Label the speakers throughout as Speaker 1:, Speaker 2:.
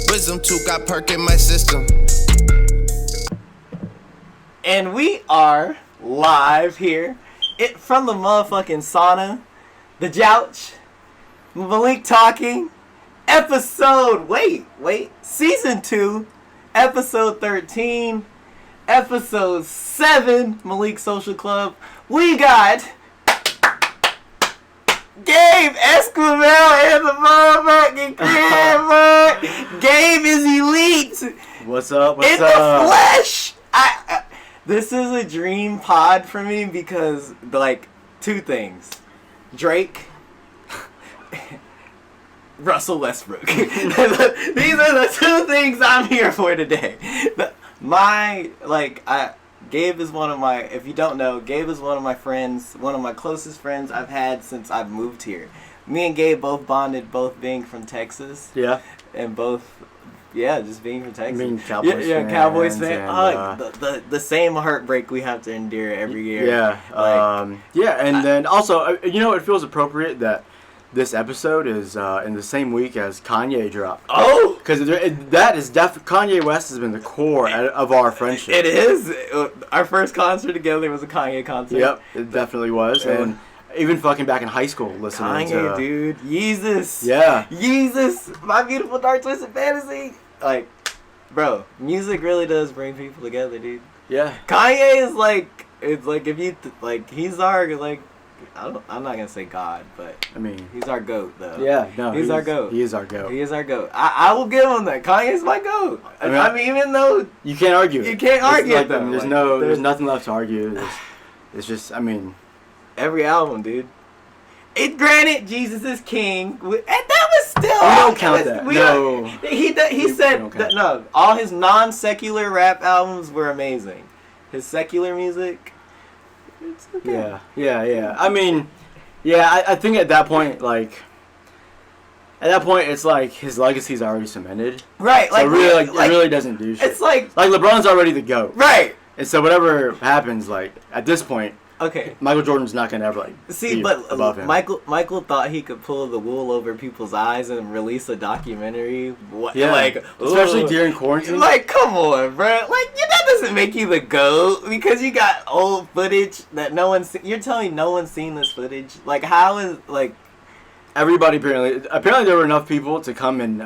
Speaker 1: Wisdom tooth got perk in my system.
Speaker 2: And we are live here from the motherfucking sauna, the Jouch, Maliktalking, season 2, episode 13, episode 7, Malik Social Club. We got Gabe Esquivel in the motherfucking crib, Gabe is elite.
Speaker 3: What's up?
Speaker 2: In the flesh. This is a dream pod for me because, like, two things. Drake, Russell Westbrook. These are the two things I'm here for today. Gabe is one of my, if you don't know, Gabe is one of my friends, one of my closest friends I've had since I've moved here. Me and Gabe both bonded, both being from Texas.
Speaker 3: Yeah.
Speaker 2: And both... Yeah, just being from Texas.
Speaker 3: Being Cowboys fans.
Speaker 2: Yeah, Cowboys fan.
Speaker 3: And,
Speaker 2: the same heartbreak we have to endure every year.
Speaker 3: Yeah. Then also, it feels appropriate that this episode is in the same week as Kanye dropped.
Speaker 2: Oh!
Speaker 3: Because that is Kanye West has been the core of our friendship.
Speaker 2: It is. Our first concert together was a Kanye concert.
Speaker 3: Yep, it definitely was. And even fucking back in high school listening
Speaker 2: Kanye, dude. Yeezus.
Speaker 3: Yeah.
Speaker 2: Yeezus. My Beautiful Dark Twisted Fantasy. Like, bro, music really does bring people together, dude.
Speaker 3: Yeah.
Speaker 2: Kanye is like, it's like if you, he's our, like, I'm not gonna say God, but
Speaker 3: I mean,
Speaker 2: he's our GOAT, though.
Speaker 3: Yeah, no,
Speaker 2: he's our GOAT.
Speaker 3: He is our GOAT.
Speaker 2: He is our GOAT. I will give him that. Kanye's my GOAT. I mean, even though
Speaker 3: you can't argue.
Speaker 2: You can't argue it, though.
Speaker 3: There's nothing left to argue. It's just, I mean,
Speaker 2: every album, dude. Granted, Jesus is King, and that was still.
Speaker 3: We don't count that. No.
Speaker 2: He said that no. All his non-secular rap albums were amazing. His secular music, it's okay.
Speaker 3: Yeah. I mean, I think at that point, it's like his legacy's already cemented.
Speaker 2: Right.
Speaker 3: So it really doesn't do shit.
Speaker 2: It's like
Speaker 3: LeBron's already the GOAT.
Speaker 2: Right.
Speaker 3: And so whatever happens, at this point.
Speaker 2: Okay.
Speaker 3: Michael Jordan's not gonna ever be above him.
Speaker 2: Michael thought he could pull the wool over people's eyes and release a documentary.
Speaker 3: Especially during quarantine.
Speaker 2: Come on, bro. That doesn't make you the GOAT because you got old footage that no one's. You're telling me no one's seen this footage? How is
Speaker 3: Everybody apparently there were enough people to come and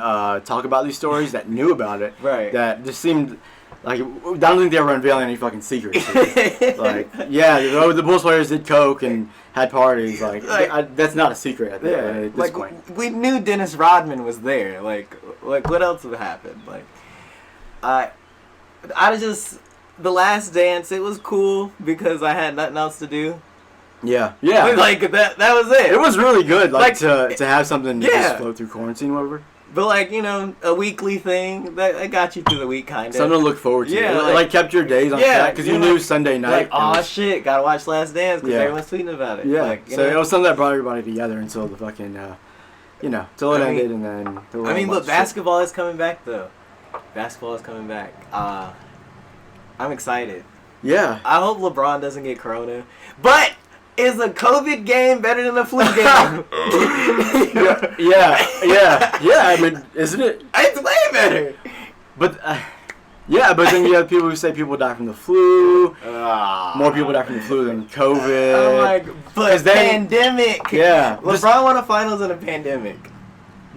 Speaker 3: talk about these stories that knew about it.
Speaker 2: Right.
Speaker 3: That just seemed. I don't think they were unveiling any fucking secrets. The Bulls players did coke and had parties. That's not a secret at this point.
Speaker 2: We knew Dennis Rodman was there. What else would happen? The Last Dance. It was cool because I had nothing else to do.
Speaker 3: Yeah.
Speaker 2: That was it.
Speaker 3: It was really good. To have something just flow through quarantine, or whatever.
Speaker 2: But a weekly thing that got you through the week, kind of.
Speaker 3: Something to look forward to.
Speaker 2: Yeah,
Speaker 3: it kept your days on track because you knew Sunday night.
Speaker 2: Shit, gotta watch Last Dance because everyone's tweeting about it.
Speaker 3: Yeah. It was something that brought everybody together until the fucking, till it ended and then.
Speaker 2: Look, basketball is coming back though. Basketball is coming back. I'm excited.
Speaker 3: Yeah.
Speaker 2: I hope LeBron doesn't get corona, but. Is a COVID game better than a flu game?
Speaker 3: Yeah. I mean, isn't it?
Speaker 2: It's way better.
Speaker 3: But, but then you have people who say people die from the flu. More people die from the flu than COVID.
Speaker 2: Pandemic.
Speaker 3: Yeah.
Speaker 2: LeBron won a finals in a pandemic.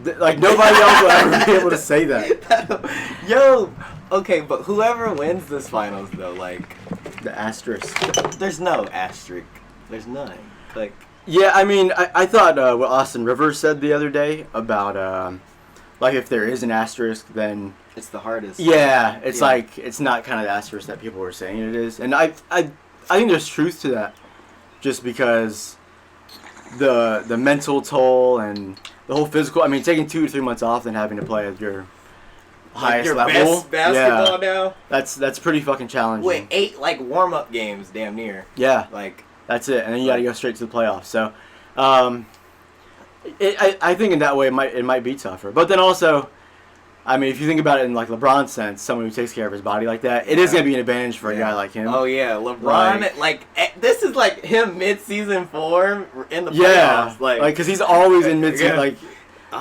Speaker 3: Nobody else will ever be able to say that.
Speaker 2: Yo. Okay, but whoever wins this finals, though,
Speaker 3: the asterisk.
Speaker 2: There's no asterisk. There's none.
Speaker 3: Yeah, I mean, I thought what Austin Rivers said the other day about, if there is an asterisk, then...
Speaker 2: It's the hardest.
Speaker 3: Yeah, it's it's not kind of the asterisk that people were saying it is. And I think there's truth to that. Just because the mental toll and the whole physical... I mean, taking 2 to 3 months off and having to play at your highest level.
Speaker 2: Best basketball now?
Speaker 3: That's pretty fucking challenging.
Speaker 2: Wait, 8, warm-up games, damn near.
Speaker 3: Yeah. That's it, and then you got to go straight to the playoffs. So, I think in that way it might be tougher. But then also, I mean, if you think about it in LeBron's sense, someone who takes care of his body like that, it is going to be an advantage for a guy like him.
Speaker 2: Oh yeah, LeBron, this is him mid-season form in the playoffs.
Speaker 3: Because he's always in mid-season.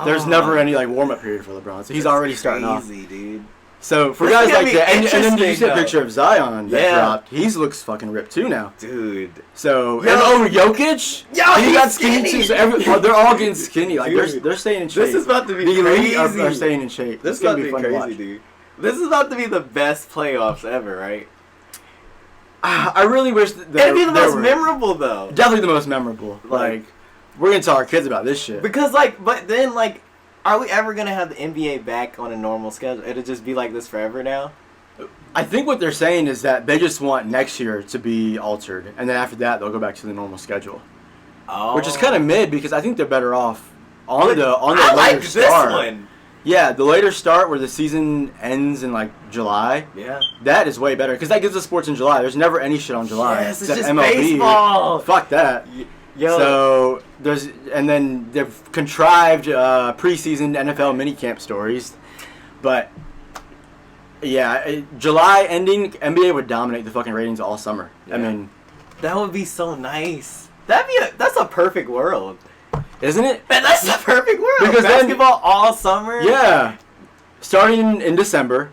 Speaker 3: there's never any like warm up period for LeBron, so he's already starting off.
Speaker 2: Crazy, dude.
Speaker 3: So for
Speaker 2: That's
Speaker 3: guys
Speaker 2: gonna
Speaker 3: like
Speaker 2: be
Speaker 3: that, and then did you see a
Speaker 2: interesting,
Speaker 3: picture of Zion that
Speaker 2: Yeah.
Speaker 3: dropped? He looks fucking ripped too now.
Speaker 2: Dude.
Speaker 3: So
Speaker 2: Yo.
Speaker 3: and Jokic,
Speaker 2: Yo,
Speaker 3: he
Speaker 2: he's
Speaker 3: got skinny
Speaker 2: skinny.
Speaker 3: too. So they're all getting skinny. Like
Speaker 2: Dude.
Speaker 3: they're staying in shape.
Speaker 2: This is about to be
Speaker 3: the elite
Speaker 2: crazy.
Speaker 3: are staying in shape.
Speaker 2: This
Speaker 3: It's
Speaker 2: is about
Speaker 3: gonna
Speaker 2: to be
Speaker 3: fun to watch.
Speaker 2: crazy, dude. This is about to be the best playoffs ever, right?
Speaker 3: I really wish that
Speaker 2: It'd be the
Speaker 3: there
Speaker 2: most
Speaker 3: were-
Speaker 2: memorable, though.
Speaker 3: Definitely the most memorable. Like we're gonna tell our kids about this shit.
Speaker 2: Because, like, but then, like, are we ever going to have the NBA back on a normal schedule? It'll just be like this forever now?
Speaker 3: I think what they're saying is that they just want next year to be altered, and then after that they'll go back to the normal schedule,
Speaker 2: Oh.
Speaker 3: which is kind of mid because I think they're better off on the
Speaker 2: I
Speaker 3: later
Speaker 2: like this
Speaker 3: start.
Speaker 2: one.
Speaker 3: Yeah, the later start where the season ends in like July.
Speaker 2: Yeah.
Speaker 3: That is way better because that gives us sports in July. There's never any shit on July.
Speaker 2: Yes, it's
Speaker 3: except
Speaker 2: just
Speaker 3: MLB.
Speaker 2: baseball.
Speaker 3: Fuck that.
Speaker 2: Yo.
Speaker 3: So and then they've contrived preseason NFL minicamp stories, but yeah, July ending, NBA would dominate the fucking ratings all summer.
Speaker 2: Yeah.
Speaker 3: I mean,
Speaker 2: That would be so nice. That's a perfect world.
Speaker 3: isn't it?
Speaker 2: Man, that's a perfect world.
Speaker 3: Because then-
Speaker 2: basketball all summer.
Speaker 3: Yeah, starting in December,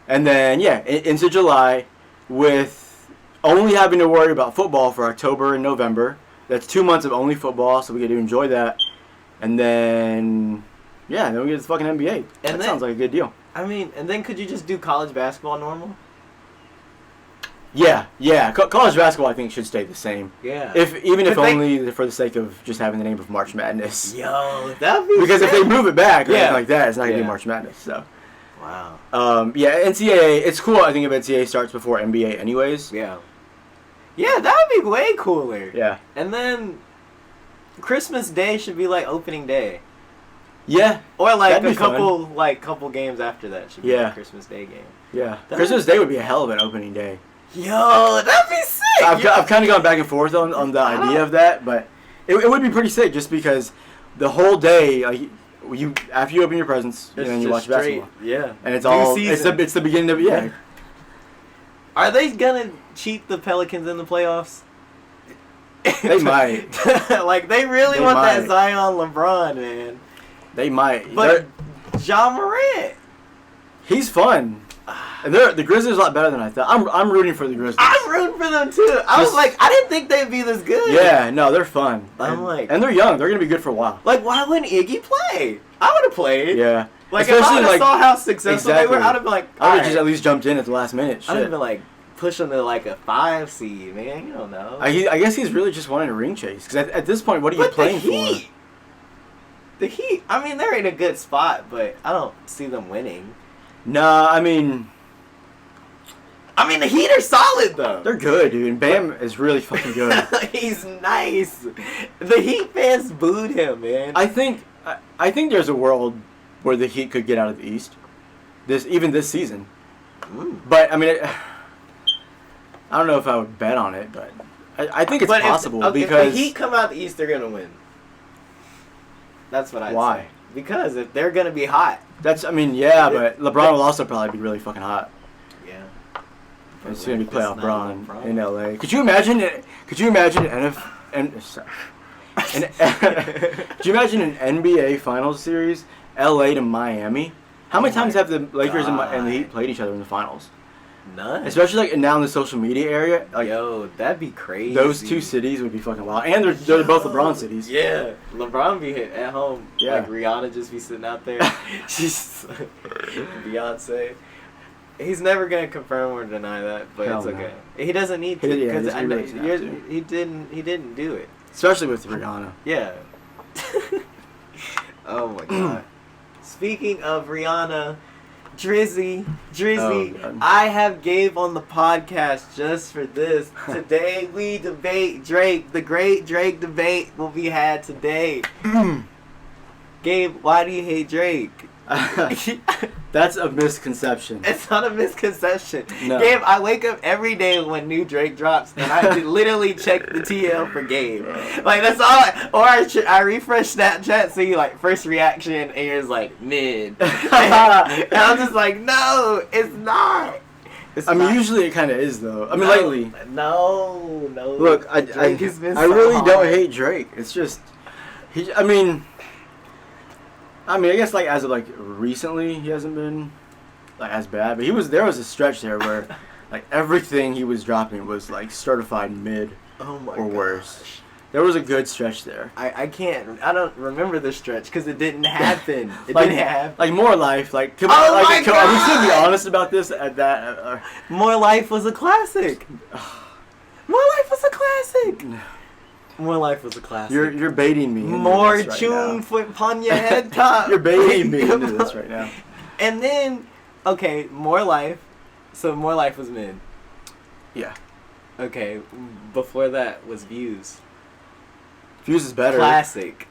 Speaker 3: and then into July, with only having to worry about football for October and November. That's 2 months of only football, so we get to enjoy that. And then, then we get this fucking NBA. That sounds like a good deal.
Speaker 2: I mean, and then could you just do college basketball normal?
Speaker 3: Yeah. College basketball, I think, should stay the same.
Speaker 2: Yeah.
Speaker 3: If
Speaker 2: But they-
Speaker 3: only for the sake of just having the name of March Madness.
Speaker 2: Yo, that'd be
Speaker 3: Because if they
Speaker 2: sick.
Speaker 3: move it back or
Speaker 2: Yeah.
Speaker 3: anything like that, it's not gonna be
Speaker 2: Yeah.
Speaker 3: March Madness. So,
Speaker 2: Wow.
Speaker 3: NCAA. It's cool. I think if NCAA starts before NBA, anyways.
Speaker 2: Yeah. Yeah, that would be way cooler.
Speaker 3: Yeah.
Speaker 2: And then Christmas Day should be like opening day.
Speaker 3: Yeah.
Speaker 2: Or like
Speaker 3: That'd
Speaker 2: a
Speaker 3: be fun.
Speaker 2: couple games after that should be
Speaker 3: Yeah.
Speaker 2: a Christmas Day game.
Speaker 3: Yeah.
Speaker 2: That-
Speaker 3: Christmas Day would be a hell of an opening day.
Speaker 2: Yo, that'd be sick.
Speaker 3: I've kind of gone back and forth on the idea of that, but it would be pretty sick just because the whole day, like you after you open your presents and then you watch basketball,
Speaker 2: Yeah.
Speaker 3: and it's
Speaker 2: New
Speaker 3: all
Speaker 2: season.
Speaker 3: it's the beginning of yeah.
Speaker 2: Are they gonna cheat the Pelicans in the playoffs?
Speaker 3: They might.
Speaker 2: Like they really
Speaker 3: They
Speaker 2: want
Speaker 3: might.
Speaker 2: that Zion LeBron, man.
Speaker 3: They might.
Speaker 2: But John Morant.
Speaker 3: He's fun. And the Grizzlies are a lot better than I thought. I'm rooting for the Grizzlies.
Speaker 2: I'm rooting for them too. I was
Speaker 3: Just-
Speaker 2: like, I didn't think they'd be this good.
Speaker 3: Yeah, no, they're fun.
Speaker 2: I'm like-
Speaker 3: and they're young. They're gonna be good for a while.
Speaker 2: Like, why wouldn't Iggy play? I would have played.
Speaker 3: Yeah.
Speaker 2: Like, if I would've saw how successful they were,
Speaker 3: exactly.
Speaker 2: I'd have been like,
Speaker 3: I would
Speaker 2: all
Speaker 3: have just
Speaker 2: right.
Speaker 3: at least jumped in at the last minute.
Speaker 2: I'd have
Speaker 3: Shit.
Speaker 2: been like, push them to like a 5 seed, man. You don't know.
Speaker 3: I guess he's really just wanting a ring chase. Because at this point, what are you
Speaker 2: But
Speaker 3: playing
Speaker 2: the Heat, the Heat. I mean, they're in a good spot, but I don't see them winning.
Speaker 3: for? Nah, I mean,
Speaker 2: the Heat are solid though.
Speaker 3: they're good, dude. And Bam is really fucking good.
Speaker 2: He's nice. The Heat fans booed him, man.
Speaker 3: I think there's a world where the Heat could get out of the East. Even this season. But I mean, I don't know if I would bet on it, but I think it's
Speaker 2: But
Speaker 3: possible
Speaker 2: if
Speaker 3: because
Speaker 2: the Heat come out the East, they're gonna win. That's what I'd
Speaker 3: Why?
Speaker 2: say. Because if they're gonna be hot.
Speaker 3: but LeBron will also probably be really fucking hot.
Speaker 2: Yeah.
Speaker 3: It's gonna be playoff
Speaker 2: That's not
Speaker 3: Bron
Speaker 2: LeBron.
Speaker 3: in LA. Could you imagine it? Could you imagine could you imagine an NBA Finals series, LA to Miami? How many
Speaker 2: Oh
Speaker 3: times
Speaker 2: my
Speaker 3: have the Lakers and the
Speaker 2: God.
Speaker 3: Heat played each other in the finals?
Speaker 2: None.
Speaker 3: Especially like now in the social media area, like
Speaker 2: Yo, that'd be crazy.
Speaker 3: those two cities would be fucking wild, and they're both LeBron cities.
Speaker 2: Yeah, LeBron be hit at home.
Speaker 3: Yeah.
Speaker 2: Like Rihanna just be sitting out there. She's Beyonce. He's never gonna confirm or deny that, but
Speaker 3: Hell
Speaker 2: it's
Speaker 3: no.
Speaker 2: okay. He doesn't need to
Speaker 3: Yeah,
Speaker 2: because
Speaker 3: he
Speaker 2: I know
Speaker 3: really doesn't have to.
Speaker 2: he didn't do it.
Speaker 3: Especially with Rihanna.
Speaker 2: Yeah. Oh my god. Speaking of Rihanna, Drizzy,
Speaker 3: Oh, God.
Speaker 2: I have Gabe on the podcast just for this. Today we debate Drake. The great Drake debate will be had today. Gabe, why do you hate Drake?
Speaker 3: That's a misconception.
Speaker 2: It's not a misconception.
Speaker 3: No.
Speaker 2: Gabe, I wake up every day when new Drake drops, and I literally check the TL for Gabe. Like, that's all I refresh Snapchat, see, like, first reaction, and yours like, mid. And I'm just like, no, it's not. It's
Speaker 3: I mean,
Speaker 2: not.
Speaker 3: usually it kind of is though. I mean, lately.
Speaker 2: No.
Speaker 3: Look, I
Speaker 2: Drake has been
Speaker 3: I
Speaker 2: so
Speaker 3: really
Speaker 2: hard.
Speaker 3: don't hate Drake. It's just, I mean, I mean, I guess like as of like recently, he hasn't been like as bad. But there was a stretch there where like everything he was dropping was like certified mid or worse. There was a good stretch there.
Speaker 2: I don't remember the stretch because it didn't happen. It
Speaker 3: like,
Speaker 2: didn't happen.
Speaker 3: Like More Life. Like,
Speaker 2: Oh my
Speaker 3: are we gonna be honest about this?
Speaker 2: More Life was a classic. More Life was a classic. More Life was a classic.
Speaker 3: You're baiting me.
Speaker 2: More
Speaker 3: into this right
Speaker 2: tune
Speaker 3: now.
Speaker 2: for upon your head top.
Speaker 3: You're baiting me into this right now.
Speaker 2: And then, okay, More Life. So More Life was mid.
Speaker 3: Yeah.
Speaker 2: Okay, before that was Views.
Speaker 3: Views is better.
Speaker 2: Classic.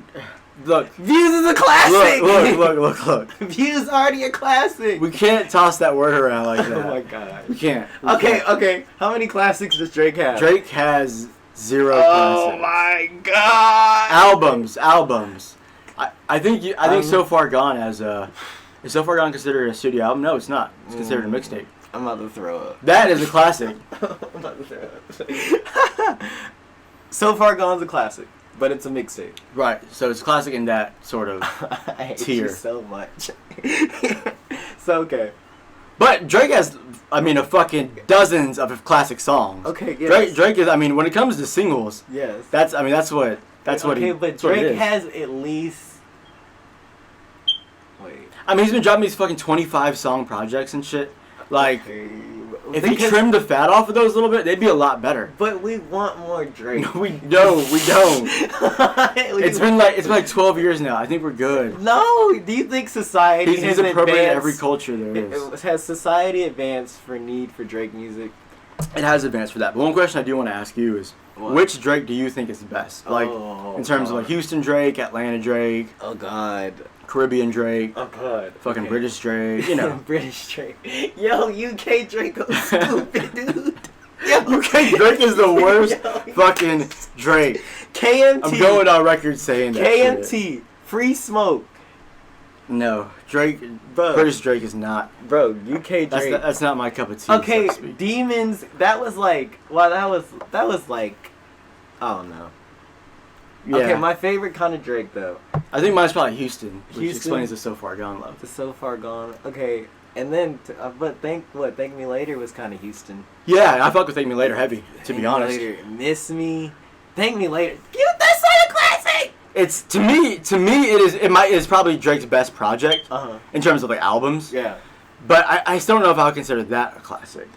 Speaker 3: Look.
Speaker 2: Views is a classic.
Speaker 3: Look.
Speaker 2: Views already a classic.
Speaker 3: We can't toss that word around like that.
Speaker 2: Oh my god.
Speaker 3: We can't.
Speaker 2: Okay. How many classics does Drake have?
Speaker 3: Drake has 0
Speaker 2: Oh
Speaker 3: classics.
Speaker 2: my god.
Speaker 3: Albums. I think So Far Gone is So Far Gone considered a studio album? No, it's not. It's considered a mixtape.
Speaker 2: I'm about to throw up.
Speaker 3: That is a classic.
Speaker 2: I'm about to throw up. So Far Gone's a classic, but it's a mixtape.
Speaker 3: Right. So it's classic in that sort of
Speaker 2: I hate
Speaker 3: tier.
Speaker 2: you so much. So okay.
Speaker 3: But Drake has, a fucking dozens of classic songs.
Speaker 2: Okay, yes.
Speaker 3: Drake is, when it comes to singles,
Speaker 2: Yes.
Speaker 3: that's what
Speaker 2: Okay, but
Speaker 3: that's what it
Speaker 2: Drake
Speaker 3: is.
Speaker 2: has at least. Wait.
Speaker 3: He's been dropping these fucking 25 song projects and shit. Like,
Speaker 2: Okay,
Speaker 3: if he trimmed the fat off of those a little bit, they'd be a lot better.
Speaker 2: But we want more Drake.
Speaker 3: We don't. It's been like 12 years now. I think we're good.
Speaker 2: No, do you think society
Speaker 3: He's
Speaker 2: has
Speaker 3: appropriated
Speaker 2: advanced?
Speaker 3: every culture there is.
Speaker 2: Has society advanced for need for Drake music?
Speaker 3: It has advanced for that. But one question I do want to ask you is,
Speaker 2: What?
Speaker 3: which Drake do you think is the best? Like, in terms of like Houston Drake, Atlanta Drake,
Speaker 2: Oh God.
Speaker 3: Caribbean Drake,
Speaker 2: Oh God.
Speaker 3: fucking
Speaker 2: Okay.
Speaker 3: British Drake, you know.
Speaker 2: British Drake. Yo, UK Drake goes stupid, dude. Yo,
Speaker 3: UK Drake is the worst
Speaker 2: Yo.
Speaker 3: fucking Drake.
Speaker 2: KMT.
Speaker 3: I'm going on record saying that
Speaker 2: KMT.
Speaker 3: shit.
Speaker 2: Free Smoke.
Speaker 3: No, Drake,
Speaker 2: Bro.
Speaker 3: British Drake is not.
Speaker 2: Bro, UK Drake.
Speaker 3: That's not my cup of tea.
Speaker 2: Okay,
Speaker 3: so to speak.
Speaker 2: Demons. That was like. Well, that was like. I don't know.
Speaker 3: Yeah.
Speaker 2: Okay, my favorite kind of Drake though.
Speaker 3: I think mine's probably Houston, which
Speaker 2: Houston?
Speaker 3: explains the So Far Gone love.
Speaker 2: It's So Far Gone. Okay, and then but Thank Me Later was kind of Houston.
Speaker 3: Yeah, I fuck with Thank Me Later heavy, to
Speaker 2: Thank
Speaker 3: be
Speaker 2: Me
Speaker 3: honest.
Speaker 2: Later, Miss Me. Thank Me Later. That's not a classic.
Speaker 3: It's to me it's probably Drake's best project in terms of like albums.
Speaker 2: Yeah.
Speaker 3: But I still don't know if I would consider that a classic.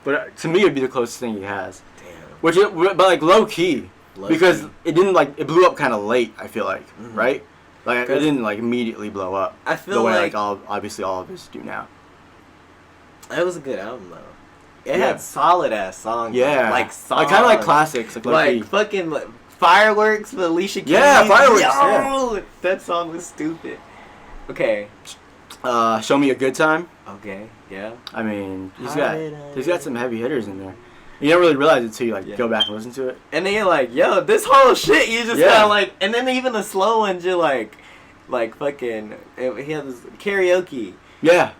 Speaker 3: But to me, it'd be the closest thing he has.
Speaker 2: Damn.
Speaker 3: But like low key, because
Speaker 2: Low-key.
Speaker 3: it didn't it blew up kind of late. I feel like,
Speaker 2: Mhm.
Speaker 3: right? Like it
Speaker 2: 'Cause
Speaker 3: didn't immediately blow up.
Speaker 2: I feel
Speaker 3: the way
Speaker 2: like
Speaker 3: obviously all of us do now.
Speaker 2: it was a good album though. It
Speaker 3: Yeah.
Speaker 2: had solid ass songs.
Speaker 3: Yeah,
Speaker 2: Like songs.
Speaker 3: kind of like classics, like low-key.
Speaker 2: Like fucking Fireworks with Alicia Keys.
Speaker 3: Yeah, Fireworks,
Speaker 2: Yo,
Speaker 3: yeah.
Speaker 2: That song was stupid. Okay.
Speaker 3: Show Me a Good Time.
Speaker 2: Okay. Yeah.
Speaker 3: I mean, he's
Speaker 2: How
Speaker 3: got some heavy hitters in there. You don't really realize it until you
Speaker 2: Yeah.
Speaker 3: go back and listen to it.
Speaker 2: And then you're like, yo, this whole shit, you just
Speaker 3: Yeah.
Speaker 2: kind of like, and then even the slow ones, you're like fucking, he had this karaoke.
Speaker 3: Yeah.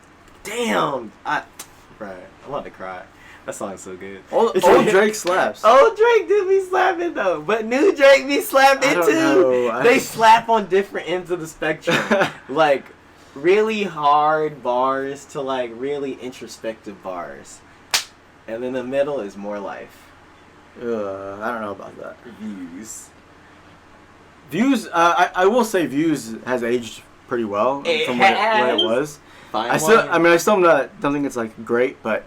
Speaker 2: Damn. Right. I'm about to cry. That song's so good.
Speaker 3: Old Drake slaps.
Speaker 2: Old Drake do be slapping though, but new Drake be slapping
Speaker 3: I don't
Speaker 2: too.
Speaker 3: know.
Speaker 2: They slap on different ends of the spectrum. Like really hard bars to like really introspective bars. And then the middle is More Life.
Speaker 3: I don't know about that.
Speaker 2: Views.
Speaker 3: Views, I will say Views has aged pretty well
Speaker 2: It
Speaker 3: from what
Speaker 2: has?
Speaker 3: it was.
Speaker 2: Fine
Speaker 3: I still
Speaker 2: wine.
Speaker 3: don't think it's like great, but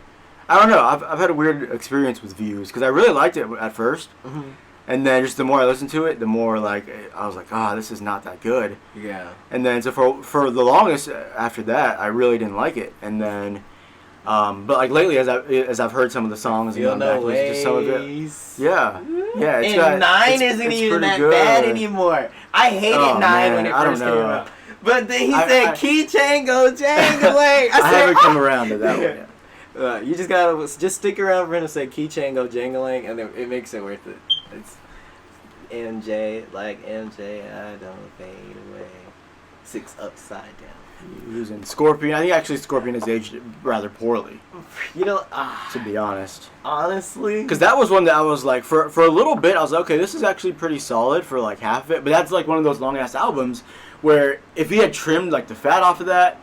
Speaker 3: I don't know. I've had a weird experience with Views because I really liked it at first,
Speaker 2: Mhm.
Speaker 3: and then just the more I listened to it, the more like I was like, this is not that good.
Speaker 2: Yeah.
Speaker 3: And then so for the longest after that, I really didn't like it, and then. But like lately, as I've heard some of the songs and
Speaker 2: Feel
Speaker 3: gone back
Speaker 2: no
Speaker 3: and listened to some of it,
Speaker 2: ways.
Speaker 3: yeah, it's
Speaker 2: And
Speaker 3: got,
Speaker 2: 9 isn't
Speaker 3: it's
Speaker 2: even
Speaker 3: pretty
Speaker 2: that
Speaker 3: good.
Speaker 2: bad anymore. I hated
Speaker 3: Oh,
Speaker 2: 9 when
Speaker 3: man,
Speaker 2: it
Speaker 3: I don't
Speaker 2: first came
Speaker 3: know.
Speaker 2: out. But then he
Speaker 3: I-
Speaker 2: said,
Speaker 3: I-
Speaker 2: keychain go jangling.
Speaker 3: I
Speaker 2: said,
Speaker 3: haven't come around to that one yet.
Speaker 2: You just gotta just stick around for him to say keychain go jangling, and then it makes it worth it. It's MJ, like MJ, I don't fade away. 6 upside down.
Speaker 3: He was in Scorpion. I think actually Scorpion has aged rather poorly.
Speaker 2: You know,
Speaker 3: to be honest.
Speaker 2: Honestly,
Speaker 3: because that was one that I was like, for a little bit, I was like, okay, this is actually pretty solid for like half of it. But that's like one of those long ass albums where if he had trimmed like the fat off of that,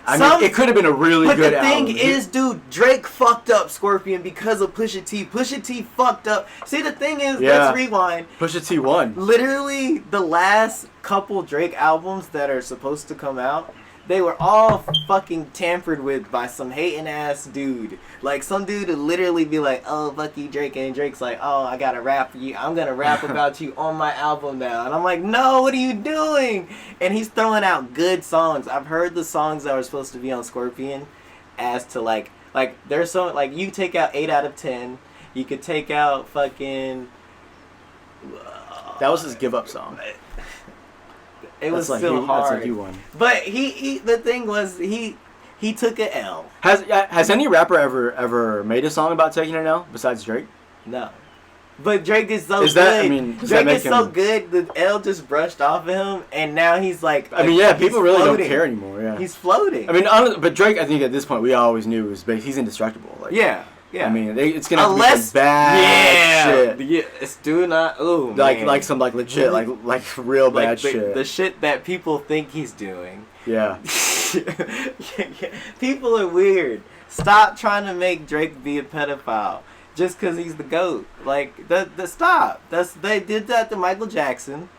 Speaker 3: I mean, it could have been a really good album.
Speaker 2: But the thing is, dude, Drake fucked up Scorpion because of Pusha T. Pusha T fucked up. See, the thing is, let's rewind.
Speaker 3: Pusha T won.
Speaker 2: Literally, the last couple Drake albums that are supposed to come out, they were all fucking tampered with by some hating ass dude. Like, some dude would literally be like, oh, fuck you, Drake. And Drake's like, oh, I gotta rap for you. I'm gonna rap about you on my album now. And I'm like, no, what are you doing? And he's throwing out good songs. I've heard the songs that were supposed to be on Scorpion as to, like there's so, like, you take out 8 out of 10. You could take out fucking...
Speaker 3: that was his give up song.
Speaker 2: It was still hard.
Speaker 3: That's like you won.
Speaker 2: But he the thing was, he took an L.
Speaker 3: Has any rapper ever made a song about taking an L besides Drake?
Speaker 2: No. But Drake is so good.
Speaker 3: I mean,
Speaker 2: Drake is so good, the L just brushed off of him, and now he's like...
Speaker 3: I mean, yeah, people really don't care anymore, yeah.
Speaker 2: He's floating.
Speaker 3: I mean, but Drake, I think at this point, we always knew he's indestructible. Like,
Speaker 2: yeah. I
Speaker 3: mean, it's gonna have to be some bad shit.
Speaker 2: Yeah, it's do not... Ooh,
Speaker 3: like some, like, legit, like real bad shit.
Speaker 2: The shit that people think he's doing.
Speaker 3: Yeah.
Speaker 2: People are weird. Stop trying to make Drake be a pedophile just because he's the GOAT. Like, stop. They did that to Michael Jackson.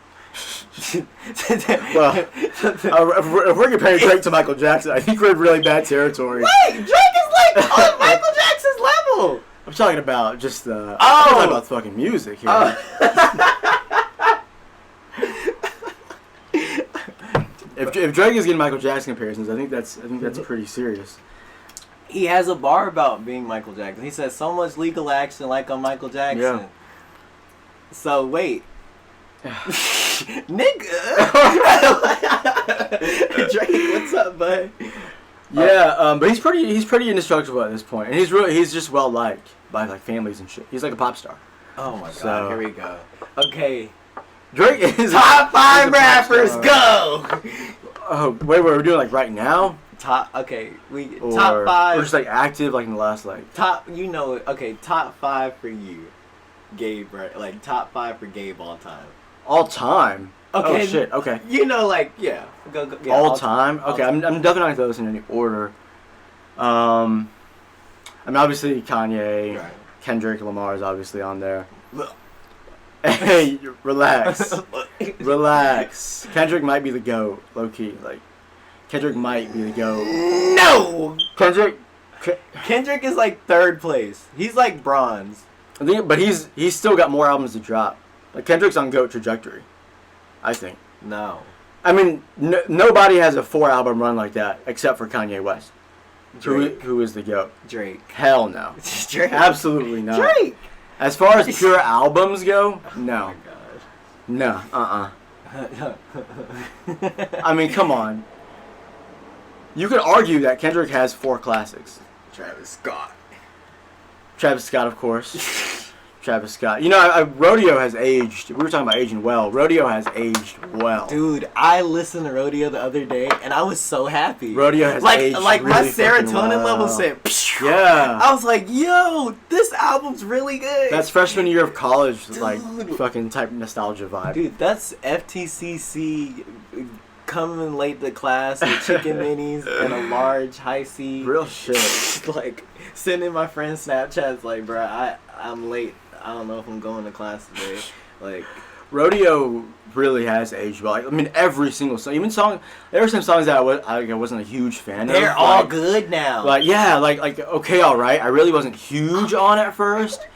Speaker 3: Well, if we're comparing Drake to Michael Jackson, I think we're in really bad territory.
Speaker 2: Wait, Drake is like on Michael Jackson's level.
Speaker 3: I'm talking about just the... I'm talking about fucking music here. If Drake is getting Michael Jackson comparisons, I think that's pretty serious.
Speaker 2: He has a bar about being Michael Jackson. He says so much legal action like on Michael Jackson.
Speaker 3: Yeah.
Speaker 2: So wait. Nigga. Drake, what's up, bud?
Speaker 3: Yeah, but he's pretty indestructible at this point, and he's just well liked by like families and shit. He's like a pop star.
Speaker 2: Oh my god, here we go. Okay.
Speaker 3: Drake is
Speaker 2: top 5 rappers, go!
Speaker 3: Oh, wait, we're doing like right now?
Speaker 2: Top 5.
Speaker 3: Or just like active, like in the last like...
Speaker 2: Top 5 for you. Gabe, right? Like top 5 for Gabe all time.
Speaker 3: All time?
Speaker 2: Okay.
Speaker 3: Oh shit, okay.
Speaker 2: You know, like, yeah. Go yeah,
Speaker 3: all time? Okay,
Speaker 2: time.
Speaker 3: I'm definitely not going to throw this in any order. I mean, obviously Kanye, right. Kendrick Lamar is obviously on there. Hey, relax. Relax. Kendrick might be the GOAT, low-key. Like, Kendrick might be the GOAT.
Speaker 2: No!
Speaker 3: Kendrick
Speaker 2: is like 3rd place. He's like bronze.
Speaker 3: I think, but he's still got more albums to drop. Like, Kendrick's on GOAT trajectory, I think.
Speaker 2: No.
Speaker 3: I mean, nobody has a 4-album run like that except for Kanye West.
Speaker 2: Drake.
Speaker 3: Who is the GOAT?
Speaker 2: Drake.
Speaker 3: Hell no.
Speaker 2: Drake.
Speaker 3: Absolutely not.
Speaker 2: Drake.
Speaker 3: As far as pure albums go, no.
Speaker 2: Oh my gosh.
Speaker 3: No, I mean, come on. You could argue that Kendrick has 4 classics.
Speaker 2: Travis Scott,
Speaker 3: of course. Travis Scott. You know, Rodeo has aged. We were talking about aging well. Rodeo has aged well.
Speaker 2: Dude, I listened to Rodeo the other day, and I was so happy.
Speaker 3: Rodeo has aged
Speaker 2: like
Speaker 3: really
Speaker 2: my serotonin level said,
Speaker 3: yeah.
Speaker 2: I was like, yo, this album's really good.
Speaker 3: That's freshman year of college, dude. Like, fucking type nostalgia vibe.
Speaker 2: Dude, that's FTCC coming late to class with chicken minis and a large high C.
Speaker 3: Real shit.
Speaker 2: Like, sending my friends Snapchats like, bro, I'm late. I don't know if I'm going to class today. Like,
Speaker 3: Rodeo really has aged well. Like, I mean, every single song, even song. There were some songs that I wasn't a huge fan of.
Speaker 2: They're all good now.
Speaker 3: Like, yeah, like okay, all right. I really wasn't huge on at first.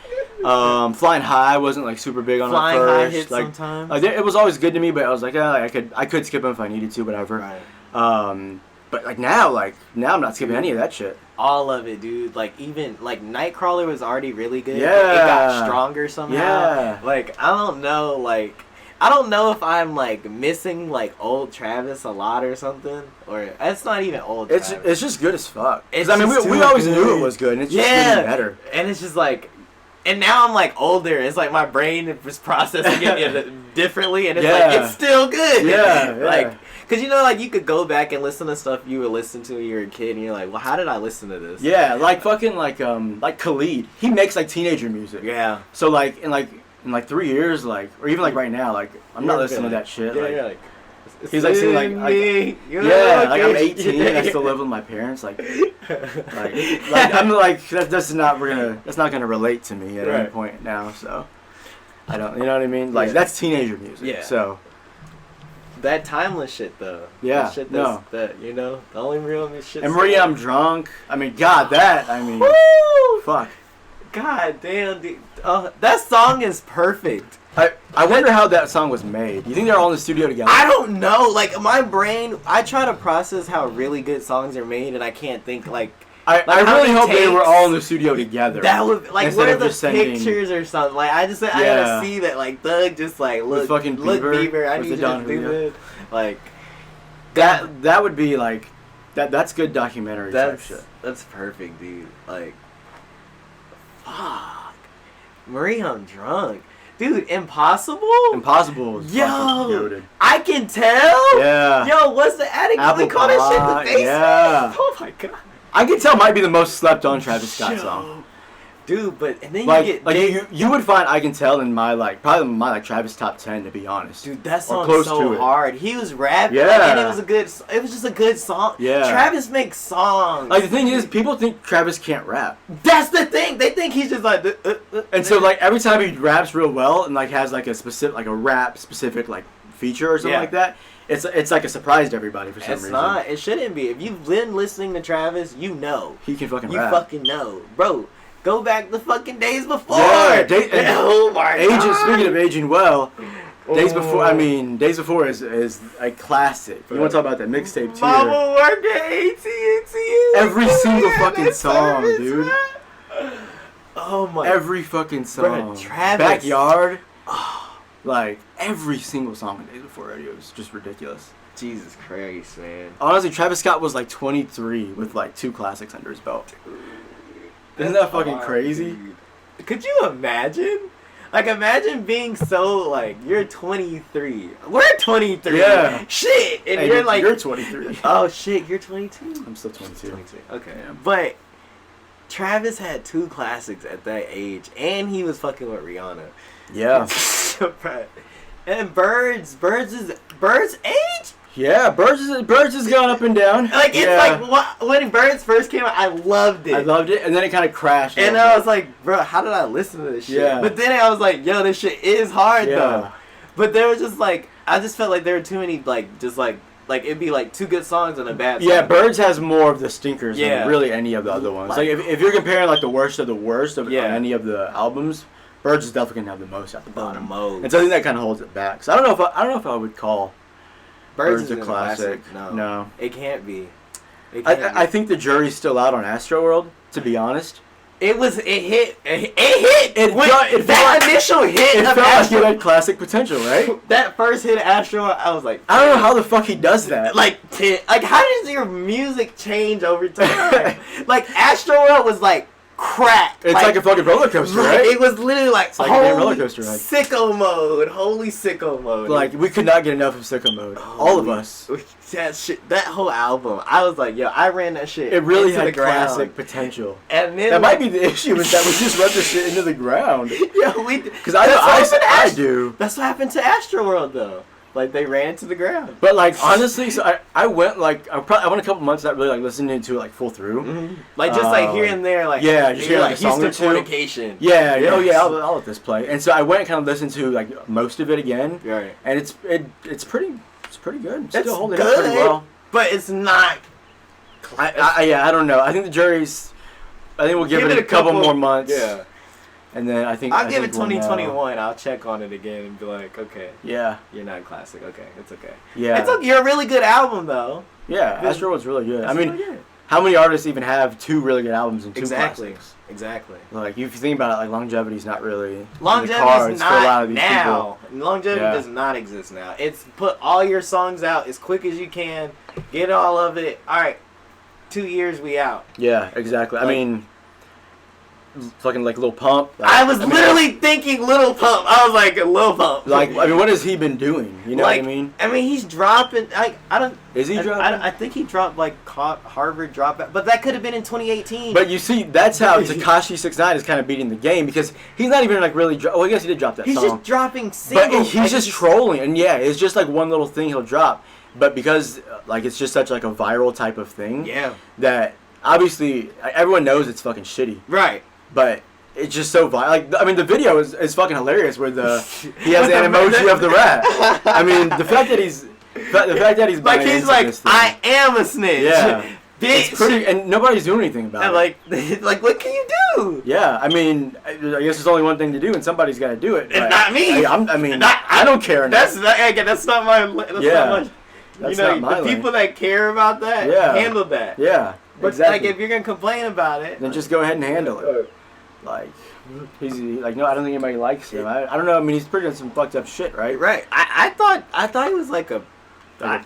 Speaker 3: Flying High wasn't like super big on
Speaker 2: Flying
Speaker 3: at first.
Speaker 2: High hit
Speaker 3: like,
Speaker 2: sometimes.
Speaker 3: It was always good to me, but I was like, I could skip them if I needed to, whatever.
Speaker 2: Right.
Speaker 3: But like now I'm not skipping any of that shit.
Speaker 2: All of it, dude. Like, even like Nightcrawler was already really good.
Speaker 3: Yeah.
Speaker 2: It got stronger somehow.
Speaker 3: Yeah.
Speaker 2: Like, I don't know if I'm like missing like old Travis a lot or something, or it's not even old.
Speaker 3: It's just good as fuck.
Speaker 2: It's
Speaker 3: I mean, we always knew it was good, and it's just getting better.
Speaker 2: And it's just like, and now I'm like older. It's like my brain is processing it differently, and it's like it's still good.
Speaker 3: Yeah.
Speaker 2: Like, Cause you know, like you could go back and listen to stuff you would listen to when you were a kid, and you're like, well, how did I listen to this?
Speaker 3: Yeah, like fucking like Khalid. He makes like teenager music.
Speaker 2: Yeah.
Speaker 3: So like in 3 years, like, or even like right now, like I'm not listening to that shit.
Speaker 2: Yeah,
Speaker 3: like,
Speaker 2: you're like.
Speaker 3: He's like singing like like I'm 18 and I still live with my parents. Like I'm like that's not gonna relate to me at any point now. So I don't, you know what I mean? Like that's teenager music.
Speaker 2: Yeah.
Speaker 3: So
Speaker 2: that timeless shit though.
Speaker 3: Yeah.
Speaker 2: That shit that you know, the only real shit.
Speaker 3: And Maria, I'm drunk. I mean, God,
Speaker 2: Woo!
Speaker 3: Fuck.
Speaker 2: God damn, dude. That song is perfect.
Speaker 3: I wonder how that song was made. You think they're all in the studio together?
Speaker 2: I don't know. Like my brain, I try to process how really good songs are made, and I can't think like.
Speaker 3: I really hope they were all in the studio together.
Speaker 2: That would like what are the pictures or something? Like I gotta see that like Thug just like look Bieber. I need to just do this. Like
Speaker 3: that would be like that's good documentary type shit.
Speaker 2: That's perfect, dude. Like fuck, Marie, I'm drunk. Dude, Impossible?
Speaker 3: Impossible is fucking goated.
Speaker 2: I can tell?
Speaker 3: Yeah.
Speaker 2: Yo, what's the attic?
Speaker 3: Apple
Speaker 2: We call that shit the basement?
Speaker 3: Yeah.
Speaker 2: Oh my god.
Speaker 3: I can tell might be the most slept on Travis Scott song.
Speaker 2: Dude, but and then
Speaker 3: like,
Speaker 2: you get
Speaker 3: like you would find I Can Tell in my probably my Travis top 10 to be honest.
Speaker 2: Dude, that song's so hard. He was rapping,
Speaker 3: yeah,
Speaker 2: and it was just a good song.
Speaker 3: Yeah,
Speaker 2: Travis makes songs.
Speaker 3: Like the thing is, people think Travis can't rap.
Speaker 2: That's the thing. They think he's just like.
Speaker 3: And so like every time he raps real well and like has like a specific like a rap specific like feature or something like that. It's like a surprise to everybody for some reason. It's not.
Speaker 2: It shouldn't be. If you've been listening to Travis, you know
Speaker 3: he can fucking rap.
Speaker 2: You fucking know, bro. Go back the fucking days before.
Speaker 3: Yeah,
Speaker 2: oh my god.
Speaker 3: Speaking of aging well, Days Before. I mean, Days Before is a classic. You want to talk about that mixtape too?
Speaker 2: Mama worked at AT&T.
Speaker 3: Every single fucking song, dude.
Speaker 2: Oh my.
Speaker 3: Every fucking song.
Speaker 2: Bro, Travis.
Speaker 3: Backyard. Like every single song in Days Before Radio is just ridiculous.
Speaker 2: Jesus Christ, man.
Speaker 3: Honestly, Travis Scott was like 23 with like 2 classics under his belt. Isn't that fucking crazy?
Speaker 2: Dude. Could you imagine? Like, imagine being so, like, you're 23. We're 23.
Speaker 3: Yeah.
Speaker 2: Shit. And
Speaker 3: hey,
Speaker 2: you're like...
Speaker 3: You're 23.
Speaker 2: Oh, shit. You're 22?
Speaker 3: I'm still 22.
Speaker 2: 22. Okay.
Speaker 3: Yeah.
Speaker 2: But Travis had 2 classics at that age. And he was fucking with Rihanna.
Speaker 3: Yeah.
Speaker 2: And Bird's age?
Speaker 3: Yeah, Birds has gone up and down.
Speaker 2: Like, it's like, when Birds first came out, I loved it.
Speaker 3: I loved it, and then it kind of crashed.
Speaker 2: And I was like, bro, how did I listen to this shit?
Speaker 3: Yeah.
Speaker 2: But then I was like, yo, this shit is hard, though. But there was just, like, I just felt like there were too many, like, just, like it'd be, like, 2 good songs and a bad song.
Speaker 3: Yeah, Birds has more of the stinkers than really any of the other ones. Like, if you're comparing, like, the worst of any of the albums, Birds is definitely gonna have the most at the bottom. And so I think that kind of holds it back. So I don't know if I would call Birds a classic. No,
Speaker 2: it can't be.
Speaker 3: I think the jury's still out on Astroworld. To be honest,
Speaker 2: it hit.
Speaker 3: That
Speaker 2: initial hit.
Speaker 3: It felt like it had classic potential, right?
Speaker 2: That first hit of Astroworld, I was like,
Speaker 3: I don't know how the fuck he does that.
Speaker 2: Like how does your music change over time? Like Astroworld was like crack.
Speaker 3: It's like a fucking roller coaster, right?
Speaker 2: It was literally like
Speaker 3: a roller coaster ride.
Speaker 2: Sicko mode. Holy sicko mode.
Speaker 3: Like, we could not get enough of sicko mode. All of us.
Speaker 2: That whole album, I was like, yo, I ran that shit.
Speaker 3: It really
Speaker 2: into
Speaker 3: had
Speaker 2: the ground.
Speaker 3: classic potential.
Speaker 2: And then
Speaker 3: that might be the issue, is that we just run the shit into the ground.
Speaker 2: Yeah, we.
Speaker 3: Because I do.
Speaker 2: That's what happened to Astroworld, though. Like, they ran to the ground.
Speaker 3: But, like, honestly, so I went, like, I went a couple months without really, like, listening to it, like, full through.
Speaker 2: Mm-hmm. Like, just, like, here and there, like,
Speaker 3: yeah, just hear, like, a song or
Speaker 2: Houston
Speaker 3: two.
Speaker 2: Fornication.
Speaker 3: Yeah, oh, yeah, I'll let this play. And so I went and kind of listened to, like, most of it again.
Speaker 2: Right.
Speaker 3: And it's pretty good.
Speaker 2: It's
Speaker 3: still holding up pretty well.
Speaker 2: But it's not...
Speaker 3: I don't know. I think we'll give it a couple more months.
Speaker 2: Yeah.
Speaker 3: And then I think
Speaker 2: I'll give it 2021. I'll check on it again and be like, okay.
Speaker 3: Yeah.
Speaker 2: You're not classic. Okay, it's okay.
Speaker 3: Yeah.
Speaker 2: It's okay. You're a really good album though.
Speaker 3: Yeah, Astroworld's really good. I mean, how many artists even have 2 really good albums and 2 classics? Exactly. Like, if you think about it, like, longevity's not really
Speaker 2: longevity's not
Speaker 3: for a lot of these
Speaker 2: now.
Speaker 3: people.
Speaker 2: Longevity does not exist now. It's put all your songs out as quick as you can, get all of it. All right, 2 years we out.
Speaker 3: Yeah, exactly. I mean, fucking like Lil Pump. Like,
Speaker 2: I was literally thinking Little Pump. I was like, Lil Pump.
Speaker 3: Like, I mean, what has he been doing? You know
Speaker 2: like,
Speaker 3: what I mean?
Speaker 2: I mean, he's dropping. I don't.
Speaker 3: Is he dropping?
Speaker 2: I think he dropped like Harvard dropout, but that could have been in 2018.
Speaker 3: But you see, that's how Tekashi 6ix9ine is kind of beating the game because he's not even like really. Well, I guess he did drop that
Speaker 2: he's
Speaker 3: song.
Speaker 2: He's just dropping singles.
Speaker 3: But he's just trolling, and yeah, it's just like one little thing he'll drop. But because like it's just such like a viral type of thing.
Speaker 2: Yeah.
Speaker 3: That obviously everyone knows it's fucking shitty.
Speaker 2: Right.
Speaker 3: But it's just so violent. Like, I mean, the video is fucking hilarious where he has an emoji of the rat. I mean, the fact that he's
Speaker 2: like he's like, I am a snitch.
Speaker 3: Yeah.
Speaker 2: Bitch.
Speaker 3: It's pretty, and nobody's doing anything about it.
Speaker 2: Like, what can you do?
Speaker 3: Yeah, I mean, I guess there's only one thing to do, and somebody's got to do it.
Speaker 2: And not me.
Speaker 3: I don't care enough.
Speaker 2: That's not my.
Speaker 3: That's not my
Speaker 2: the people that care about that handle that.
Speaker 3: Yeah.
Speaker 2: But
Speaker 3: exactly.
Speaker 2: like, if you're gonna complain about it,
Speaker 3: then just go ahead and handle it. Like, he's like, no, I don't think anybody likes him. I don't know. I mean, he's pretty on some fucked up shit, right?
Speaker 2: Right. I thought he was like a pedophile.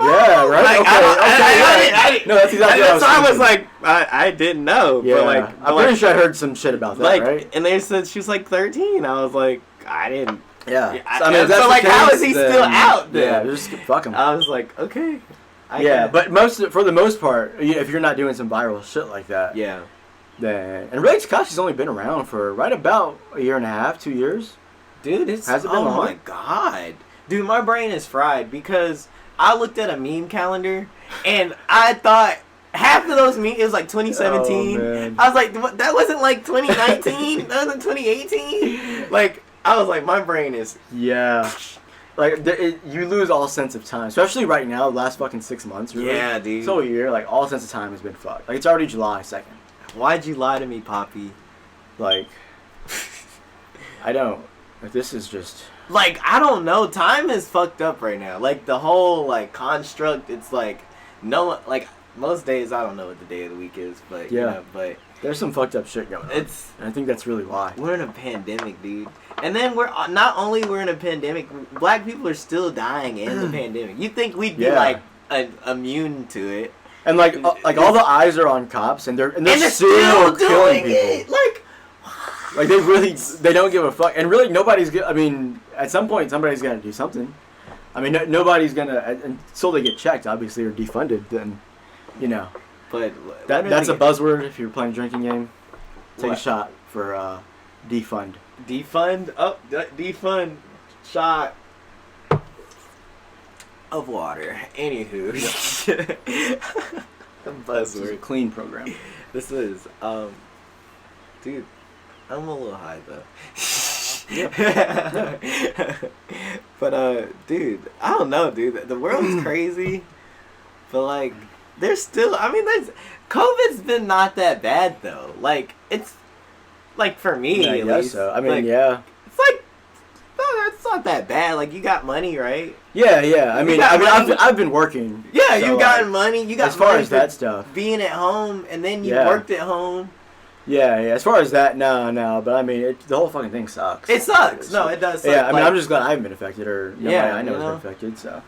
Speaker 3: Yeah, right.
Speaker 2: Like,
Speaker 3: okay. No, that's exactly what
Speaker 2: I was like, I didn't know.
Speaker 3: Yeah.
Speaker 2: But like,
Speaker 3: I'm pretty sure I heard some shit about that, right?
Speaker 2: And they said she was like 13. I was like, I didn't.
Speaker 3: Yeah.
Speaker 2: I mean, so like, how is he still out there?
Speaker 3: Yeah, just fuck him.
Speaker 2: I was like, okay.
Speaker 3: But for the most part, if you're not doing some viral shit like that, then and really Tekashi's only been around for right about a year and a half, 2 years.
Speaker 2: Dude, has it been long? My god, dude, my brain is fried because I looked at a meme calendar and I thought half of those memes, it was like 2017.
Speaker 3: Oh,
Speaker 2: I was like, that wasn't like 2019. That wasn't 2018. Like, I was like, my brain is
Speaker 3: like you lose all sense of time, especially right now. The last fucking 6 months, really.
Speaker 2: Yeah, dude.
Speaker 3: So a year, like all sense of time has been fucked. Like it's already July 2nd.
Speaker 2: Why'd you lie to me, Poppy?
Speaker 3: Like, I don't. Like this is just.
Speaker 2: Like, I don't know. Time is fucked up right now. Like the whole like construct. It's like like most days I don't know what the day of the week is, but you know, but
Speaker 3: there's some fucked up shit going on. And I think that's really why
Speaker 2: we're in a pandemic, dude. And then we're in a pandemic. Black people are still dying in the pandemic. You think we'd be like immune to it?
Speaker 3: And like all the eyes are on cops, and they're still killing people. Like they don't give a fuck, and really nobody's. I mean, at some point somebody's got to do something. I mean, nobody's gonna until they get checked, obviously, or defunded. Then, you know.
Speaker 2: But
Speaker 3: that's a buzzword if you're playing a drinking game. Take a shot for defund.
Speaker 2: Defund? Oh, defund shot of water. Anywho. Buzzword.
Speaker 3: This is a clean program.
Speaker 2: This is, dude, I'm a little high though. But, dude, I don't know, dude. The world's crazy. But, like, there's still, I mean, COVID's been not that bad though. Like, it's, like, for me,
Speaker 3: I
Speaker 2: at
Speaker 3: guess
Speaker 2: least.
Speaker 3: so. I mean,
Speaker 2: like,
Speaker 3: it's
Speaker 2: like, it's not that bad. Like, you got money, right?
Speaker 3: Yeah. I mean, I've been working.
Speaker 2: Yeah, so you got money. You got
Speaker 3: as far as that stuff.
Speaker 2: Being at home, and then you worked at home.
Speaker 3: Yeah. As far as that, no. But I mean, the whole fucking thing sucks.
Speaker 2: It sucks. No, it does suck.
Speaker 3: Yeah, I mean, I'm just glad I haven't been affected, or nobody I know has been affected. So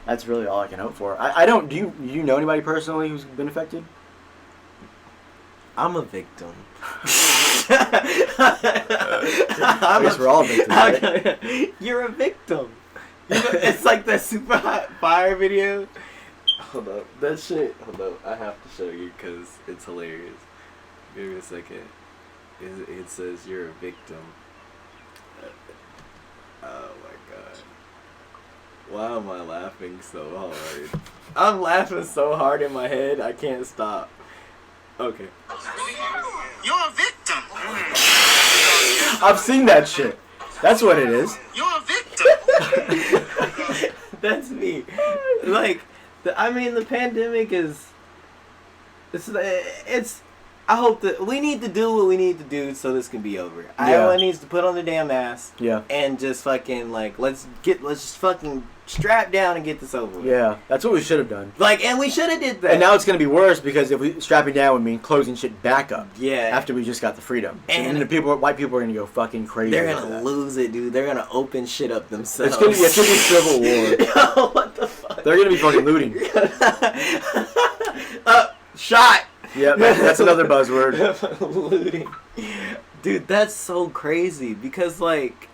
Speaker 3: that's really all I can hope for. I don't. Do you know anybody personally who's been affected?
Speaker 2: I'm a victim.
Speaker 3: I guess we're all victims. Right?
Speaker 2: You're a victim. It's like that super hot fire video. Hold up, that shit. Hold up, I have to show you because it's hilarious. Give me a second. It says you're a victim. Oh my god. Why am I laughing so hard? I'm laughing so hard in my head I can't stop. Okay.
Speaker 4: You're a victim.
Speaker 3: I've seen that shit. That's what it is.
Speaker 4: You're a victim.
Speaker 2: That's me. Like, I mean, the pandemic is. It's. I hope that we need to do what we need to do so this can be over. Everyone needs to put on the damn mask.
Speaker 3: Yeah.
Speaker 2: And just fucking like let's just fucking strap down and get this over with.
Speaker 3: Yeah, that's what we should have done.
Speaker 2: Like, and we should have did that.
Speaker 3: And now it's gonna be worse because if we strapping down would mean closing shit back up.
Speaker 2: Yeah.
Speaker 3: After we just got the freedom.
Speaker 2: And
Speaker 3: then white people are gonna go fucking crazy.
Speaker 2: They're gonna lose it, dude. They're gonna open shit up themselves.
Speaker 3: It's gonna be civil war.
Speaker 2: Yo, what the fuck?
Speaker 3: They're gonna be fucking looting.
Speaker 2: Shot.
Speaker 3: Yeah, that's another buzzword.
Speaker 2: Looting. Dude, that's so crazy because, like,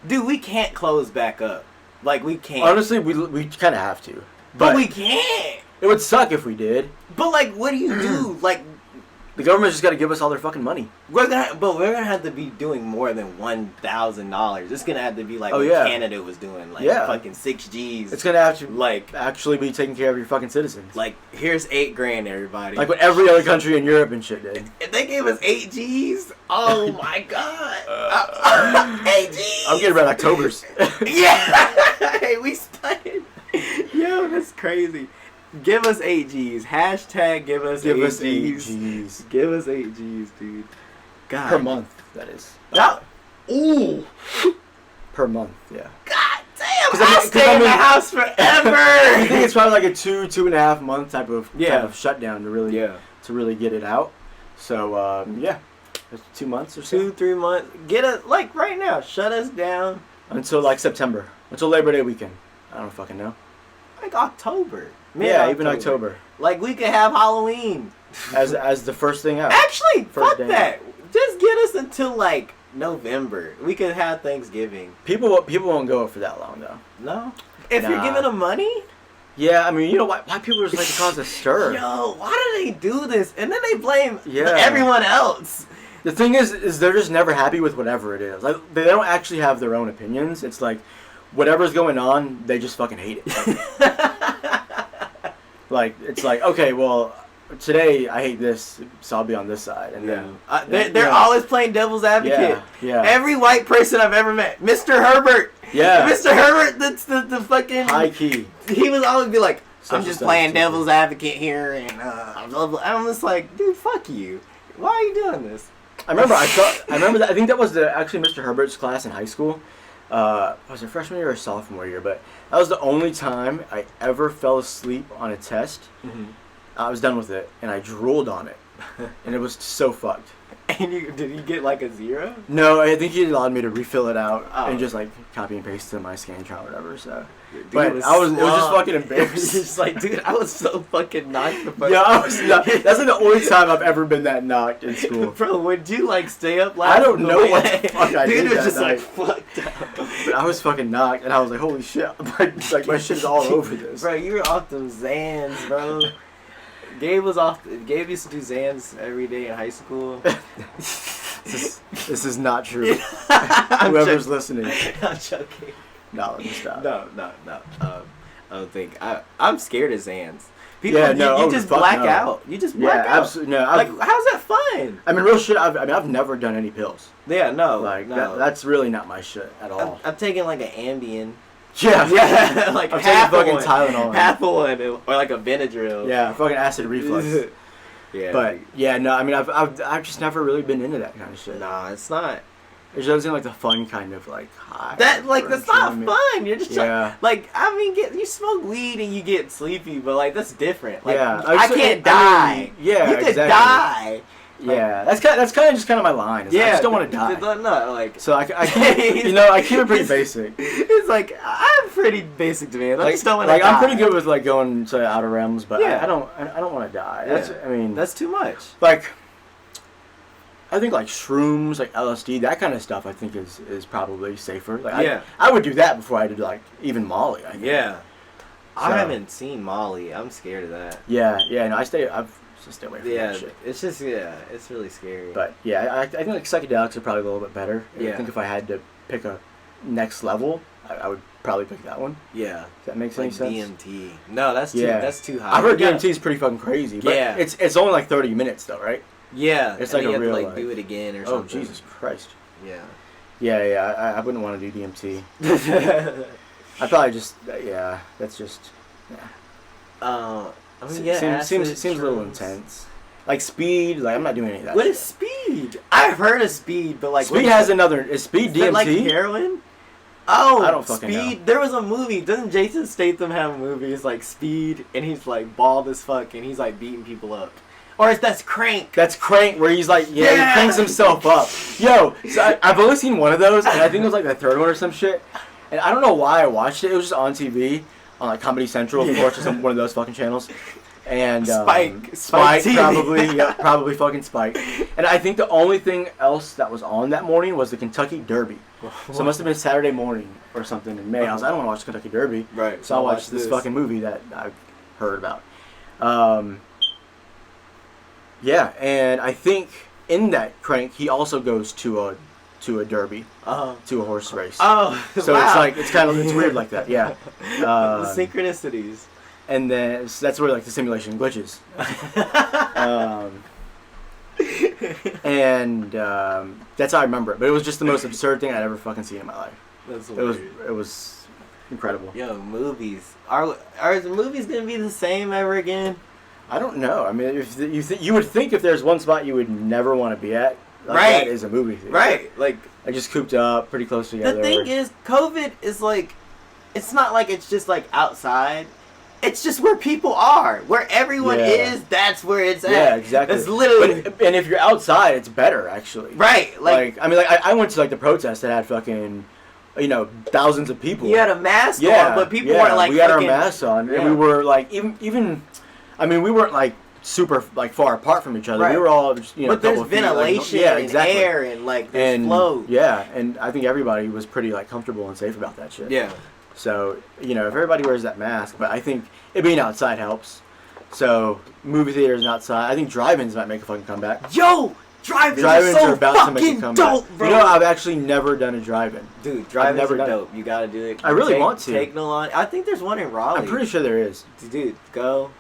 Speaker 2: dude, we can't close back up. Like, we can't.
Speaker 3: Honestly, we kind of have to.
Speaker 2: But we can't.
Speaker 3: It would suck if we did.
Speaker 2: But, like, what do you do? Like,
Speaker 3: the government's just got to give us all their fucking money.
Speaker 2: we're gonna have to be doing more than $1,000. It's gonna have to be like what
Speaker 3: yeah.
Speaker 2: Canada was doing, like fucking 6 G's.
Speaker 3: It's gonna have to
Speaker 2: like
Speaker 3: actually be taking care of your fucking citizens.
Speaker 2: like here's $8,000, everybody.
Speaker 3: Like what every other country in Europe and shit did.
Speaker 2: If they gave us 8 G's, oh my god, 8 G's.
Speaker 3: I'm getting red Octobers.
Speaker 2: Yeah, hey, we started. Yo, that's crazy. Give us 8 G's. Hashtag give us 8 G's. Give us 8 G's, dude. God.
Speaker 3: Per month, that is.
Speaker 2: Ooh.
Speaker 3: Per month, yeah.
Speaker 2: God damn, I'll stay in the house forever.
Speaker 3: I think it's probably like a 2.5 month type of shutdown to really get it out. So yeah, it's 2 months or so.
Speaker 2: 2-3 months. Get us like right now. Shut us down
Speaker 3: until like September, until Labor Day weekend. I don't fucking know.
Speaker 2: Like October.
Speaker 3: Yeah, even October.
Speaker 2: Like we could have Halloween
Speaker 3: as the first thing out.
Speaker 2: Actually,
Speaker 3: first
Speaker 2: fuck that. Just get us until like November. We could have Thanksgiving.
Speaker 3: People won't go for that long though.
Speaker 2: No. If you're giving them money.
Speaker 3: Yeah, I mean, you know why people just like to cause a stir.
Speaker 2: Yo, why do they do this? And then they blame everyone else.
Speaker 3: The thing is they're just never happy with whatever it is. Like they don't actually have their own opinions. It's like whatever's going on, they just fucking hate it. Like it's like, okay, well, today I hate this, so I'll be on this side, and then
Speaker 2: they're always playing devil's advocate.
Speaker 3: Yeah.
Speaker 2: Every white person I've ever met, Mr. Herbert.
Speaker 3: Yeah.
Speaker 2: Mr. Herbert, that's the fucking
Speaker 3: high key.
Speaker 2: He would always be like, I'm just playing
Speaker 3: stupid.
Speaker 2: devil's advocate here, and blah, blah. I'm just like, dude, fuck you. Why are you doing this?
Speaker 3: I remember that. I think that was actually Mr. Herbert's class in high school. Was it freshman year or sophomore year? But that was the only time I ever fell asleep on a test. Mm-hmm. I was done with it, and I drooled on it, and it was so fucked.
Speaker 2: And did you get like a 0?
Speaker 3: No, I think he allowed me to refill it out and just like copy and paste to my Scantron or whatever. So, dude, but it was just fucking embarrassing.
Speaker 2: Just like, dude, I was so fucking knocked the fuck.
Speaker 3: Yeah, I was knocked. That's like the only time I've ever been that knocked in school.
Speaker 2: Bro, would you like stay up last?
Speaker 3: I don't know what the fuck I did.
Speaker 2: Dude, it was
Speaker 3: that
Speaker 2: just
Speaker 3: night.
Speaker 2: like fucked up.
Speaker 3: But I was fucking knocked, and I was like, holy shit! Like my shit's all over this.
Speaker 2: Bro, you were off them Xans, bro. Gabe used to do Xans every day in high school.
Speaker 3: This is not true. Whoever's listening.
Speaker 2: I'm joking.
Speaker 3: No, let me stop.
Speaker 2: No. I don't think. I'm scared of Xans. People,
Speaker 3: you
Speaker 2: just black out. You just black out.
Speaker 3: Absolutely. No,
Speaker 2: like, how's that fun?
Speaker 3: I mean, real shit. I've never done any pills.
Speaker 2: Yeah, no.
Speaker 3: Like
Speaker 2: no.
Speaker 3: that's really not my shit at all.
Speaker 2: I'm taking like an Ambien.
Speaker 3: Yeah,
Speaker 2: like
Speaker 3: I'm
Speaker 2: half
Speaker 3: taking
Speaker 2: of
Speaker 3: fucking
Speaker 2: one,
Speaker 3: Tylenol.
Speaker 2: half of one, or like a Benadryl.
Speaker 3: Yeah, fucking acid reflux.
Speaker 2: Yeah,
Speaker 3: but yeah, no. I mean, I've just never really been into that kind of shit.
Speaker 2: Nah, it's not.
Speaker 3: It just doesn't seem like the fun kind of like high.
Speaker 2: That's not fun. You're just like, I mean, you smoke weed and you get sleepy, but like that's different. Like, I can't die.
Speaker 3: You could
Speaker 2: die.
Speaker 3: Yeah, that's kind of just my line. I just don't want to die.
Speaker 2: No, like
Speaker 3: so I keep, I keep it pretty basic.
Speaker 2: It's like I'm pretty basic to me. I just don't want to die.
Speaker 3: I'm pretty good with like going to outer realms, but I don't want to die. That's
Speaker 2: too much.
Speaker 3: Like, I think like shrooms, like LSD, that kind of stuff. I think is probably safer. Like I would do that before I did like even Molly. I think.
Speaker 2: Yeah. So. I haven't seen Molly. I'm scared of that.
Speaker 3: Yeah. No, I've just stay away from that shit.
Speaker 2: It's just it's really scary.
Speaker 3: But yeah, I think like psychedelics are probably a little bit better.
Speaker 2: Yeah.
Speaker 3: I think if I had to pick a next level, I would probably pick that one.
Speaker 2: Yeah.
Speaker 3: If that makes any sense.
Speaker 2: DMT. No, that's too high.
Speaker 3: I've heard DMT is pretty fucking crazy. But it's only like 30 minutes though, right?
Speaker 2: Yeah.
Speaker 3: It's like a real
Speaker 2: have to do it again or something.
Speaker 3: Oh Jesus Christ.
Speaker 2: Yeah.
Speaker 3: Yeah. I wouldn't want to do DMT. I probably just that's just seems a little intense. Like speed, like I'm not doing any of that.
Speaker 2: What is speed? I've heard of speed, but like
Speaker 3: speed has another. Is speed DMT?
Speaker 2: Like heroin? Oh,
Speaker 3: I don't fucking
Speaker 2: Speed.
Speaker 3: know.
Speaker 2: There was a movie. Doesn't Jason Statham have a movie? It's like Speed, and he's like bald as fuck, and he's like beating people up. Or that's Crank.
Speaker 3: That's Crank, where he's like, he cranks himself up. Yo, so I've only seen one of those, and I think it was like the third one or some shit. And I don't know why I watched it. It was just on TV, on like Comedy Central, of course, or one of those fucking channels. And
Speaker 2: Spike TV.
Speaker 3: probably, yeah, probably fucking Spike. And I think the only thing else that was on that morning was the Kentucky Derby. So it must have been Saturday morning or something in May. I was like, I don't want to watch the Kentucky Derby.
Speaker 2: Right.
Speaker 3: So I watched this fucking movie that I've heard about. Yeah, and I think in that crank he also goes to a derby, to a horse race.
Speaker 2: Oh,
Speaker 3: so
Speaker 2: wow.
Speaker 3: it's weird like that. Yeah.
Speaker 2: The synchronicities.
Speaker 3: And then so that's where like the simulation glitches. That's how I remember it. But it was just the most absurd thing I'd ever fucking seen in my life.
Speaker 2: That's
Speaker 3: It was incredible.
Speaker 2: Yo, movies. Are the movies gonna be the same ever again?
Speaker 3: I don't know. I mean, if you would think if there's one spot you would never want to be at, like
Speaker 2: Right.
Speaker 3: that is a movie theater.
Speaker 2: Right. Like,
Speaker 3: I just cooped up, pretty close together.
Speaker 2: the thing is, COVID is like, it's not like it's just like outside. It's just where people are. Where everyone is, that's where it's at.
Speaker 3: Yeah, exactly.
Speaker 2: It's literally...
Speaker 3: And if you're outside, it's better, actually.
Speaker 2: Right.
Speaker 3: I went to, like, the protest that had fucking, thousands of people.
Speaker 2: You had a mask on, but people weren't, like,
Speaker 3: we had our masks on.
Speaker 2: Yeah.
Speaker 3: And we were, like, even... I mean, we weren't, like, super, like, far apart from each other.
Speaker 2: Right.
Speaker 3: We were all just,
Speaker 2: but there's ventilation and air and, like, there's flow.
Speaker 3: Yeah, and I think everybody was pretty, like, comfortable and safe about that shit.
Speaker 2: Yeah.
Speaker 3: So, if everybody wears that mask, but I think it being outside helps. So, movie theaters and outside. I think drive-ins might make a fucking comeback.
Speaker 2: Yo! Drive-ins
Speaker 3: Drive-ins
Speaker 2: are so
Speaker 3: about to make a
Speaker 2: fucking
Speaker 3: comeback.
Speaker 2: dope, bro!
Speaker 3: I've actually never done a drive-in.
Speaker 2: Dude, drive-ins
Speaker 3: never
Speaker 2: are
Speaker 3: done
Speaker 2: dope. You gotta do it.
Speaker 3: I really want to.
Speaker 2: Take no long. I think there's one in Raleigh.
Speaker 3: I'm pretty sure there is.
Speaker 2: Dude, go.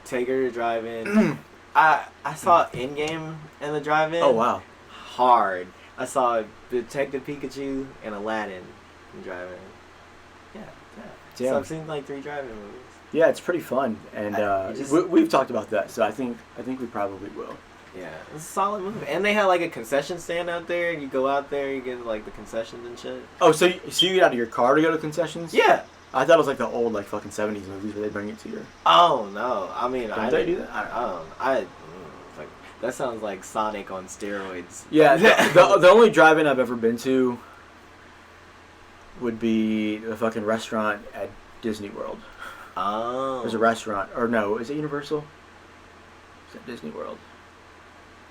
Speaker 2: Take her to drive-in. I saw Endgame in the drive-in.
Speaker 3: Oh, wow.
Speaker 2: Hard. I saw Detective Pikachu and Aladdin in drive-in. Yeah.
Speaker 3: Damn.
Speaker 2: So I've seen like 3 drive-in movies.
Speaker 3: Yeah, it's pretty fun, and we've talked about that, so I think we probably will.
Speaker 2: Yeah, it's a solid movie. And they had like a concession stand out there. You go out there, you get like the concessions and shit.
Speaker 3: Oh, so you get out of your car to go to concessions?
Speaker 2: Yeah.
Speaker 3: I thought it was like the old like fucking 70s movies where they bring it to you.
Speaker 2: Oh no! I mean,
Speaker 3: Don't they do that?
Speaker 2: Like that sounds like Sonic on steroids.
Speaker 3: Yeah, the only drive-in I've ever been to would be the fucking restaurant at Disney World.
Speaker 2: Oh.
Speaker 3: There's a restaurant, or no, is it Universal? Is it Disney World?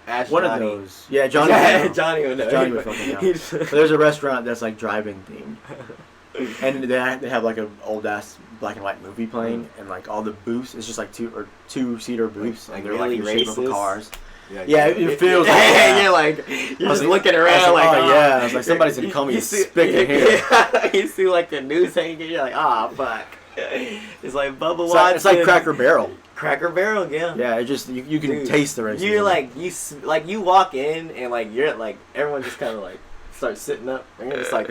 Speaker 2: Ask
Speaker 3: One
Speaker 2: Johnny.
Speaker 3: of those. Yeah, Johnny.
Speaker 2: Yeah, Johnny would know.
Speaker 3: Johnny would fucking know. So there's a restaurant that's like drive-in themed, and they have like an old ass black and white movie playing, and like all the booths, it's just like two-seater booths,
Speaker 2: like
Speaker 3: and they're
Speaker 2: really
Speaker 3: like in the shape of
Speaker 2: racist?
Speaker 3: cars.
Speaker 2: Yeah,
Speaker 3: it feels like that.
Speaker 2: You're like, you're just looking around like,
Speaker 3: oh yeah, I was like, somebody's gonna call me a spigot here.
Speaker 2: Yeah, you see like the news anchor, you're like, fuck. It's like Bubba Watson.
Speaker 3: It's like Cracker Barrel.
Speaker 2: Cracker Barrel, yeah.
Speaker 3: Yeah, it just you can
Speaker 2: Dude,
Speaker 3: taste the racism.
Speaker 2: You're like you walk in and like you're like everyone just kind of like starts sitting up and you're just like,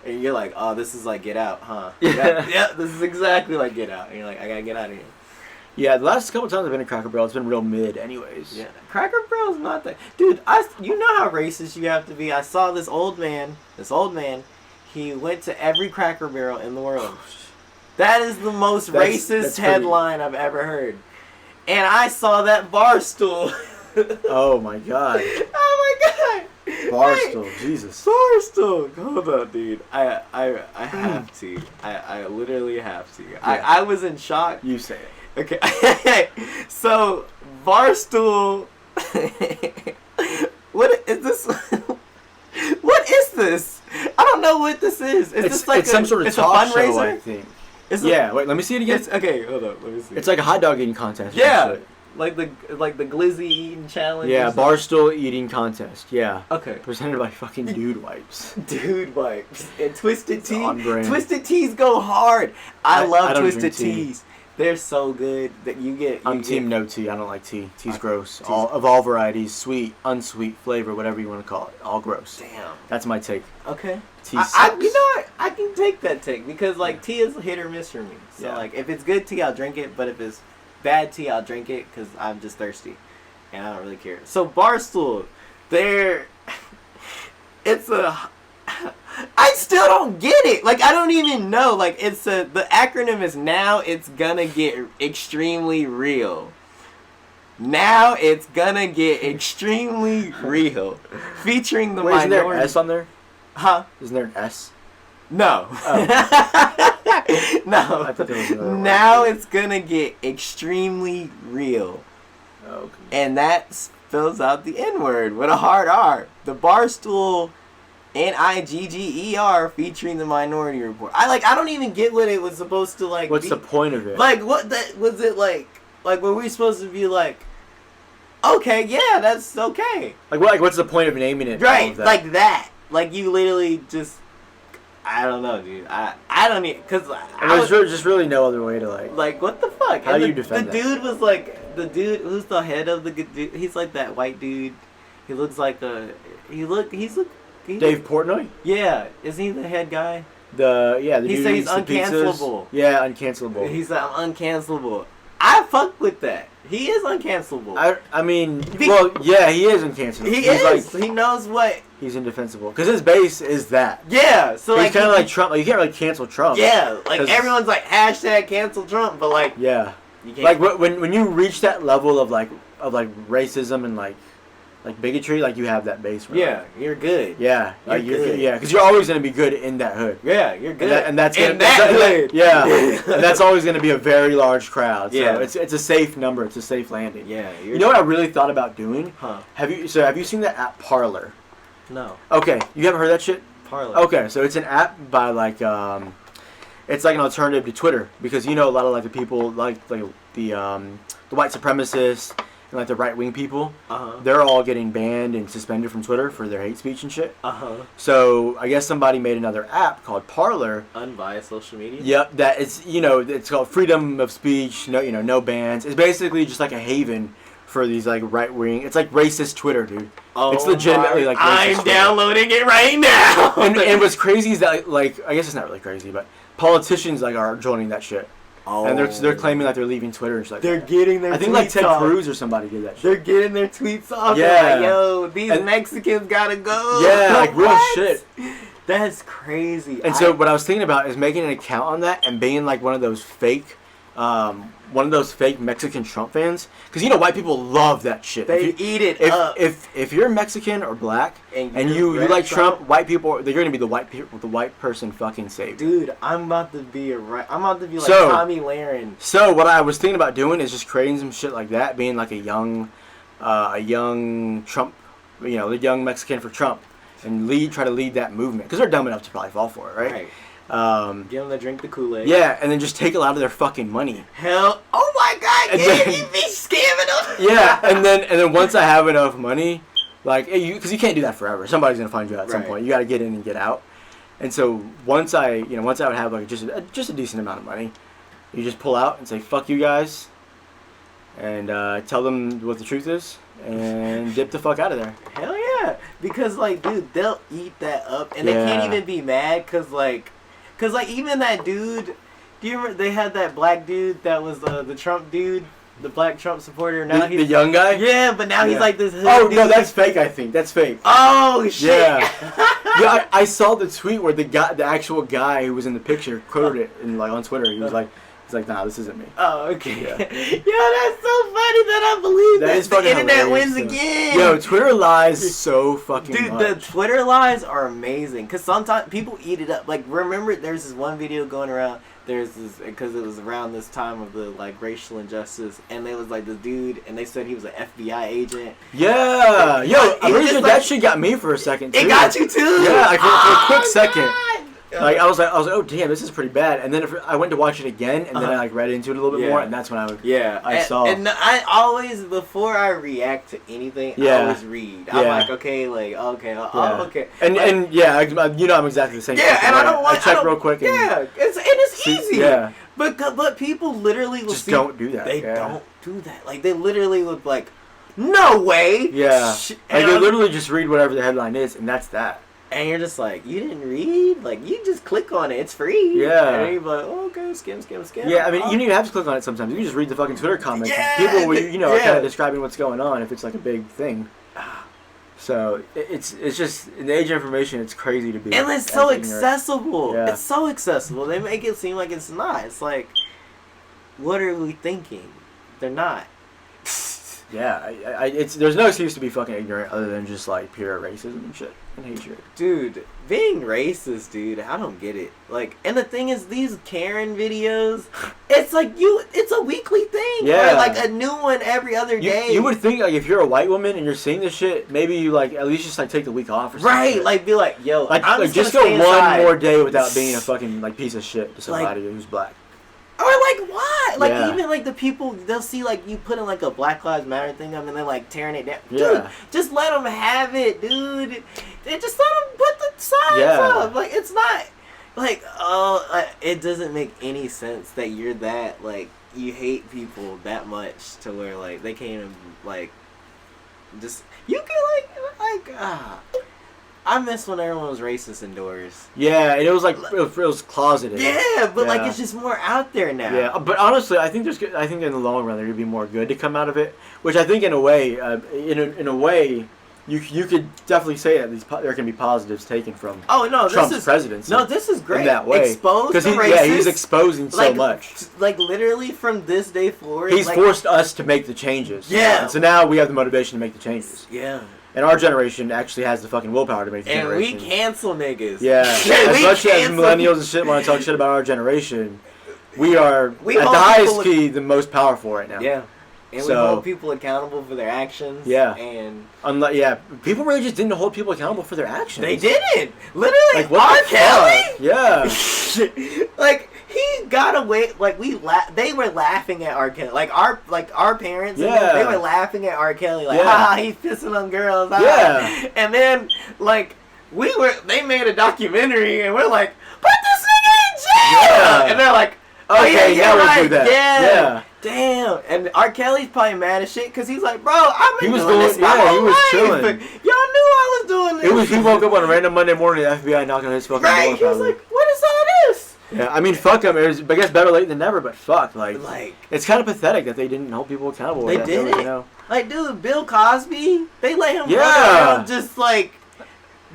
Speaker 2: and you're like, oh, this is like Get Out, huh? Yeah, this is exactly like Get Out. And you're like, I gotta get out of here.
Speaker 3: Yeah, the last couple times I've been to Cracker Barrel, it's been real mid, anyways.
Speaker 2: Yeah, Cracker Barrel's not that. Dude, you know how racist you have to be. I saw this old man. He went to every Cracker Barrel in the world. That is the most racist headline I've ever heard. And I saw that Barstool.
Speaker 3: Oh my god.
Speaker 2: Oh my god.
Speaker 3: Barstool,
Speaker 2: Wait.
Speaker 3: Jesus.
Speaker 2: Barstool. Hold on, dude. I have to. I literally have to. Yeah. I was in shock.
Speaker 3: You say it.
Speaker 2: Okay. So, Barstool. What is this? What is this? I don't know what this is. Is this like
Speaker 3: some sort of talk show, I think.
Speaker 2: Yeah,
Speaker 3: wait, let me see it again.
Speaker 2: Okay, hold on, let me see.
Speaker 3: It's like a hot dog eating contest.
Speaker 2: Yeah, like the glizzy eating challenge.
Speaker 3: Yeah, Barstool eating contest. Yeah.
Speaker 2: Okay.
Speaker 3: Presented by fucking Dude Wipes.
Speaker 2: Dude Wipes and Twisted Tea.
Speaker 3: On brand.
Speaker 2: Twisted Teas go hard. I love
Speaker 3: don't
Speaker 2: Twisted
Speaker 3: drink tea.
Speaker 2: Teas. They're so good that you get.
Speaker 3: I'm team no tea. I don't like tea. Tea's gross. All varieties, sweet, unsweet, flavor, whatever you want to call it. All gross.
Speaker 2: Damn.
Speaker 3: That's my take.
Speaker 2: Okay.
Speaker 3: Tea
Speaker 2: you
Speaker 3: sucks.
Speaker 2: know what? I can take that take because like tea is hit or miss for me. So like if it's good tea, I'll drink it. But if it's bad tea, I'll drink it because I'm just thirsty, and I don't really care. So Barstool, it's a. I still don't get it. Like I don't even know. Like the acronym is Now It's Gonna Get Extremely Real. Now It's Gonna Get Extremely Real, featuring the minority.
Speaker 3: Isn't there an S on there?
Speaker 2: Huh?
Speaker 3: Isn't there an S?
Speaker 2: No. No.
Speaker 3: I thought there was another word.
Speaker 2: Now it's gonna get extremely real.
Speaker 3: Okay.
Speaker 2: And that spells out the N-word with a hard R. The Barstool NIGGER featuring the Minority Report. I don't even get what it was supposed to like.
Speaker 3: What's
Speaker 2: be.
Speaker 3: the point of it?
Speaker 2: Like what that was it like? Like were we supposed to be like? Okay, yeah, that's okay.
Speaker 3: What's the point of naming it? all
Speaker 2: Right,
Speaker 3: of that?
Speaker 2: like that. Like you literally just. I don't know, dude. I don't even because
Speaker 3: There's just really no other way to
Speaker 2: like what the fuck.
Speaker 3: How
Speaker 2: And
Speaker 3: do you defend
Speaker 2: the
Speaker 3: that?
Speaker 2: dude was like the dude who's the head of the dude. He's like that white dude. He looks like a
Speaker 3: Dave Portnoy?
Speaker 2: Yeah, isn't he the head guy?
Speaker 3: The
Speaker 2: He
Speaker 3: dude
Speaker 2: said
Speaker 3: who
Speaker 2: he's
Speaker 3: eats the pizzas.
Speaker 2: uncancelable.
Speaker 3: Yeah, uncancelable.
Speaker 2: He's like I'm uncancelable. I fuck with that. He is uncancelable.
Speaker 3: I mean, well, yeah, he is uncancelable.
Speaker 2: He
Speaker 3: He's
Speaker 2: is.
Speaker 3: Like,
Speaker 2: He knows what.
Speaker 3: he's indefensible because his base is that.
Speaker 2: Yeah. So
Speaker 3: He's
Speaker 2: like
Speaker 3: kind of like Trump. Like you can't really cancel Trump.
Speaker 2: Yeah. Like
Speaker 3: 'Cause-
Speaker 2: everyone's like hashtag cancel Trump, but like
Speaker 3: Yeah.
Speaker 2: you can't.
Speaker 3: Like when you reach that level of racism and like bigotry, like you have that base. Right?
Speaker 2: yeah, you're good.
Speaker 3: Yeah. Like,
Speaker 2: You're good.
Speaker 3: Yeah, because you're always gonna be good in that hood.
Speaker 2: Yeah, you're good.
Speaker 3: And that's
Speaker 2: in
Speaker 3: gonna,
Speaker 2: that hood.
Speaker 3: Yeah, and that's always going to be a very large crowd. So
Speaker 2: Yeah.
Speaker 3: it's a safe number. It's a safe landing.
Speaker 2: Yeah.
Speaker 3: You know what I really thought about doing?
Speaker 2: Huh?
Speaker 3: Have you seen the app Parler?
Speaker 2: No.
Speaker 3: Okay, you haven't heard that shit?
Speaker 2: Parler.
Speaker 3: Okay, so it's an app by it's like an alternative to Twitter because a lot of like the people like the white supremacists and like the right wing people, they're all getting banned and suspended from Twitter for their hate speech and shit. So I guess somebody made another app called Parler.
Speaker 2: Unbiased social media.
Speaker 3: Yep, that it's it's called freedom of speech. No bans. It's basically just like a haven for these like right wing. It's like racist Twitter, dude.
Speaker 2: Oh,
Speaker 3: it's legitimately like racist
Speaker 2: I'm
Speaker 3: Twitter.
Speaker 2: downloading it right now.
Speaker 3: And what's crazy is that like I guess it's not really crazy, but politicians like are joining that shit. And they're claiming like they're leaving Twitter and shit like
Speaker 2: They're
Speaker 3: that.
Speaker 2: getting their
Speaker 3: I think
Speaker 2: tweets
Speaker 3: like Ted
Speaker 2: off.
Speaker 3: Cruz or somebody did that shit.
Speaker 2: They're getting their tweets off.
Speaker 3: Yeah.
Speaker 2: They're like, yo, these
Speaker 3: And-
Speaker 2: Mexicans gotta go.
Speaker 3: Yeah, like real
Speaker 2: What?
Speaker 3: shit.
Speaker 2: That's crazy.
Speaker 3: And so what I was thinking about is making an account on that and being like one of those fake Mexican Trump fans, because white people love that shit.
Speaker 2: They
Speaker 3: If you-
Speaker 2: eat it
Speaker 3: if,
Speaker 2: up.
Speaker 3: If you're Mexican or black and
Speaker 2: you
Speaker 3: you
Speaker 2: red
Speaker 3: like Trump, white people they're gonna be the white person fucking savior.
Speaker 2: Dude, I'm about to be like
Speaker 3: So-
Speaker 2: Tommy Lahren.
Speaker 3: So what I was thinking about doing is just creating some shit like that, being like a young Trump, the young Mexican for Trump, and try to lead that movement because they're dumb enough to probably fall for it, right?
Speaker 2: Get them to drink the Kool-Aid.
Speaker 3: Yeah, and then just take a lot of their fucking money.
Speaker 2: Hell, oh my God,
Speaker 3: And
Speaker 2: yeah,
Speaker 3: then-
Speaker 2: you be scamming them.
Speaker 3: Yeah, and then once I have enough money, like, because you can't do that forever. Somebody's gonna find you out at some
Speaker 2: Right.
Speaker 3: point. You got to get in and get out. And so once I would have like just a decent amount of money, you just pull out and say fuck you guys, and tell them what the truth is, and dip the fuck out of there.
Speaker 2: Hell yeah, because like, dude, they'll eat that up, and they
Speaker 3: Yeah.
Speaker 2: can't even be mad, cause even that dude. Do you remember they had that black dude that was the Trump dude, the black Trump supporter? Now
Speaker 3: The young guy.
Speaker 2: Yeah, but now he's
Speaker 3: Yeah.
Speaker 2: like this. Hood
Speaker 3: Oh
Speaker 2: dude.
Speaker 3: no, that's fake. I think that's fake.
Speaker 2: Oh shit.
Speaker 3: Yeah. Yeah, I saw the tweet where the actual guy who was in the picture quoted it on Twitter. He's like, nah, this isn't me.
Speaker 2: Oh, okay.
Speaker 3: Yeah.
Speaker 2: Yo, that's so funny that I believe
Speaker 3: That is
Speaker 2: the
Speaker 3: fucking
Speaker 2: internet
Speaker 3: hilarious,
Speaker 2: wins
Speaker 3: though.
Speaker 2: again.
Speaker 3: Yo, Twitter lies so fucking
Speaker 2: Dude,
Speaker 3: much.
Speaker 2: the Twitter lies are amazing because sometimes people eat it up. Like, remember, there's this one video going around. There's this because it was around this time of the like racial injustice, and there was like this dude, and they said he was an FBI agent.
Speaker 3: Yeah, yo,
Speaker 2: He
Speaker 3: I'm
Speaker 2: was
Speaker 3: pretty sure
Speaker 2: just
Speaker 3: that
Speaker 2: like-
Speaker 3: shit got me for a second too.
Speaker 2: It got you too.
Speaker 3: Yeah, like for a quick second.
Speaker 2: God.
Speaker 3: Like I was like, oh damn, this is pretty bad. And then I went to watch it again, and then I like read into it a little bit
Speaker 2: Yeah.
Speaker 3: more, and that's when
Speaker 2: Yeah,
Speaker 3: I saw.
Speaker 2: and I always before I react to anything, I
Speaker 3: Yeah.
Speaker 2: always read. I'm
Speaker 3: Yeah.
Speaker 2: like, okay, like okay,
Speaker 3: Yeah.
Speaker 2: oh, okay,
Speaker 3: And
Speaker 2: Like,
Speaker 3: and yeah, I'm exactly the same.
Speaker 2: yeah,
Speaker 3: fucking
Speaker 2: and I
Speaker 3: way.
Speaker 2: don't want.
Speaker 3: I check
Speaker 2: don't-
Speaker 3: real quick. And
Speaker 2: Yeah, it's easy.
Speaker 3: Yeah,
Speaker 2: But people literally will
Speaker 3: just
Speaker 2: see,
Speaker 3: don't do that.
Speaker 2: They
Speaker 3: yeah.
Speaker 2: don't do that. Like they literally would like, no way.
Speaker 3: Yeah,
Speaker 2: Sh-
Speaker 3: like
Speaker 2: and
Speaker 3: they
Speaker 2: I'm-
Speaker 3: literally just read whatever the headline is, and that's that.
Speaker 2: And you're just like, you didn't read? Like, you just click on it. It's free.
Speaker 3: Yeah.
Speaker 2: And then you're like, oh, okay, skim.
Speaker 3: Yeah, I mean,
Speaker 2: Oh.
Speaker 3: you don't even have to click on it sometimes. You can just read the fucking Twitter comments.
Speaker 2: Yeah,
Speaker 3: People will, are
Speaker 2: yeah.
Speaker 3: kind of describing what's going on if it's like a big thing. So it's just in the age of information, it's crazy to be.
Speaker 2: And it's so
Speaker 3: as ignorant.
Speaker 2: accessible.
Speaker 3: Yeah.
Speaker 2: It's so accessible. They make it seem like it's not. It's like, what are we thinking? They're not.
Speaker 3: Yeah, it's there's no excuse to be fucking ignorant other than just like pure racism and shit and hatred.
Speaker 2: Dude, being racist, dude, I don't get it. Like, and the thing is, these Karen videos, it's like it's a weekly thing.
Speaker 3: Yeah.
Speaker 2: Or like a new one every other day.
Speaker 3: You would think like if you're a white woman and you're seeing this shit, maybe you like at least just like take the week off or something.
Speaker 2: Right, like be like, yo, I'm
Speaker 3: just go one more day without being a fucking like piece of shit to somebody who's black.
Speaker 2: Or like why? Like
Speaker 3: Yeah.
Speaker 2: even like the people, they'll see like you putting like a Black Lives Matter thing up and they're like tearing it down. Dude,
Speaker 3: Yeah.
Speaker 2: just let them have it, dude. They just let them put the signs
Speaker 3: Yeah.
Speaker 2: up. Like it's not like it doesn't make any sense that you're that like you hate people that much to where like they can't even like just you can I miss when everyone was racist indoors.
Speaker 3: Yeah, and it was like it was closeted.
Speaker 2: Yeah, but like
Speaker 3: Yeah.
Speaker 2: it's just more out there now.
Speaker 3: Yeah, but honestly, I think in the long run there could be more good to come out of it. Which I think in a way, you could definitely say that there can be positives taken from Trump's presidency.
Speaker 2: No, this is great.
Speaker 3: In that way,
Speaker 2: Expose the racist.
Speaker 3: Yeah, he's exposing so much.
Speaker 2: Like literally from this day forward,
Speaker 3: He's forced us to make the changes.
Speaker 2: Yeah.
Speaker 3: And so now we have the motivation to make the changes.
Speaker 2: Yeah.
Speaker 3: And our generation actually has the fucking willpower to make the
Speaker 2: And
Speaker 3: generation.
Speaker 2: we cancel niggas.
Speaker 3: Yeah. As
Speaker 2: We
Speaker 3: much as
Speaker 2: cancel-
Speaker 3: millennials and shit want to talk shit about our generation, we are at the
Speaker 2: hold
Speaker 3: highest
Speaker 2: people-
Speaker 3: key the most powerful right now.
Speaker 2: Yeah. And we
Speaker 3: So-
Speaker 2: hold people accountable for their actions.
Speaker 3: Yeah.
Speaker 2: And
Speaker 3: People really just didn't hold people accountable for their actions.
Speaker 2: they didn't. Literally,
Speaker 3: Like what
Speaker 2: R.
Speaker 3: the
Speaker 2: Kelly.
Speaker 3: fuck? Yeah.
Speaker 2: Like he got away. Like they were laughing at R. Kelly. Like our parents. And
Speaker 3: Yeah.
Speaker 2: they were laughing at R. Kelly. Like,
Speaker 3: Yeah.
Speaker 2: he's pissing on girls.
Speaker 3: Yeah.
Speaker 2: And then like they made a documentary, and we're like, put this nigga in jail.
Speaker 3: Yeah.
Speaker 2: And they're like,
Speaker 3: Okay,
Speaker 2: yeah,
Speaker 3: now we'll
Speaker 2: right.
Speaker 3: do that.
Speaker 2: Yeah.
Speaker 3: Yeah.
Speaker 2: Damn. And R. Kelly's probably mad as shit because he's like, bro, I've been
Speaker 3: He was
Speaker 2: doing this
Speaker 3: going-
Speaker 2: my
Speaker 3: yeah, he
Speaker 2: whole
Speaker 3: was
Speaker 2: life.
Speaker 3: chilling.
Speaker 2: Y'all knew I was doing this.
Speaker 3: He woke up on a random Monday morning, the FBI knocking on his fucking door.
Speaker 2: Right. He was
Speaker 3: probably.
Speaker 2: like, what is all this?
Speaker 3: Yeah, I mean, fuck him. I guess better late than never, but fuck, like
Speaker 2: Like,
Speaker 3: it's kind of pathetic that they didn't hold people accountable.
Speaker 2: They
Speaker 3: with that,
Speaker 2: didn't?
Speaker 3: You know?
Speaker 2: like, dude, Bill Cosby, they let him
Speaker 3: Yeah.
Speaker 2: run around just like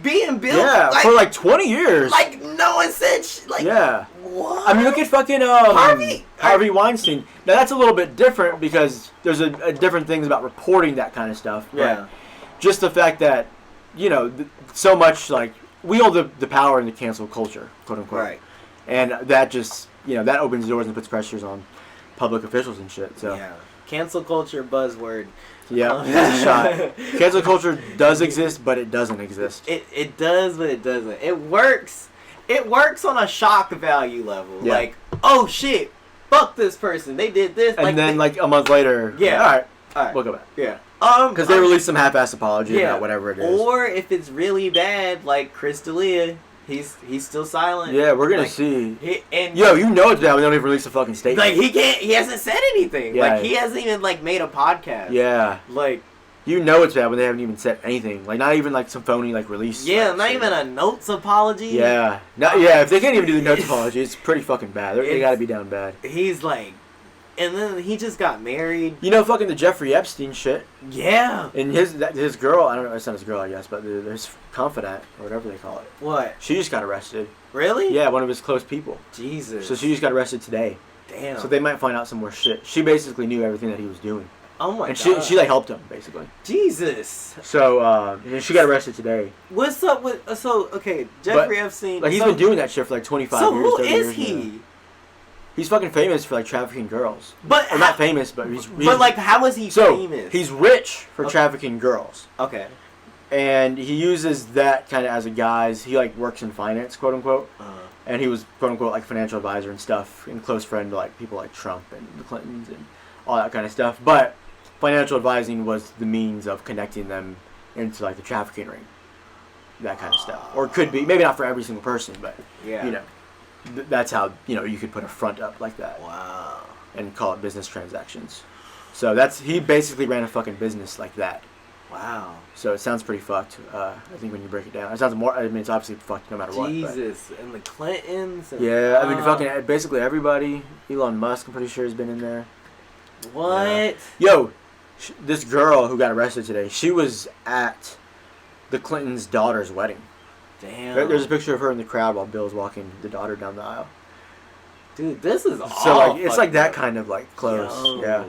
Speaker 2: being Bill.
Speaker 3: Yeah,
Speaker 2: like,
Speaker 3: for like 20 years.
Speaker 2: like no one said like
Speaker 3: yeah.
Speaker 2: what?
Speaker 3: I mean, look at fucking Harvey Weinstein. Now that's a little bit different because there's a different things about reporting that kind of stuff. But
Speaker 2: Yeah.
Speaker 3: just the fact that so much like we hold the power in the cancel culture, quote unquote.
Speaker 2: Right.
Speaker 3: And that just that opens doors and puts pressures on public officials and shit. So
Speaker 2: Yeah. Cancel culture buzzword.
Speaker 3: yeah, that's a shot. Cancel culture does exist, but it doesn't exist.
Speaker 2: It does, but it doesn't. It works. It works on a shock value level.
Speaker 3: Yeah.
Speaker 2: Like, oh shit, fuck this person. They did this.
Speaker 3: And then like a month later,
Speaker 2: Yeah.
Speaker 3: all right,
Speaker 2: Alright.
Speaker 3: we'll go back.
Speaker 2: Yeah.
Speaker 3: Because they released some half-assed apology about whatever it is.
Speaker 2: Or if it's really bad, like Chris D'Elia, he's still silent.
Speaker 3: Yeah, we're gonna
Speaker 2: Like,
Speaker 3: see.
Speaker 2: And
Speaker 3: Yo, you know it's bad when they don't even release a fucking statement.
Speaker 2: like he hasn't said anything.
Speaker 3: Yeah.
Speaker 2: Like he hasn't even like made a podcast.
Speaker 3: Yeah.
Speaker 2: Like
Speaker 3: You know it's bad when they haven't even said anything. Like not even like some phony like release.
Speaker 2: yeah,
Speaker 3: like,
Speaker 2: not even a notes apology.
Speaker 3: Yeah. Yeah, if they can't even do the notes apology, it's pretty fucking bad. They gotta be down bad.
Speaker 2: He's like, and then he just got married.
Speaker 3: You know fucking the Jeffrey Epstein shit.
Speaker 2: Yeah.
Speaker 3: And his girl, I don't know, it's not his girl I guess, but his confidant, or whatever they call it.
Speaker 2: What?
Speaker 3: She just got arrested.
Speaker 2: Really?
Speaker 3: Yeah, one of his close people.
Speaker 2: Jesus.
Speaker 3: So she just got arrested today.
Speaker 2: Damn.
Speaker 3: So they might find out some more shit. She basically knew everything that he was doing.
Speaker 2: Oh my
Speaker 3: And
Speaker 2: god.
Speaker 3: she like helped him basically.
Speaker 2: Jesus.
Speaker 3: So she got arrested today.
Speaker 2: What's up with okay, Jeffrey Epstein?
Speaker 3: Like he's
Speaker 2: so,
Speaker 3: been doing that shit for like 25
Speaker 2: So
Speaker 3: years.
Speaker 2: who
Speaker 3: 30
Speaker 2: is
Speaker 3: years
Speaker 2: he?
Speaker 3: now. He's fucking famous for like trafficking girls.
Speaker 2: But
Speaker 3: Or not famous, but he's
Speaker 2: But like, how is he
Speaker 3: so
Speaker 2: famous?
Speaker 3: he's rich for
Speaker 2: Okay.
Speaker 3: trafficking girls,
Speaker 2: okay.
Speaker 3: and he uses that kind of as a guise. He like works in finance, quote unquote, and he was quote unquote like financial advisor and stuff, and close friend to like people like Trump and the Clintons and all that kind of stuff. But financial advising was the means of connecting them into like the trafficking ring, that kind of stuff, or it could be maybe not for every single person, but
Speaker 2: Yeah.
Speaker 3: that's how you could put a front up like that.
Speaker 2: Wow.
Speaker 3: And call it business transactions. So he basically ran a fucking business like that.
Speaker 2: Wow.
Speaker 3: So it sounds pretty fucked. I think when you break it down, it sounds more. I mean, it's obviously fucked no matter what.
Speaker 2: Jesus. And the Clintons.
Speaker 3: But
Speaker 2: And,
Speaker 3: yeah, I mean, fucking basically everybody. Elon Musk, I'm pretty sure, has been in there.
Speaker 2: What?
Speaker 3: Yo, this girl who got arrested today, she was at the Clintons' daughter's wedding.
Speaker 2: Damn.
Speaker 3: There's a picture of her in the crowd while Bill's walking the daughter down the aisle.
Speaker 2: Dude, this is awful.
Speaker 3: So like, it's like that kind of like close.
Speaker 2: Yo.
Speaker 3: Yeah.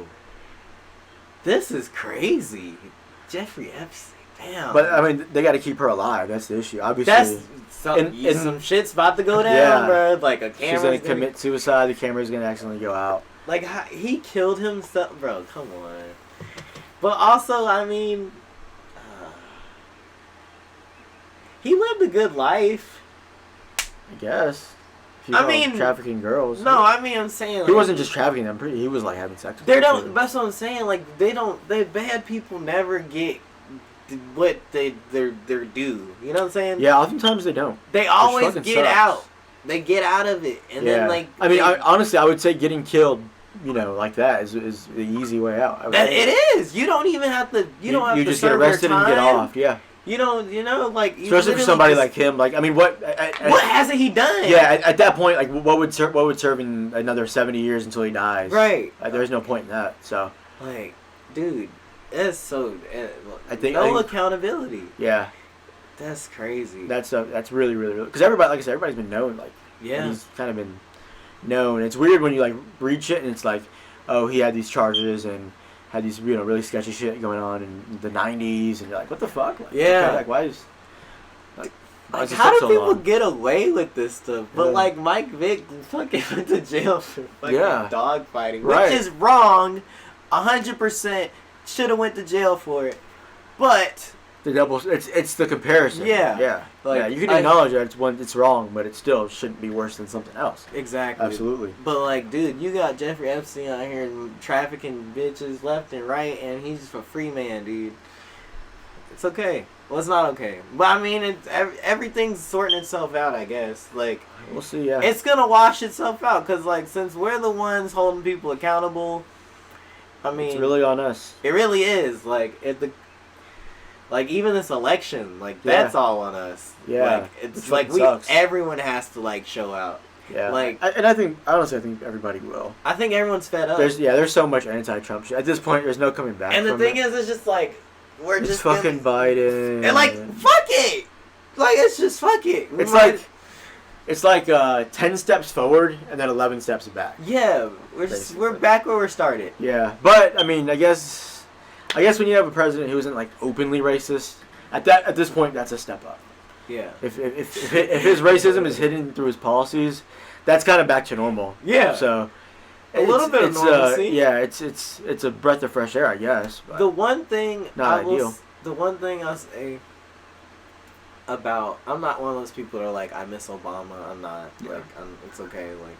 Speaker 2: This is crazy. Jeffrey Epstein. Damn.
Speaker 3: But I mean, they got to keep her alive. That's the issue. Obviously,
Speaker 2: That's some shit's about to go down,
Speaker 3: Yeah.
Speaker 2: bro. Like a
Speaker 3: she's
Speaker 2: camera's
Speaker 3: gonna commit suicide. The camera's gonna accidentally go out.
Speaker 2: Like he killed himself, bro. Come on. But also, I mean, he lived a good life.
Speaker 3: I guess. If you
Speaker 2: I
Speaker 3: know,
Speaker 2: mean,
Speaker 3: trafficking girls.
Speaker 2: No, I mean, I'm saying like,
Speaker 3: He wasn't just trafficking them. He was like having sex with
Speaker 2: They
Speaker 3: them,
Speaker 2: don't.
Speaker 3: too.
Speaker 2: That's what I'm saying. Like they bad people never get what they're due. You know what I'm saying?
Speaker 3: Yeah, oftentimes they don't.
Speaker 2: They always
Speaker 3: fucking
Speaker 2: get
Speaker 3: sucks.
Speaker 2: out. They get out of it, and then like.
Speaker 3: I mean,
Speaker 2: they-
Speaker 3: honestly, I would say getting killed, like that is the easy way out. I would
Speaker 2: that
Speaker 3: say.
Speaker 2: it is. You don't even have to. You don't have
Speaker 3: You
Speaker 2: to
Speaker 3: just get
Speaker 2: serve
Speaker 3: arrested
Speaker 2: your
Speaker 3: and get
Speaker 2: time.
Speaker 3: off. Yeah.
Speaker 2: You know, like you
Speaker 3: Especially for
Speaker 2: literally
Speaker 3: somebody
Speaker 2: just-
Speaker 3: like him. Like, I mean, what?
Speaker 2: What hasn't he done?
Speaker 3: Yeah, at that point, like, what would serve in another 70 years until he dies?
Speaker 2: Right.
Speaker 3: Like, there's no point in that. So.
Speaker 2: Like, dude, that's so.
Speaker 3: I think
Speaker 2: accountability.
Speaker 3: Yeah.
Speaker 2: That's crazy.
Speaker 3: That's really because everybody, like I said, everybody's been known. Like,
Speaker 2: Yeah.
Speaker 3: he's kind of been known. It's weird when you like reach it and it's like, oh, he had these charges and had these really sketchy shit going on in the 90s, and you're like, what the fuck? Like,
Speaker 2: Yeah.
Speaker 3: okay, like why is
Speaker 2: Like,
Speaker 3: this
Speaker 2: how do
Speaker 3: so
Speaker 2: people
Speaker 3: long?
Speaker 2: get away with this stuff? But
Speaker 3: Yeah.
Speaker 2: like Mike Vick fucking went to jail for fucking
Speaker 3: Yeah.
Speaker 2: dog fighting,
Speaker 3: Right.
Speaker 2: which is wrong. 100% should have went to jail for it. But
Speaker 3: the double? It's the comparison.
Speaker 2: Yeah.
Speaker 3: Yeah.
Speaker 2: Like,
Speaker 3: Yeah. You can acknowledge that it's wrong, but it still shouldn't be worse than something else.
Speaker 2: exactly,
Speaker 3: Absolutely.
Speaker 2: But like, dude, you got Jeffrey Epstein out here trafficking bitches left and right, and he's just a free man, dude. It's okay. Well, it's not okay, but I mean, everything's sorting itself out, I guess. Like,
Speaker 3: We'll see. Yeah.
Speaker 2: it's gonna wash itself out, cause like since we're the ones holding people accountable, I mean,
Speaker 3: It's really on us.
Speaker 2: it really is. Like even this election, like
Speaker 3: Yeah.
Speaker 2: that's all on us.
Speaker 3: Yeah.
Speaker 2: like it's
Speaker 3: Which
Speaker 2: like
Speaker 3: fucking sucks.
Speaker 2: everyone has to like show out.
Speaker 3: Yeah.
Speaker 2: Like-
Speaker 3: And I think honestly, I think everybody will.
Speaker 2: I think everyone's fed up.
Speaker 3: There's so much anti-Trump shit at this point. There's no coming back.
Speaker 2: and the
Speaker 3: from
Speaker 2: thing
Speaker 3: it.
Speaker 2: is, it's just like we're
Speaker 3: It's
Speaker 2: just
Speaker 3: fucking Biden.
Speaker 2: and like fuck it. Like it's just fuck it. We
Speaker 3: It's
Speaker 2: might-
Speaker 3: like 10 steps forward and then 11 steps back.
Speaker 2: yeah, we're
Speaker 3: Basically.
Speaker 2: back where we started.
Speaker 3: Yeah, but I mean, I guess when you have a president who isn't like openly racist, at this point, that's a step up.
Speaker 2: Yeah.
Speaker 3: If his racism is hidden through his policies, that's kind of back to normal.
Speaker 2: Yeah.
Speaker 3: So
Speaker 2: A little bit of normalcy.
Speaker 3: Yeah, it's a breath of fresh air, I guess. But
Speaker 2: The one thing
Speaker 3: Not ideal.
Speaker 2: the one thing I'll say about, I'm not one of those people that are like, I miss Obama. I'm not.
Speaker 3: Yeah.
Speaker 2: Like, it's okay. Like,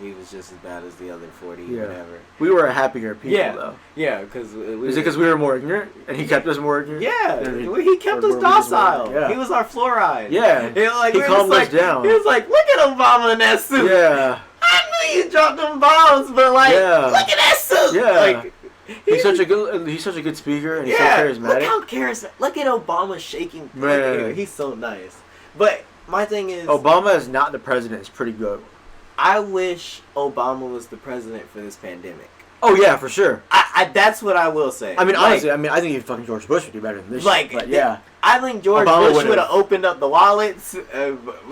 Speaker 2: he was just as bad as the other 40,
Speaker 3: Yeah.
Speaker 2: whatever.
Speaker 3: we were a happier people,
Speaker 2: Yeah.
Speaker 3: though.
Speaker 2: Yeah, because
Speaker 3: Is it because we were more ignorant and he kept us more ignorant?
Speaker 2: Yeah,
Speaker 3: And
Speaker 2: he kept
Speaker 3: or
Speaker 2: us
Speaker 3: were we just
Speaker 2: docile.
Speaker 3: more- yeah.
Speaker 2: He was our fluoride.
Speaker 3: Yeah.
Speaker 2: You know, like,
Speaker 3: He
Speaker 2: we were just
Speaker 3: calmed us
Speaker 2: like,
Speaker 3: down.
Speaker 2: He was like, look at Obama in that suit.
Speaker 3: Yeah.
Speaker 2: I knew you dropped them bombs, but like,
Speaker 3: Yeah.
Speaker 2: look at that suit.
Speaker 3: Yeah.
Speaker 2: Like,
Speaker 3: He's such a good speaker and he's
Speaker 2: yeah,
Speaker 3: so
Speaker 2: look
Speaker 3: charismatic.
Speaker 2: how charismatic. Look at Obama shaking. Look
Speaker 3: Man.
Speaker 2: at him. He's so nice. But my thing is,
Speaker 3: Obama is not the president. It's pretty good.
Speaker 2: I wish Obama was the president for this pandemic.
Speaker 3: Oh yeah, for sure.
Speaker 2: I that's what I will say.
Speaker 3: I mean,
Speaker 2: Like,
Speaker 3: honestly, I think even fucking George Bush would do better than this.
Speaker 2: Like,
Speaker 3: shit, but yeah,
Speaker 2: I think George
Speaker 3: Obama
Speaker 2: Bush
Speaker 3: would've-
Speaker 2: would have opened up the wallets.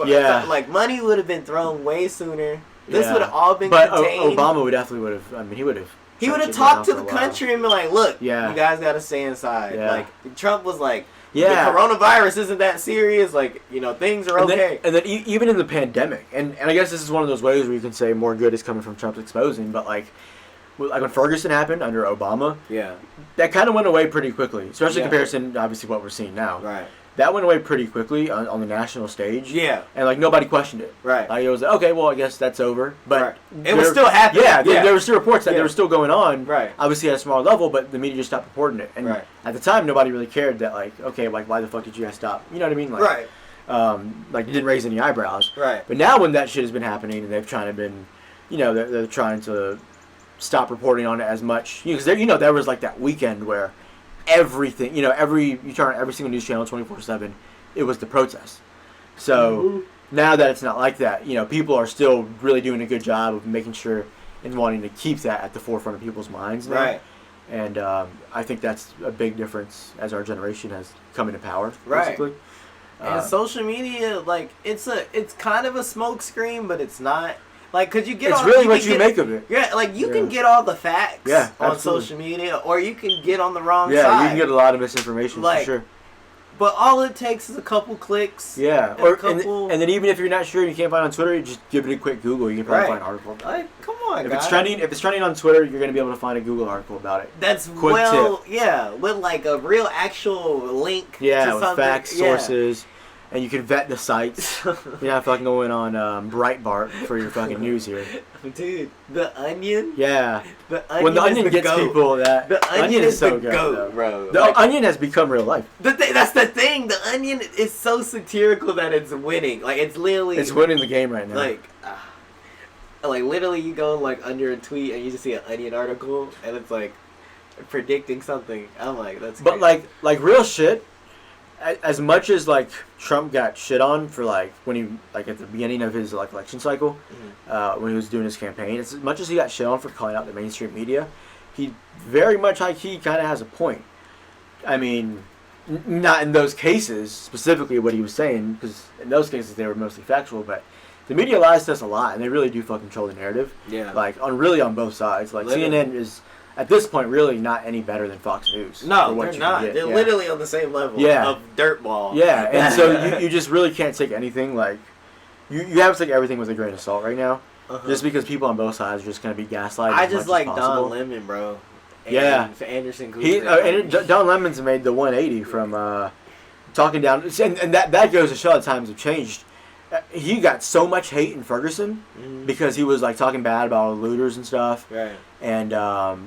Speaker 3: Yeah.
Speaker 2: Like, money would have been thrown way sooner. This
Speaker 3: Yeah.
Speaker 2: would have all been
Speaker 3: but
Speaker 2: contained.
Speaker 3: Obama would definitely would have. I mean, he would have.
Speaker 2: He would have talked to the country and been like, look,
Speaker 3: Yeah.
Speaker 2: you guys got to stay inside.
Speaker 3: Yeah.
Speaker 2: Like, Trump was like,
Speaker 3: Yeah.
Speaker 2: the coronavirus isn't that serious. Like, things are okay.
Speaker 3: And then even in the pandemic, and I guess this is one of those ways where you can say more good is coming from Trump's exposing, but like when Ferguson happened under Obama,
Speaker 2: Yeah.
Speaker 3: that kind of went away pretty quickly, especially
Speaker 2: Yeah.
Speaker 3: in comparison to obviously what we're seeing now.
Speaker 2: Right.
Speaker 3: That went away pretty quickly on the national stage.
Speaker 2: Yeah.
Speaker 3: And like nobody questioned it.
Speaker 2: Right.
Speaker 3: Like it was like, okay, well I guess that's over. But
Speaker 2: Right. It was still happening.
Speaker 3: Yeah,
Speaker 2: Yeah.
Speaker 3: there were still reports that
Speaker 2: Yeah.
Speaker 3: they were still going on.
Speaker 2: Right.
Speaker 3: Obviously at a small level, but the media just stopped reporting it. And
Speaker 2: Right.
Speaker 3: at the time, nobody really cared that like, okay, like why the fuck did you guys stop? You know what I mean? Like,
Speaker 2: Right.
Speaker 3: Like it didn't raise any eyebrows.
Speaker 2: Right.
Speaker 3: But now when that shit has been happening and they've trying to been, they're trying to stop reporting on it as much. Because there was like that weekend where everything, you turn on every single news channel 24/7, it was the protest. So now that it's not like that, people are still really doing a good job of making sure and wanting to keep that at the forefront of people's minds now.
Speaker 2: Right.
Speaker 3: And I think that's a big difference as our generation has come into power,
Speaker 2: Right.
Speaker 3: basically.
Speaker 2: And social media, like, it's kind of a smoke screen, but it's not. Like, could you get
Speaker 3: It's
Speaker 2: all,
Speaker 3: really
Speaker 2: you
Speaker 3: what
Speaker 2: can
Speaker 3: you
Speaker 2: get-
Speaker 3: make of it.
Speaker 2: Yeah, like you can get all the facts
Speaker 3: Yeah,
Speaker 2: on
Speaker 3: absolutely.
Speaker 2: social media, or you can get on the wrong
Speaker 3: Yeah,
Speaker 2: side.
Speaker 3: you can get a lot of misinformation
Speaker 2: Like,
Speaker 3: for sure.
Speaker 2: But all it takes is a couple clicks.
Speaker 3: Yeah,
Speaker 2: and
Speaker 3: or
Speaker 2: a couple.
Speaker 3: and then even if you're not sure, you can't find it on Twitter, you just give it a quick Google. You can probably
Speaker 2: Right.
Speaker 3: find an article.
Speaker 2: Like, come on,
Speaker 3: If
Speaker 2: guys.
Speaker 3: it's trending on Twitter, you're gonna be able to find a Google article about it.
Speaker 2: That's
Speaker 3: Quick
Speaker 2: yeah, with like a real actual link.
Speaker 3: Yeah,
Speaker 2: to
Speaker 3: with
Speaker 2: something.
Speaker 3: facts,
Speaker 2: Yeah.
Speaker 3: sources, and you can vet the sites. You're not fucking going on Breitbart for your fucking news here.
Speaker 2: Dude, the Onion.
Speaker 3: Yeah,
Speaker 2: The Onion.
Speaker 3: when the
Speaker 2: is
Speaker 3: Onion
Speaker 2: the
Speaker 3: gets
Speaker 2: goat.
Speaker 3: people that
Speaker 2: The Onion is
Speaker 3: so
Speaker 2: the
Speaker 3: good,
Speaker 2: goat,
Speaker 3: though.
Speaker 2: bro.
Speaker 3: The
Speaker 2: Like,
Speaker 3: Onion has become real life.
Speaker 2: that's the thing. The Onion is so satirical that it's winning. Like it's literally.
Speaker 3: It's winning the game right now.
Speaker 2: Like literally, you go like under a tweet and you just see an Onion article and it's like predicting something. I'm like, that's.
Speaker 3: But
Speaker 2: great.
Speaker 3: like real shit. As much as like Trump got shit on for like when he like at the beginning of his like election cycle, when he was doing his campaign, as much as he got shit on for calling out the mainstream media, he very much like he kind of has a point. I mean, not in those cases specifically what he was saying, because in those cases they were mostly factual, but the media lies to us a lot, and they really do fucking control the narrative.
Speaker 2: Yeah.
Speaker 3: Like on both sides. Like
Speaker 2: Literally.
Speaker 3: CNN is at this point really not any better than Fox News.
Speaker 2: No,
Speaker 3: for what
Speaker 2: they're
Speaker 3: you
Speaker 2: not.
Speaker 3: can get.
Speaker 2: They're
Speaker 3: Yeah.
Speaker 2: literally on the same level
Speaker 3: Yeah.
Speaker 2: of dirtball.
Speaker 3: Yeah, and so you just really can't take anything like you have to take everything with a grain of salt right now, just because people on both sides are just gonna be gaslighted.
Speaker 2: I
Speaker 3: as
Speaker 2: just
Speaker 3: much
Speaker 2: like
Speaker 3: as
Speaker 2: Don
Speaker 3: possible.
Speaker 2: Lemon, bro. And
Speaker 3: Yeah.
Speaker 2: Anderson Cooper.
Speaker 3: Don Lemon's made the 180 from talking down, and that goes to show how times have changed. He got so much hate in Ferguson because he was like talking bad about all the looters and stuff,
Speaker 2: Right.
Speaker 3: and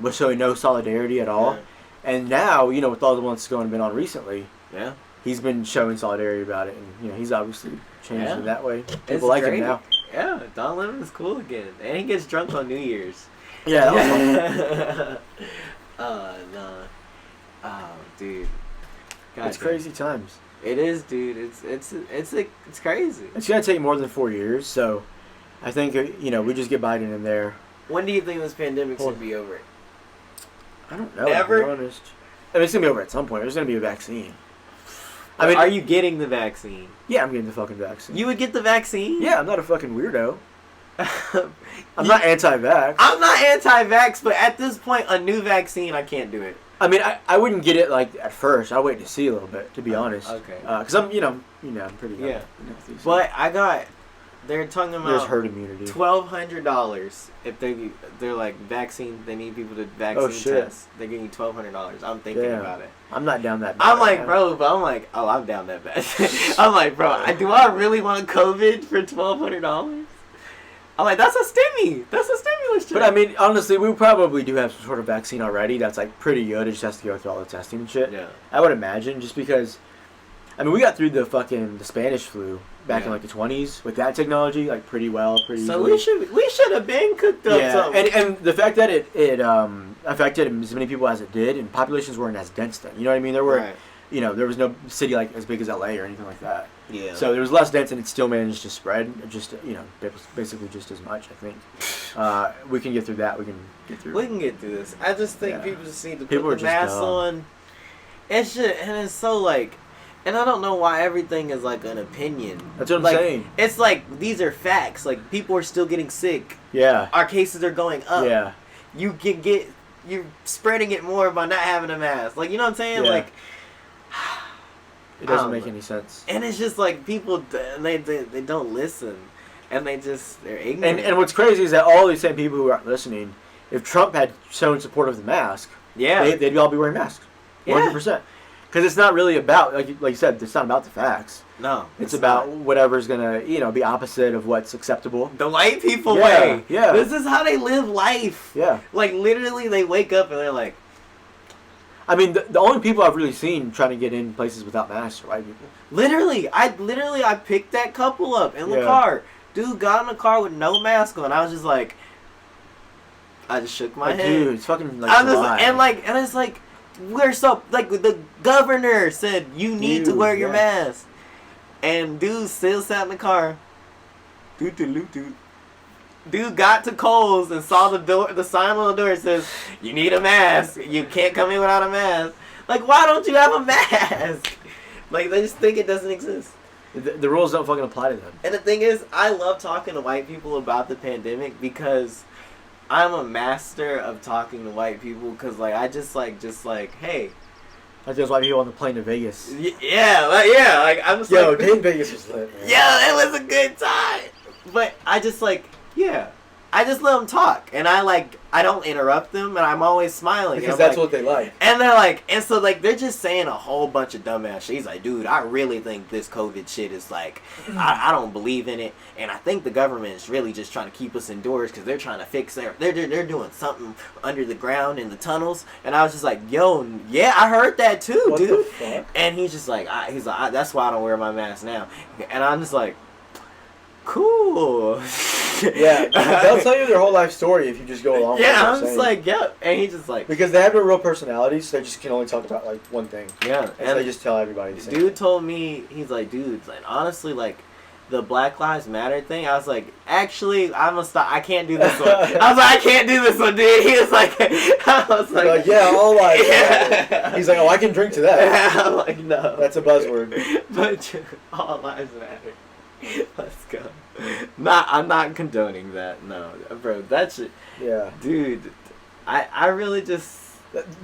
Speaker 3: was showing no solidarity at all.
Speaker 2: Yeah.
Speaker 3: And now, with all the ones that's been on recently,
Speaker 2: Yeah.
Speaker 3: he's been showing solidarity about it, and he's obviously changed
Speaker 2: Yeah.
Speaker 3: in that way.
Speaker 2: It's
Speaker 3: People like
Speaker 2: great.
Speaker 3: him now.
Speaker 2: Yeah, Don Lemon is cool again, and he gets drunk on New Year's.
Speaker 3: Yeah, that was fun.
Speaker 2: No. Oh, dude. God
Speaker 3: It's
Speaker 2: damn.
Speaker 3: crazy times.
Speaker 2: It is, dude. It's crazy.
Speaker 3: It's gonna take more than 4 years, so I think we just get Biden in there.
Speaker 2: When do you think this pandemic should be over?
Speaker 3: I don't know.
Speaker 2: Never?
Speaker 3: To be honest. I mean, it's gonna be over at some point. There's gonna be a vaccine. I mean,
Speaker 2: are you getting the vaccine?
Speaker 3: Yeah, I'm getting the fucking vaccine.
Speaker 2: You would get the vaccine?
Speaker 3: Yeah, I'm not a fucking weirdo. I'm not anti-vax.
Speaker 2: I'm not anti-vax, but at this point, a new vaccine, I can't do it.
Speaker 3: I mean, I wouldn't get it like at first. I'll wait to see a little bit, to be honest.
Speaker 2: Okay.
Speaker 3: Because I'm pretty
Speaker 2: Yeah.
Speaker 3: healthy. So
Speaker 2: But they're talking
Speaker 3: there's
Speaker 2: about
Speaker 3: herd immunity.
Speaker 2: $1,200 if they're like vaccine. They need people to vaccine
Speaker 3: shit.
Speaker 2: test. They're giving you $1,200. I'm thinking
Speaker 3: Damn.
Speaker 2: about it.
Speaker 3: I'm not down that bad.
Speaker 2: I'm like,
Speaker 3: right
Speaker 2: bro, but I'm like, oh, I'm down that bad. I'm like, bro, do I really want COVID for $1,200? I'm like, that's a stimmy. That's a stimulus check.
Speaker 3: But I mean, honestly, we probably do have some sort of vaccine already that's like pretty good. It just has to go through all the testing and shit.
Speaker 2: Yeah.
Speaker 3: I would imagine, just because, I mean, we got through the Spanish flu back in like the 20s with that technology, like pretty well, pretty
Speaker 2: So
Speaker 3: easily.
Speaker 2: we should have been cooked up.
Speaker 3: Yeah,
Speaker 2: Something.
Speaker 3: and the fact that it affected as many people as it did, and populations weren't as dense then. You know what I mean? There were,
Speaker 2: Right.
Speaker 3: there was no city like as big as LA or anything like that.
Speaker 2: Yeah.
Speaker 3: So there was less dense, and it still managed to spread. Just basically just as much. I think we can get through that. We can get through.
Speaker 2: We can get through this. I just think
Speaker 3: Yeah.
Speaker 2: people just need to
Speaker 3: People
Speaker 2: put
Speaker 3: are
Speaker 2: the
Speaker 3: just
Speaker 2: mask
Speaker 3: dumb.
Speaker 2: on. It's just, and it's so like, and I don't know why everything is like an opinion.
Speaker 3: That's what I'm
Speaker 2: Like,
Speaker 3: saying.
Speaker 2: It's like these are facts. Like people are still getting sick.
Speaker 3: Yeah.
Speaker 2: Our cases are going up.
Speaker 3: Yeah.
Speaker 2: You can you're spreading it more by not having a mask. Like you know what I'm saying?
Speaker 3: Yeah.
Speaker 2: Like.
Speaker 3: It doesn't
Speaker 2: I don't
Speaker 3: make
Speaker 2: know.
Speaker 3: any sense.
Speaker 2: And it's just like people, they don't listen, and they're ignorant.
Speaker 3: And what's crazy is that all these same people who aren't listening, if Trump had shown support of the mask,
Speaker 2: yeah,
Speaker 3: they'd all be wearing masks.
Speaker 2: Yeah.
Speaker 3: 100%. Because it's not really about, like you said, it's not about the facts.
Speaker 2: no,
Speaker 3: It's about whatever's gonna, be opposite of what's acceptable.
Speaker 2: the white people
Speaker 3: Yeah,
Speaker 2: way.
Speaker 3: yeah.
Speaker 2: This is how they live life.
Speaker 3: Yeah.
Speaker 2: Like literally, they wake up and they're like,
Speaker 3: I mean, the only people I've really seen trying to get in places without masks are white people.
Speaker 2: I picked that couple up in the
Speaker 3: Yeah.
Speaker 2: car. Dude got in the car with no mask on. I was just like, I just shook my
Speaker 3: Like,
Speaker 2: head.
Speaker 3: dude, it's fucking like
Speaker 2: I'm just,
Speaker 3: July.
Speaker 2: and it's like we're so like the governor said you need to
Speaker 3: Dude,
Speaker 2: wear your
Speaker 3: yeah.
Speaker 2: mask, and dude still sat in the car. Dude got to Kohl's and saw the sign on the door that says you need a mask. You can't come in without a mask. Like why don't you have a mask? Like they just think it doesn't exist.
Speaker 3: The rules don't fucking apply to them.
Speaker 2: And the thing is, I love talking to white people about the pandemic because I'm a master of talking to white people because, like, I just like, hey.
Speaker 3: Like those white people on the plane to Vegas.
Speaker 2: Yeah, like, I'm just
Speaker 3: Yo,
Speaker 2: like...
Speaker 3: Dayton Vegas was lit, man.
Speaker 2: Yeah, it was a good time. But I just, like, yeah. I just let them talk. And I don't interrupt them, and I'm always smiling.
Speaker 3: Because that's what they like.
Speaker 2: And they're like, and so, like, they're just saying a whole bunch of dumbass shit. He's like, dude, I really think this COVID shit is, like, I don't believe in it. And I think the government is really just trying to keep us indoors because they're trying to fix they're doing something under the ground in the tunnels. And I was just like, yo, yeah, I heard that too,
Speaker 3: what
Speaker 2: dude.
Speaker 3: The fuck?
Speaker 2: And he's just like, that's why I don't wear my mask now. And I'm just like, cool.
Speaker 3: Yeah, they'll tell you their whole life story if you just go along with
Speaker 2: Yeah,
Speaker 3: what
Speaker 2: I'm
Speaker 3: they're
Speaker 2: just
Speaker 3: saying.
Speaker 2: like, yep. And he's just like,
Speaker 3: Because they have no real personalities, so they just can only talk about, like, one thing.
Speaker 2: yeah.
Speaker 3: And so they just tell everybody the same
Speaker 2: Dude
Speaker 3: thing.
Speaker 2: told me, he's like, dude, like, honestly, like, the Black Lives Matter thing, I was like, actually, I'm gonna stop. I can't do this one. I was like, I can't do this one, dude. He was like, I was
Speaker 3: You're
Speaker 2: like,
Speaker 3: like, yeah, all lives
Speaker 2: Yeah.
Speaker 3: matter. He's like, oh, I can drink to that.
Speaker 2: I'm like, no.
Speaker 3: That's a buzzword.
Speaker 2: But all lives matter. Let's go. I'm not condoning that. No, bro, that shit,
Speaker 3: Yeah.
Speaker 2: dude. I really just.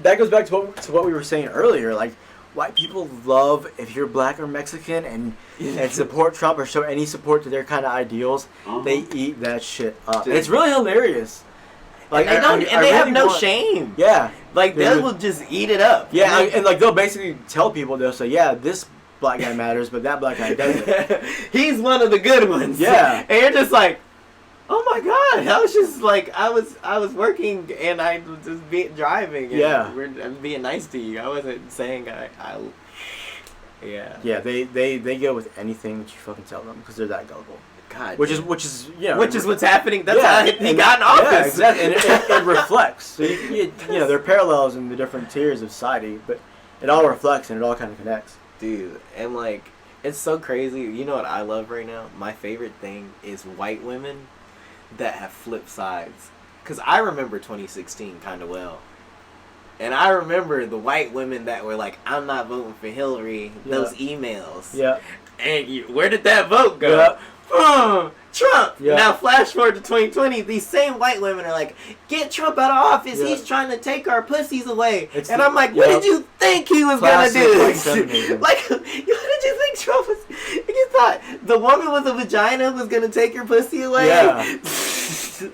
Speaker 3: That goes back to what we were saying earlier. Like, white people love if you're black or Mexican and support Trump or show any support to their kind of ideals. They eat that shit up.
Speaker 2: Dude.
Speaker 3: It's really hilarious.
Speaker 2: Like, they don't, and they have no shame.
Speaker 3: Yeah.
Speaker 2: Like,
Speaker 3: They
Speaker 2: they
Speaker 3: would-
Speaker 2: will just eat it up.
Speaker 3: Yeah, and like they'll basically tell people, they'll say, yeah, this black guy matters, but that black guy doesn't.
Speaker 2: He's one of the good ones.
Speaker 3: Yeah.
Speaker 2: And you're just like, oh my god! I was just like, I was working and I was just driving. And
Speaker 3: Yeah.
Speaker 2: I'm being nice to you. I wasn't saying yeah.
Speaker 3: Yeah, they go with anything that you fucking tell them because they're that gullible.
Speaker 2: God.
Speaker 3: Which
Speaker 2: damn.
Speaker 3: is you know,
Speaker 2: Which is what's happening. That's
Speaker 3: yeah,
Speaker 2: how he got in office.
Speaker 3: Yeah, exactly. And it reflects. So you know, there are parallels in the different tiers of society, but it all reflects and it all kind of connects.
Speaker 2: Dude, and like, it's so crazy. You know what I love right now? My favorite thing is white women that have flipped sides. Because I remember 2016 kind of well. And I remember the white women that were like, I'm not voting for Hillary.
Speaker 3: Yeah.
Speaker 2: Those emails.
Speaker 3: Yeah.
Speaker 2: And where did that vote go?
Speaker 3: Yeah.
Speaker 2: Trump.
Speaker 3: Yeah.
Speaker 2: Now flash forward to 2020. These same white women are like, get Trump out of office.
Speaker 3: Yeah.
Speaker 2: He's trying to take our pussies away.
Speaker 3: It's
Speaker 2: and
Speaker 3: the-
Speaker 2: I'm like, what
Speaker 3: yeah.
Speaker 2: did you think he was
Speaker 3: Classic
Speaker 2: gonna do?
Speaker 3: white feminism.
Speaker 2: Like, what did you think Trump was? You thought the woman with a vagina was gonna take your pussy away?
Speaker 3: Yeah.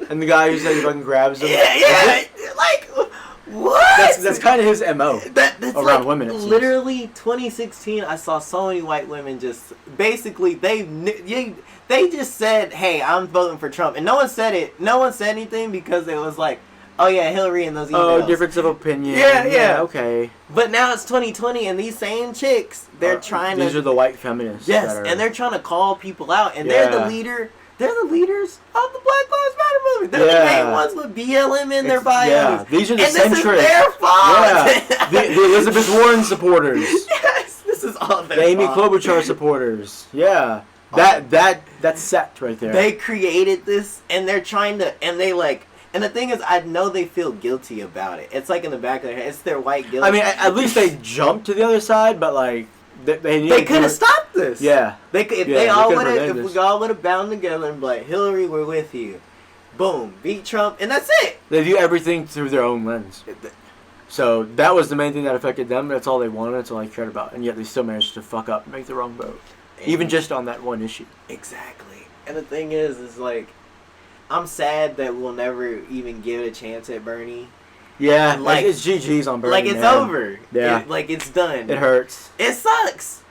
Speaker 3: And the guy who said he fucking grabs them.
Speaker 2: yeah. Like, what?
Speaker 3: That's kind of his MO.
Speaker 2: That's
Speaker 3: around
Speaker 2: like,
Speaker 3: women, it seems.
Speaker 2: literally 2016. I saw so many white women just basically they just said, "Hey, I'm voting for Trump," and no one said it. No one said anything because it was like, "Oh yeah, Hillary and those emails."
Speaker 3: Oh, difference of opinion.
Speaker 2: Yeah.
Speaker 3: Okay.
Speaker 2: But now it's 2020, and these same chicks, they're trying
Speaker 3: These
Speaker 2: to.
Speaker 3: are the white feminists.
Speaker 2: Yes,
Speaker 3: that are,
Speaker 2: and they're trying to call people out, and they're the
Speaker 3: Yeah.
Speaker 2: leader. They're the leaders of the Black Lives Matter movement. They're
Speaker 3: Yeah.
Speaker 2: the main ones with BLM in their bios.
Speaker 3: Yeah, these are the
Speaker 2: and this is
Speaker 3: centrists.
Speaker 2: their fault.
Speaker 3: Yeah, the Elizabeth Warren supporters,
Speaker 2: Yes, this is all their
Speaker 3: the Amy
Speaker 2: fault.
Speaker 3: Klobuchar supporters. Yeah, that's set right there.
Speaker 2: They created this, and they're trying to, and they like, and the thing is, I know they feel guilty about it. It's like in the back of their head. It's their white guilt.
Speaker 3: I mean, at least they jumped to the other side, but like they
Speaker 2: They could have stopped this.
Speaker 3: Yeah,
Speaker 2: They could, if
Speaker 3: Yeah,
Speaker 2: they
Speaker 3: they
Speaker 2: all
Speaker 3: could've
Speaker 2: would have, if
Speaker 3: prevented
Speaker 2: we
Speaker 3: this.
Speaker 2: all would have bound together and be like, Hillary, we're with you. Boom, beat Trump, and that's it.
Speaker 3: they view everything through their own lens. So that was the main thing that affected them. That's all they wanted. That's all they cared about, and yet they still managed to fuck up and make the wrong vote, even just on that one issue.
Speaker 2: Exactly. And the thing is like, I'm sad that we'll never even give it a chance at Bernie.
Speaker 3: Yeah,
Speaker 2: Like-
Speaker 3: it's GG's on Bernie.
Speaker 2: Like, it's
Speaker 3: man.
Speaker 2: over.
Speaker 3: Yeah.
Speaker 2: Like, it's done.
Speaker 3: It hurts.
Speaker 2: It sucks.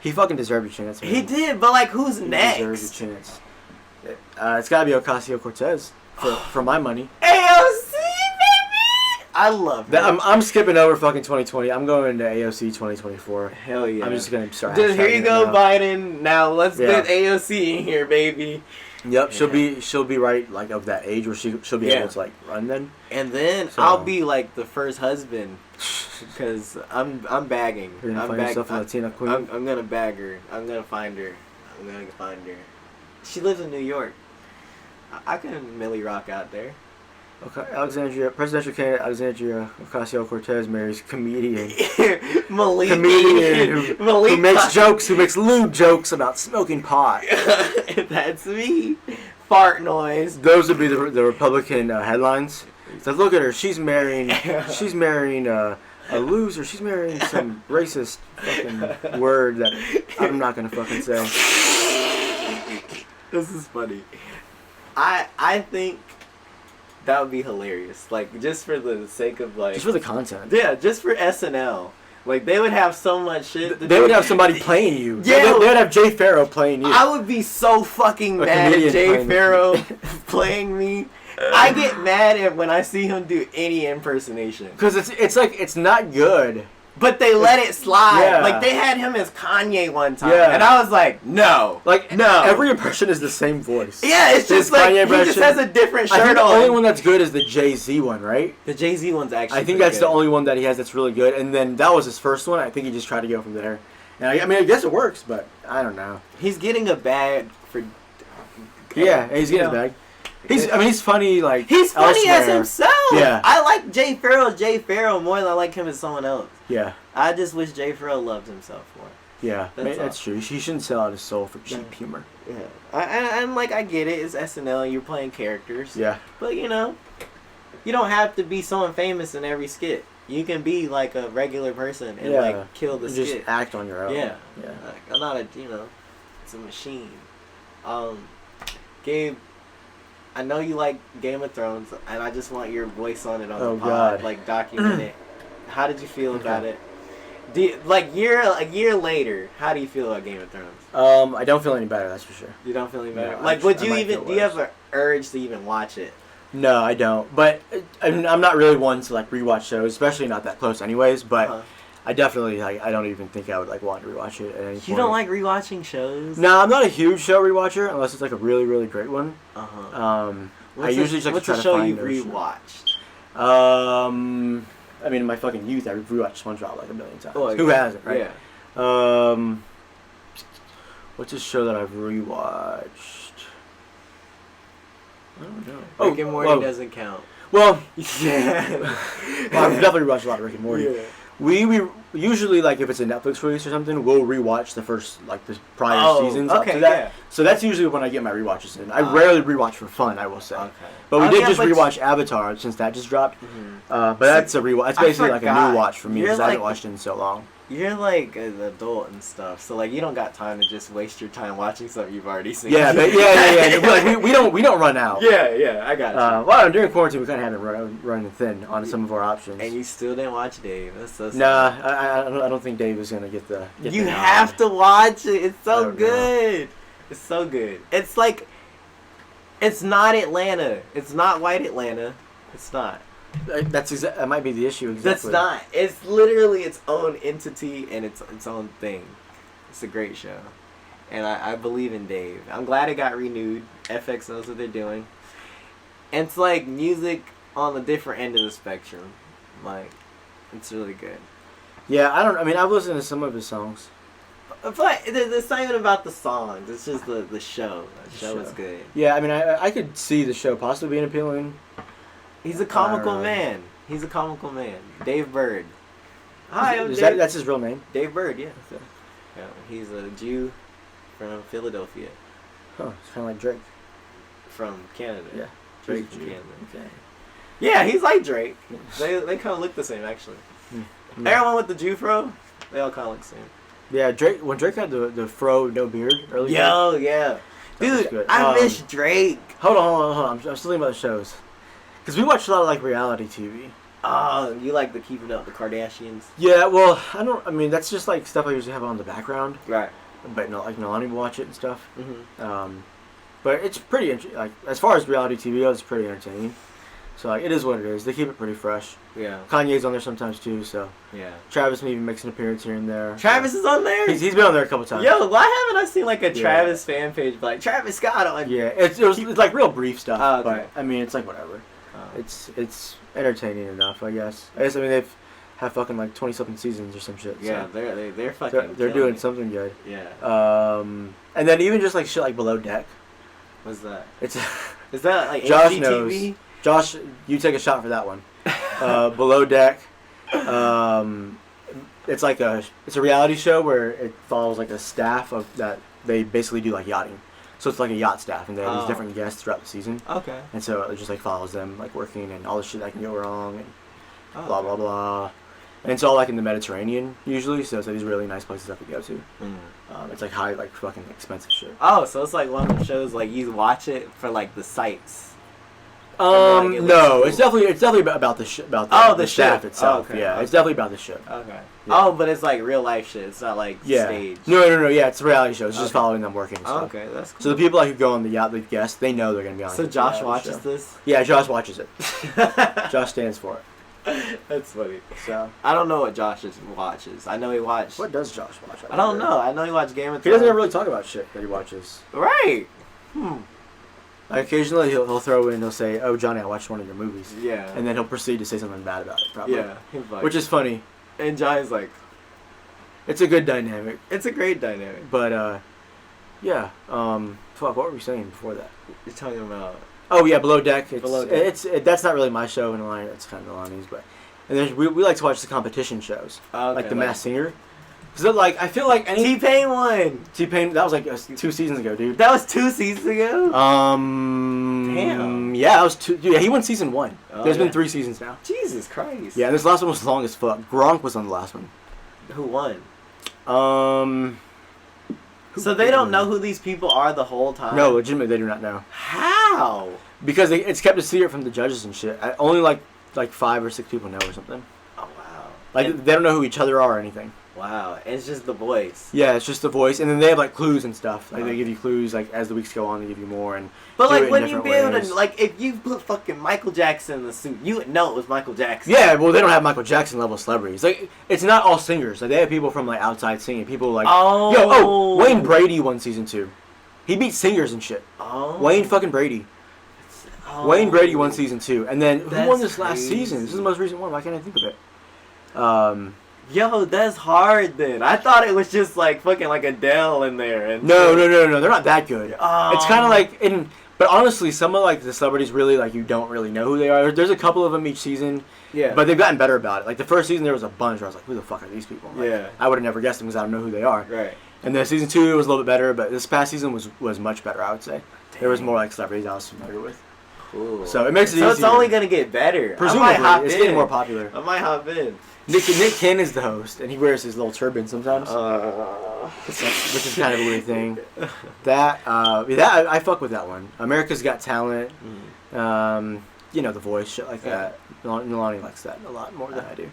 Speaker 3: He fucking deserved a chance. Man.
Speaker 2: He did, but like, who's
Speaker 3: He deserves a
Speaker 2: next?
Speaker 3: chance. It's gotta be Ocasio-Cortez for my money.
Speaker 2: AOC, baby! I love
Speaker 3: That,
Speaker 2: her.
Speaker 3: I'm skipping over fucking 2020. I'm going to AOC 2024.
Speaker 2: Hell yeah.
Speaker 3: I'm just gonna start.
Speaker 2: Dude, here you
Speaker 3: hashtagging
Speaker 2: go,
Speaker 3: it now.
Speaker 2: Biden. Now let's
Speaker 3: Yeah.
Speaker 2: get AOC in here, baby.
Speaker 3: Yep, she'll be right like of that age where she'll be
Speaker 2: Yeah.
Speaker 3: able to like run then.
Speaker 2: And then
Speaker 3: So-
Speaker 2: I'll be like the first husband, because I'm bagging.
Speaker 3: You're gonna
Speaker 2: I'm
Speaker 3: find yourself a Latina queen.
Speaker 2: I'm gonna bag her. I'm gonna find her. I'm gonna find her. She lives in New York. I can Millie rock out there.
Speaker 3: Presidential candidate Alexandria Ocasio-Cortez marries comedian.
Speaker 2: Malik.
Speaker 3: Comedian who makes lewd jokes about smoking pot.
Speaker 2: That's me. Fart noise.
Speaker 3: Those would be the Republican headlines. So look at her. She's marrying a loser. She's marrying some racist fucking word that I'm not gonna fucking say.
Speaker 2: This is funny. I think that would be hilarious. Like, just for the sake of, like...
Speaker 3: Just for the content.
Speaker 2: Yeah, just for SNL. Like, they would have so much shit.
Speaker 3: They would have somebody playing you.
Speaker 2: Yeah.
Speaker 3: They would have Jay Farrow playing you.
Speaker 2: I would be so fucking mad at Jay Farrow playing me. I get mad when I see him do any impersonation.
Speaker 3: Because it's like, it's not good.
Speaker 2: But they let it slide.
Speaker 3: Yeah.
Speaker 2: Like, they had him as Kanye one time.
Speaker 3: Yeah.
Speaker 2: And I was like, no.
Speaker 3: Like,
Speaker 2: no.
Speaker 3: Every impression is the same voice.
Speaker 2: Yeah, it's just like, he just has a different shirt on.
Speaker 3: I think the only one that's good is the Jay-Z one, right?
Speaker 2: The Jay-Z one's actually
Speaker 3: I think that's the only one that he has that's really good. And then that was his first one. I think he just tried to go from there. And I mean, I guess it works, but I don't know.
Speaker 2: He's getting a bag for...
Speaker 3: Yeah, he's getting a bag. He's funny, like,
Speaker 2: he's funny
Speaker 3: elsewhere.
Speaker 2: as himself.
Speaker 3: Yeah.
Speaker 2: I like Jay Farrow more than I like him as someone else.
Speaker 3: Yeah.
Speaker 2: I just wish Jay Farrow loved himself more.
Speaker 3: Yeah, that's
Speaker 2: all.
Speaker 3: true. He shouldn't sell out his soul for cheap humor.
Speaker 2: Yeah. And like, I get it. It's SNL. You're playing characters.
Speaker 3: Yeah.
Speaker 2: But, you know, you don't have to be someone famous in every skit. You can be, like, a regular person and, like, kill the skit.
Speaker 3: Just act on your own.
Speaker 2: Yeah.
Speaker 3: Yeah.
Speaker 2: Like, I'm not a, it's a machine. Gabe, I know you like Game of Thrones, and I just want your voice on it on the pod.
Speaker 3: God.
Speaker 2: Like, document it. How did you feel about it? A year later, how do you feel about Game of Thrones?
Speaker 3: I don't feel any better, that's for sure.
Speaker 2: You don't feel any better?
Speaker 3: No,
Speaker 2: like, do you have an urge to even watch it?
Speaker 3: No, I don't. But I'm not really one to, like, rewatch shows, especially not that close anyways, but I definitely, like, I don't even think I would, like, want to rewatch it at any point.
Speaker 2: You don't like rewatching shows?
Speaker 3: No, I'm not a huge show rewatcher, unless it's, like, a really, really great one. I usually just like to try to find
Speaker 2: what's a show you've rewatched?
Speaker 3: I mean, in my fucking youth, I rewatched SpongeBob like a million times.
Speaker 2: Oh,
Speaker 3: Who hasn't, right?
Speaker 2: Yeah.
Speaker 3: What's a show that I've rewatched? I don't know.
Speaker 2: Rick and Morty doesn't count.
Speaker 3: Well,
Speaker 2: yeah.
Speaker 3: Well, I've definitely rewatched a lot of Rick and Morty.
Speaker 2: Yeah.
Speaker 3: We usually, like, if it's a Netflix release or something, we'll rewatch the first, like, the prior seasons up to that. Yeah. So that's usually when I get my rewatches in. I rarely rewatch for fun, I will say. Okay. But we did just rewatch Avatar since that just dropped. Mm-hmm. But that's a rewatch. It's basically like a new watch for me because I haven't watched it in so long.
Speaker 2: You're like an adult and stuff, so like you don't got time to just waste your time watching something you've already seen.
Speaker 3: Yeah, but yeah. Like we don't run out.
Speaker 2: Yeah, I got you.
Speaker 3: Well, during quarantine we kind of have been running thin on some of our options.
Speaker 2: And you still didn't watch Dave. That's so sad.
Speaker 3: Nah, I don't think Dave is gonna get the.
Speaker 2: You have to watch it. It's so good. It's so good. It's like, it's not Atlanta. It's not white Atlanta. It's not.
Speaker 3: That might be the issue. Exactly.
Speaker 2: That's not. It's literally its own entity and its own thing. It's a great show, and I believe in Dave. I'm glad it got renewed. FX knows what they're doing. And it's like music on the different end of the spectrum. Like, it's really good.
Speaker 3: Yeah, I've listened to some of his songs.
Speaker 2: But it's not even about the songs. It's just the show. The show is good.
Speaker 3: Yeah, I mean, I could see the show possibly being appealing.
Speaker 2: He's a comical man. He's a comical man. Dave Bird. Hi, I'm Dave.
Speaker 3: That's his real name?
Speaker 2: Dave Bird, yeah. Yeah. He's a Jew from Philadelphia.
Speaker 3: Huh, it's kind of like Drake.
Speaker 2: From Canada.
Speaker 3: Yeah.
Speaker 2: Drake from Canada. Okay. Yeah, he's like Drake. They kind of look the same, actually. Mm-hmm. Everyone with the Jew fro, they all kind of look the same.
Speaker 3: Yeah, when Drake had the fro, no beard earlier.
Speaker 2: Yo, yeah. Dude, I miss Drake.
Speaker 3: Hold on. I'm still thinking about the shows. Because we watch a lot of, like, reality TV.
Speaker 2: Oh, you like the Keeping Up with the Kardashians?
Speaker 3: Yeah, well, that's just, like, stuff I usually have on the background.
Speaker 2: Right.
Speaker 3: But, no, like, no, I don't even watch it and stuff.
Speaker 2: Mm-hmm.
Speaker 3: But it's pretty, like, as far as reality TV goes, it's pretty entertaining. So, like, it is what it is. They keep it pretty fresh.
Speaker 2: Yeah.
Speaker 3: Kanye's on there sometimes, too, so.
Speaker 2: Yeah.
Speaker 3: Travis maybe makes an appearance here and there.
Speaker 2: Travis is on there?
Speaker 3: He's been on there a couple times.
Speaker 2: Yo, why haven't I seen, like, a Travis fan page like, Travis Scott on?
Speaker 3: Yeah, it's like, real brief stuff.
Speaker 2: Oh, okay.
Speaker 3: But, I mean, it's, like, whatever. It's entertaining enough, I guess. They've have fucking like 20-something seasons or some shit.
Speaker 2: Yeah,
Speaker 3: so
Speaker 2: they're fucking.
Speaker 3: They're doing something good.
Speaker 2: Yeah.
Speaker 3: And then even just like shit like Below Deck.
Speaker 2: What's that?
Speaker 3: It's
Speaker 2: is that like
Speaker 3: Josh
Speaker 2: HGTV?
Speaker 3: knows. Josh, you take a shot for that one. Below Deck. It's a reality show where it follows like a staff of that they basically do like yachting. So it's like a yacht staff, and they have these different guests throughout the season.
Speaker 2: Okay.
Speaker 3: And so it just like follows them like working and all the shit that can go wrong and blah blah blah. And it's all like in the Mediterranean usually, so it's like these really nice places that we go to. It's like high, like fucking expensive shit.
Speaker 2: Oh, so it's like one of the shows like you watch it for like the sights. Like,
Speaker 3: No, it's definitely about the the staff
Speaker 2: show
Speaker 3: itself.
Speaker 2: Okay.
Speaker 3: Yeah, it's definitely about the show.
Speaker 2: Okay.
Speaker 3: Yeah.
Speaker 2: Oh, but it's like real life shit. It's not like stage.
Speaker 3: No. Yeah, it's a reality show. It's just following them working and stuff.
Speaker 2: Okay, that's cool.
Speaker 3: So the people like who go on the yacht, the guests, they know they're gonna be on.
Speaker 2: So
Speaker 3: the
Speaker 2: Josh
Speaker 3: reality
Speaker 2: watches
Speaker 3: show.
Speaker 2: this?
Speaker 3: Yeah, Josh watches it. Josh stands for it.
Speaker 2: That's funny.
Speaker 3: So
Speaker 2: I don't know what Josh watches. I know he watched.
Speaker 3: what does Josh watch?
Speaker 2: I don't know. I know he watched Game of Thrones.
Speaker 3: He doesn't ever really talk about shit that he watches.
Speaker 2: Right.
Speaker 3: Like occasionally he'll throw in, he'll say, "Oh Johnny, I watched one of your movies."
Speaker 2: Yeah.
Speaker 3: And then he'll proceed to say something bad about it. Probably.
Speaker 2: Yeah. He's like,
Speaker 3: Which is funny.
Speaker 2: and Johnny's like,
Speaker 3: It's a good dynamic.
Speaker 2: it's a great dynamic.
Speaker 3: But yeah. Fuck. What were we saying before that?
Speaker 2: You're talking about.
Speaker 3: Oh yeah, Below Deck.
Speaker 2: Below Deck.
Speaker 3: That's not really my show in a line. It's kind of Lonnie's, but and then we like to watch the competition shows,
Speaker 2: Okay,
Speaker 3: like the Masked Singer. So like I feel like any
Speaker 2: T-Pain won.
Speaker 3: T-Pain, that was like 2 seasons ago, dude.
Speaker 2: That was 2 seasons ago. Damn.
Speaker 3: Yeah, that was 2. Yeah, he won season 1.
Speaker 2: Oh,
Speaker 3: There's
Speaker 2: yeah.
Speaker 3: been 3 seasons now.
Speaker 2: Jesus Christ.
Speaker 3: Yeah, and this last one was long as fuck. Gronk was on the last one.
Speaker 2: Who won?
Speaker 3: Who
Speaker 2: So they don't know who these people are the whole time?
Speaker 3: No, legitimately, they do not know
Speaker 2: How?
Speaker 3: because it's kept a secret from the judges and shit. Only like 5 or 6 people know or something.
Speaker 2: Oh wow.
Speaker 3: Like
Speaker 2: And-
Speaker 3: they don't know who each other are or anything.
Speaker 2: wow. It's just the voice.
Speaker 3: Yeah, it's just the voice, and then they have like clues and stuff. Like they give you clues, like as the weeks go on, they give you more. And
Speaker 2: But
Speaker 3: do it
Speaker 2: like,
Speaker 3: in
Speaker 2: wouldn't you
Speaker 3: different
Speaker 2: be able
Speaker 3: ways.
Speaker 2: to, like, if you put fucking Michael Jackson in the suit, you would know it was Michael Jackson.
Speaker 3: Yeah, well, they don't have Michael Jackson level celebrities. Like, it's not all singers. Like, they have people from like outside singing. People like, Wayne Brady won season 2. He beat singers and shit.
Speaker 2: Oh.
Speaker 3: Wayne fucking Brady.
Speaker 2: Oh.
Speaker 3: Wayne Brady won season 2, and then who
Speaker 2: That's
Speaker 3: won this last
Speaker 2: crazy.
Speaker 3: season? This is the most recent one. Why can't I think of it?
Speaker 2: Yo, that's hard then. I thought it was just like fucking like Adele in there. And
Speaker 3: No, they're not that good.
Speaker 2: Oh.
Speaker 3: It's kind of like but honestly, some of like the celebrities really like you don't really know who they are. There's a couple of them each season.
Speaker 2: Yeah.
Speaker 3: But they've gotten better about it. Like the first season, there was a bunch where I was like, "Who the fuck are these people?" Like,
Speaker 2: Yeah.
Speaker 3: I would have never guessed them because I don't know who they are.
Speaker 2: Right.
Speaker 3: And then season 2 was a little bit better, but this past season was much better. I would say there was more like celebrities I was familiar with.
Speaker 2: Cool.
Speaker 3: So it makes it
Speaker 2: So
Speaker 3: easier.
Speaker 2: it's only gonna get better.
Speaker 3: Presumably,
Speaker 2: I might hop
Speaker 3: it's
Speaker 2: in.
Speaker 3: getting more popular.
Speaker 2: I might hop in.
Speaker 3: Nick Cannon is the host, and he wears his little turban sometimes, which is kind of a weird thing. I fuck with that one. America's Got Talent. You know, The Voice, shit like that. Nilani likes that a lot more than I do.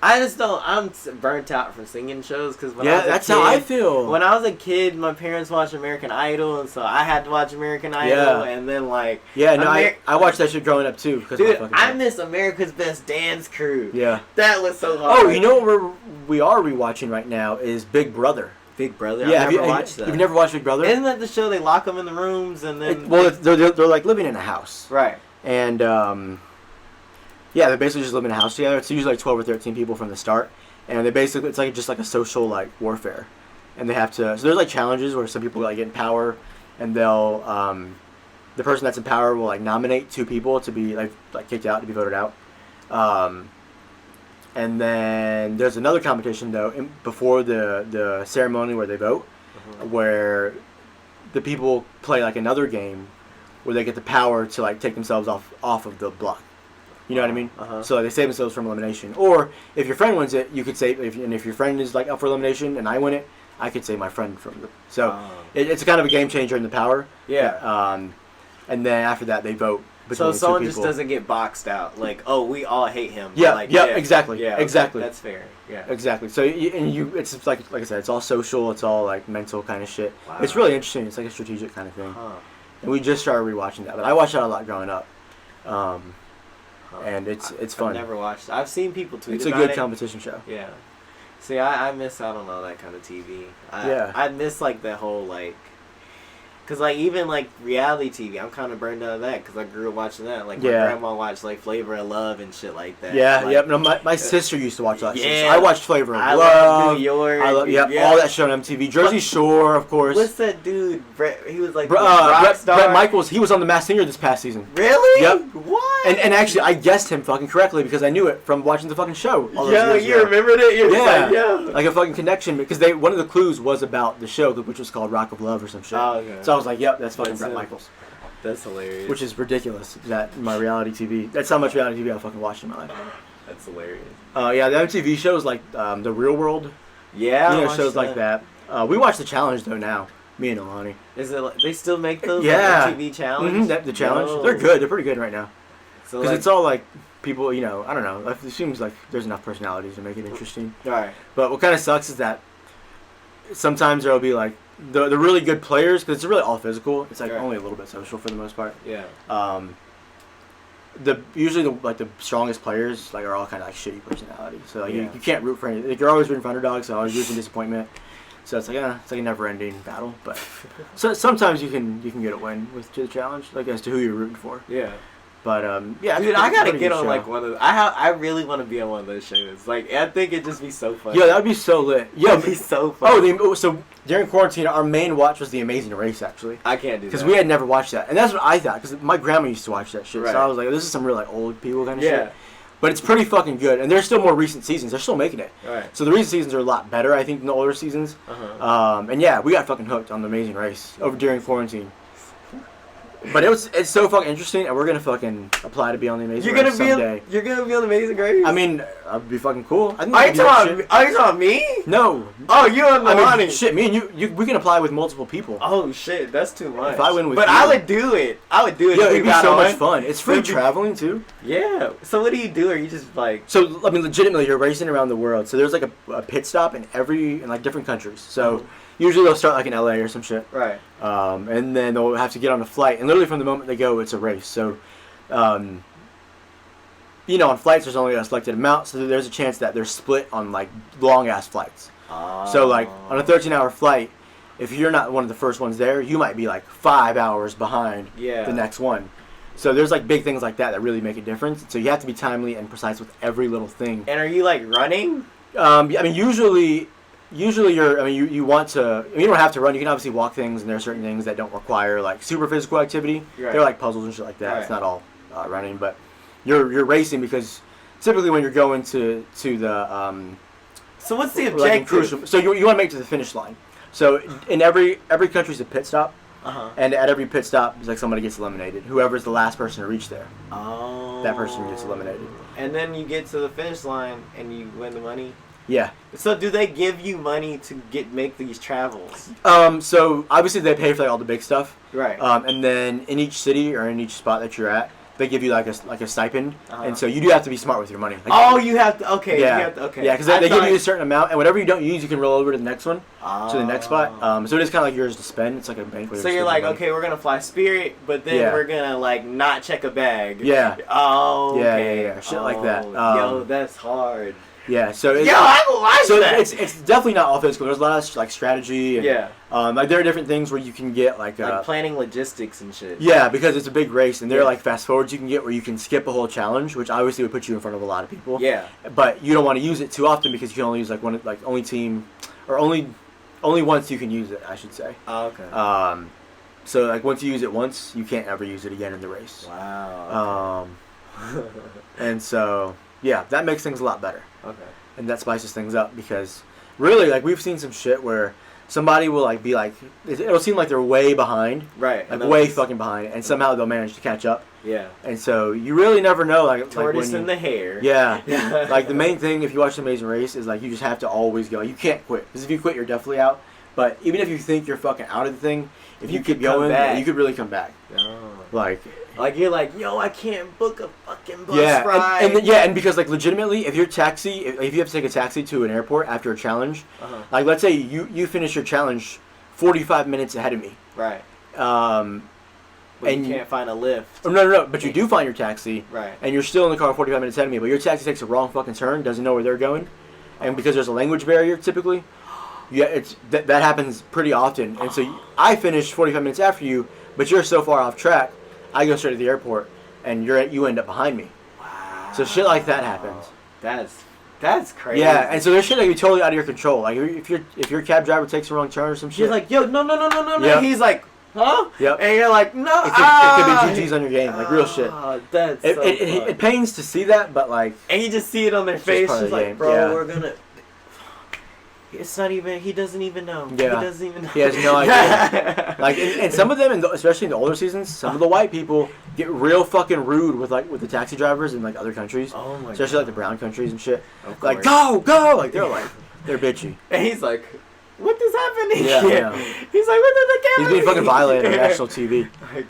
Speaker 2: I just don't. I'm burnt out from singing shows because when I
Speaker 3: Yeah,
Speaker 2: was a
Speaker 3: that's
Speaker 2: kid,
Speaker 3: how I feel.
Speaker 2: When I was a kid, my parents watched American Idol, and so I had to watch American Idol, and then like
Speaker 3: I watched that shit growing up too. Because
Speaker 2: dude, I miss America's Best Dance Crew.
Speaker 3: Yeah.
Speaker 2: That was so hard.
Speaker 3: Oh, you know what we are rewatching right now is Big Brother.
Speaker 2: Big Brother.
Speaker 3: Yeah,
Speaker 2: I've never watched that.
Speaker 3: You've never watched Big Brother?
Speaker 2: Isn't that the show they lock them in the rooms and then?
Speaker 3: They're like living in a house.
Speaker 2: Right.
Speaker 3: And yeah, they basically just live in a house together. It's usually like 12 or 13 people from the start, and it's like just like a social like warfare, and they have to. So there's like challenges where some people like get in power, and they'll the person that's in power will like nominate 2 people to be like kicked out, to be voted out. And then there's another competition though before the ceremony where they vote, where the people play like another game where they get the power to like take themselves off of the block. You know what I mean? So they save themselves from elimination. Or if your friend wins it, you could save. If your friend is like up for elimination and I win it, I could save my friend from the. So it's kind of a game changer in the power.
Speaker 2: Yeah.
Speaker 3: And then after that, they vote.
Speaker 2: So
Speaker 3: between
Speaker 2: someone
Speaker 3: 2
Speaker 2: just
Speaker 3: people.
Speaker 2: doesn't get boxed out. Like, oh, we all hate him.
Speaker 3: Yeah.
Speaker 2: Like,
Speaker 3: Exactly.
Speaker 2: Yeah.
Speaker 3: Exactly.
Speaker 2: That's fair. Yeah.
Speaker 3: Exactly. So it's like I said, it's all social. It's all like mental kind of shit.
Speaker 2: Wow.
Speaker 3: It's really interesting. It's like a strategic kind of thing. And we just started rewatching that, but I watched that a lot growing up. And it's fun.
Speaker 2: I've never watched. I've seen people tweet
Speaker 3: It's a
Speaker 2: about
Speaker 3: good
Speaker 2: it.
Speaker 3: competition show.
Speaker 2: Yeah. See, I miss out on all that kind of TV.
Speaker 3: Yeah.
Speaker 2: I miss like the whole like Cause like even like reality TV, I'm kind of burned out of that because I grew up watching that. Like my
Speaker 3: Yeah.
Speaker 2: grandma watched like Flavor of Love and shit like that.
Speaker 3: Yeah,
Speaker 2: like,
Speaker 3: yep. No, my sister used to watch that shit. So
Speaker 2: Yeah.
Speaker 3: I watched Flavor of
Speaker 2: I
Speaker 3: Love.
Speaker 2: love New York.
Speaker 3: I love, yep,
Speaker 2: yeah.
Speaker 3: all that shit on MTV. Jersey Shore, of course.
Speaker 2: What's that dude? Brett, he was like
Speaker 3: Brett
Speaker 2: Rockstar.
Speaker 3: Michaels, he was on The Masked Singer this past season.
Speaker 2: Really?
Speaker 3: Yep.
Speaker 2: What?
Speaker 3: And actually, I guessed him fucking correctly because I knew it from watching the fucking show. All those
Speaker 2: Yo,
Speaker 3: years
Speaker 2: you
Speaker 3: ago.
Speaker 2: remembered it? You were
Speaker 3: Yeah,
Speaker 2: like, yo.
Speaker 3: like a fucking connection because one of the clues was about the show, which was called Rock of Love or some shit.
Speaker 2: Oh, okay.
Speaker 3: So I was like, yep, that's fucking
Speaker 2: That's
Speaker 3: Brett
Speaker 2: him.
Speaker 3: Michaels.
Speaker 2: That's hilarious.
Speaker 3: Which is ridiculous. That in my reality TV. That's how much reality TV I fucking watched in my life.
Speaker 2: That's hilarious.
Speaker 3: Yeah, the MTV shows like The Real World.
Speaker 2: Yeah.
Speaker 3: You
Speaker 2: I
Speaker 3: know,
Speaker 2: watched
Speaker 3: shows like that. We watch The Challenge though now. Me and Alani.
Speaker 2: Is it? Like, they still make those?
Speaker 3: Yeah.
Speaker 2: Like, TV challenge.
Speaker 3: The Challenge.
Speaker 2: Yo.
Speaker 3: They're good. They're pretty good right now.
Speaker 2: So
Speaker 3: Because
Speaker 2: like,
Speaker 3: it's all like people, you know, I don't know. It seems like there's enough personalities to make it interesting.
Speaker 2: Alright.
Speaker 3: But what kind of sucks is that sometimes there'll be like the really good players, because it's really all physical. It's like
Speaker 2: Right.
Speaker 3: only a little bit social for the most part.
Speaker 2: Yeah.
Speaker 3: Usually the strongest players like are all kind of like shitty personality. So like,
Speaker 2: Yeah.
Speaker 3: you can't root for any. Like, you're always rooting for underdogs. So always rooting disappointment. So it's like it's like a never-ending battle. But so sometimes you can get a win with the challenge, like as to who you're rooting for.
Speaker 2: Yeah.
Speaker 3: But yeah,
Speaker 2: Dude,
Speaker 3: it's
Speaker 2: I
Speaker 3: a
Speaker 2: gotta
Speaker 3: pretty
Speaker 2: get
Speaker 3: good
Speaker 2: on
Speaker 3: show.
Speaker 2: like one of. I really want to be on one of those shows. Like I think it'd just be so fun.
Speaker 3: Yeah, that'd be so lit. Yeah,
Speaker 2: It'd be so fun.
Speaker 3: so during quarantine, our main watch was The Amazing Race actually,
Speaker 2: I can't do that
Speaker 3: because we had never watched that, and that's what I thought. Because my grandma used to watch that shit,
Speaker 2: Right.
Speaker 3: so I was like, this is some real like old people kind of
Speaker 2: Yeah.
Speaker 3: shit. But it's pretty fucking good, and there's still more recent seasons. They're still making it.
Speaker 2: Alright.
Speaker 3: So the recent seasons are a lot better, I think, than the older seasons.
Speaker 2: Uh-huh.
Speaker 3: And yeah, we got fucking hooked on The Amazing Race over during quarantine. But it's so fucking interesting, and we're gonna fucking apply to be on The Amazing
Speaker 2: You're
Speaker 3: Race
Speaker 2: gonna be.
Speaker 3: someday.
Speaker 2: You're gonna be on Amazing Grace.
Speaker 3: I mean, that'd be fucking cool. I think
Speaker 2: Are
Speaker 3: we
Speaker 2: you
Speaker 3: can do that
Speaker 2: talking?
Speaker 3: shit.
Speaker 2: Are you talking me?
Speaker 3: No.
Speaker 2: Oh, you and
Speaker 3: I
Speaker 2: Lonnie.
Speaker 3: mean, shit, me and you, we can apply with multiple people.
Speaker 2: Oh shit, that's too much.
Speaker 3: If I win with
Speaker 2: but
Speaker 3: you-
Speaker 2: I would do it. I would do it.
Speaker 3: Yeah,
Speaker 2: if we
Speaker 3: it'd be
Speaker 2: got
Speaker 3: so
Speaker 2: on.
Speaker 3: much fun. It's free
Speaker 2: It'd be-
Speaker 3: traveling too.
Speaker 2: Yeah. So what do you do? Are you just like?
Speaker 3: So I mean, legitimately, you're racing around the world. So there's like a pit stop in like different countries. So usually they'll start like in LA or some shit.
Speaker 2: Right.
Speaker 3: And then they'll have to get on a flight, and literally from the moment they go, it's a race. So, you know, on flights there's only a selected amount, so there's a chance that they're split on like long ass flights. So like on a 13-hour flight, if you're not one of the first ones there, you might be like 5 hours behind
Speaker 2: Yeah.
Speaker 3: the next one. So there's like big things like that really make a difference. So you have to be timely and precise with every little thing.
Speaker 2: And are you like running?
Speaker 3: I mean, usually you're. I mean, you want to. I mean, you don't have to run. You can obviously walk things, and there are certain things that don't require like super physical activity.
Speaker 2: Right.
Speaker 3: They're like puzzles and shit like that.
Speaker 2: Right.
Speaker 3: It's not all running, but you're racing because typically when you're going to the
Speaker 2: So what's the
Speaker 3: like in
Speaker 2: objective?
Speaker 3: crucial, so you want to make it to the finish line. So in every country's a pit stop,
Speaker 2: Uh-huh.
Speaker 3: and at every pit stop, it's like somebody gets eliminated. Whoever's the last person to reach there,
Speaker 2: Oh.
Speaker 3: that person gets eliminated.
Speaker 2: And then you get to the finish line and you win the money.
Speaker 3: Yeah.
Speaker 2: So do they give you money to make these travels?
Speaker 3: So obviously they pay for like all the big stuff.
Speaker 2: Right.
Speaker 3: And then in each city or in each spot that you're at, they give you like a stipend,
Speaker 2: Uh-huh.
Speaker 3: and so you do have to be smart with your money. Like,
Speaker 2: Oh, you have to. Okay.
Speaker 3: yeah,
Speaker 2: You have to, okay.
Speaker 3: yeah, because
Speaker 2: I
Speaker 3: they give
Speaker 2: thought-
Speaker 3: you a certain amount, and whatever you don't use, you can roll over to the next one, to the next spot.
Speaker 2: Oh.
Speaker 3: So it is kind of like yours to spend. It's like a bank. Where
Speaker 2: So
Speaker 3: they
Speaker 2: you're
Speaker 3: just
Speaker 2: like,
Speaker 3: give you money.
Speaker 2: okay, we're gonna fly Spirit, but then
Speaker 3: Yeah.
Speaker 2: we're gonna like not check a bag.
Speaker 3: Yeah.
Speaker 2: Oh.
Speaker 3: Yeah,
Speaker 2: Okay.
Speaker 3: yeah, shit like that.
Speaker 2: Yo, that's hard.
Speaker 3: Yeah. So it's,
Speaker 2: Yo, I will watch
Speaker 3: so
Speaker 2: that.
Speaker 3: it's definitely not all physical. There's a lot of like strategy. And,
Speaker 2: Yeah.
Speaker 3: Like there are different things where you can get like.
Speaker 2: Like planning logistics and shit.
Speaker 3: Yeah, because it's a big race, and there are
Speaker 2: Yeah.
Speaker 3: like fast forwards you can get where you can skip a whole challenge, which obviously would put you in front of a lot of people.
Speaker 2: Yeah.
Speaker 3: But you don't want to use it too often because you can only use like one, like only team, or only once you can use it, I should say.
Speaker 2: Oh, okay.
Speaker 3: So like once you use it once, you can't ever use it again in the race.
Speaker 2: Wow.
Speaker 3: And so yeah, that makes things a lot better,
Speaker 2: Okay.
Speaker 3: and that spices things up because really like we've seen some shit where somebody will like be like it'll seem like they're way behind,
Speaker 2: Right.
Speaker 3: like way fucking behind, and somehow they'll manage to catch up.
Speaker 2: Yeah.
Speaker 3: And so you really never know, like
Speaker 2: Tortoise
Speaker 3: when you,
Speaker 2: in the hair.
Speaker 3: yeah, like the main thing if you watch The Amazing Race is like you just have to always go. You can't quit because if you quit, you're definitely out. But even if you think you're fucking out of the thing, if you keep
Speaker 2: could come
Speaker 3: going,
Speaker 2: back.
Speaker 3: you could really come back.
Speaker 2: Oh.
Speaker 3: Like
Speaker 2: You're like, yo, I can't book a fucking bus
Speaker 3: yeah,
Speaker 2: ride.
Speaker 3: and because like legitimately, if you have to take a taxi to an airport after a challenge,
Speaker 2: Uh-huh.
Speaker 3: like let's say you finish your challenge 45 minutes ahead of me.
Speaker 2: Right.
Speaker 3: And
Speaker 2: And you can't find a lift.
Speaker 3: Oh, no, but you do find your taxi.
Speaker 2: Right.
Speaker 3: And you're still in the car 45 minutes ahead of me, but your taxi takes a wrong fucking turn, doesn't know where they're going. And because there's a language barrier typically, Yeah, that happens pretty often, and so I finish 45 minutes after you, but you're so far off track. I go straight to the airport, and you end up behind me.
Speaker 2: Wow.
Speaker 3: So shit like that happens.
Speaker 2: That's crazy.
Speaker 3: Yeah, and so there's shit that can be totally out of your control. Like if your cab driver takes a wrong turn or some shit.
Speaker 2: You're like, yo, no.
Speaker 3: Yep.
Speaker 2: He's like, huh?
Speaker 3: Yep.
Speaker 2: And you're like, no.
Speaker 3: It could be GG's on your game, like real shit.
Speaker 2: That's so
Speaker 3: It pains to see that, but like.
Speaker 2: And you just see it on their face.
Speaker 3: part of
Speaker 2: Just
Speaker 3: the
Speaker 2: like,
Speaker 3: game.
Speaker 2: bro,
Speaker 3: Yeah.
Speaker 2: we're gonna. It's not even. He doesn't even know.
Speaker 3: Yeah.
Speaker 2: He doesn't even know.
Speaker 3: He has no idea. Like, and some of them, especially in the older seasons, some of the white people get real fucking rude with the taxi drivers in like other countries,
Speaker 2: Oh my
Speaker 3: especially
Speaker 2: God.
Speaker 3: like the brown countries and shit.
Speaker 2: Of
Speaker 3: Like
Speaker 2: course.
Speaker 3: go, like they're bitchy.
Speaker 2: And he's like, what is happening
Speaker 3: Yeah,
Speaker 2: here?
Speaker 3: yeah.
Speaker 2: He's like, what did the
Speaker 3: He's
Speaker 2: camera
Speaker 3: being fucking
Speaker 2: see?"
Speaker 3: violated on national TV.
Speaker 2: Like,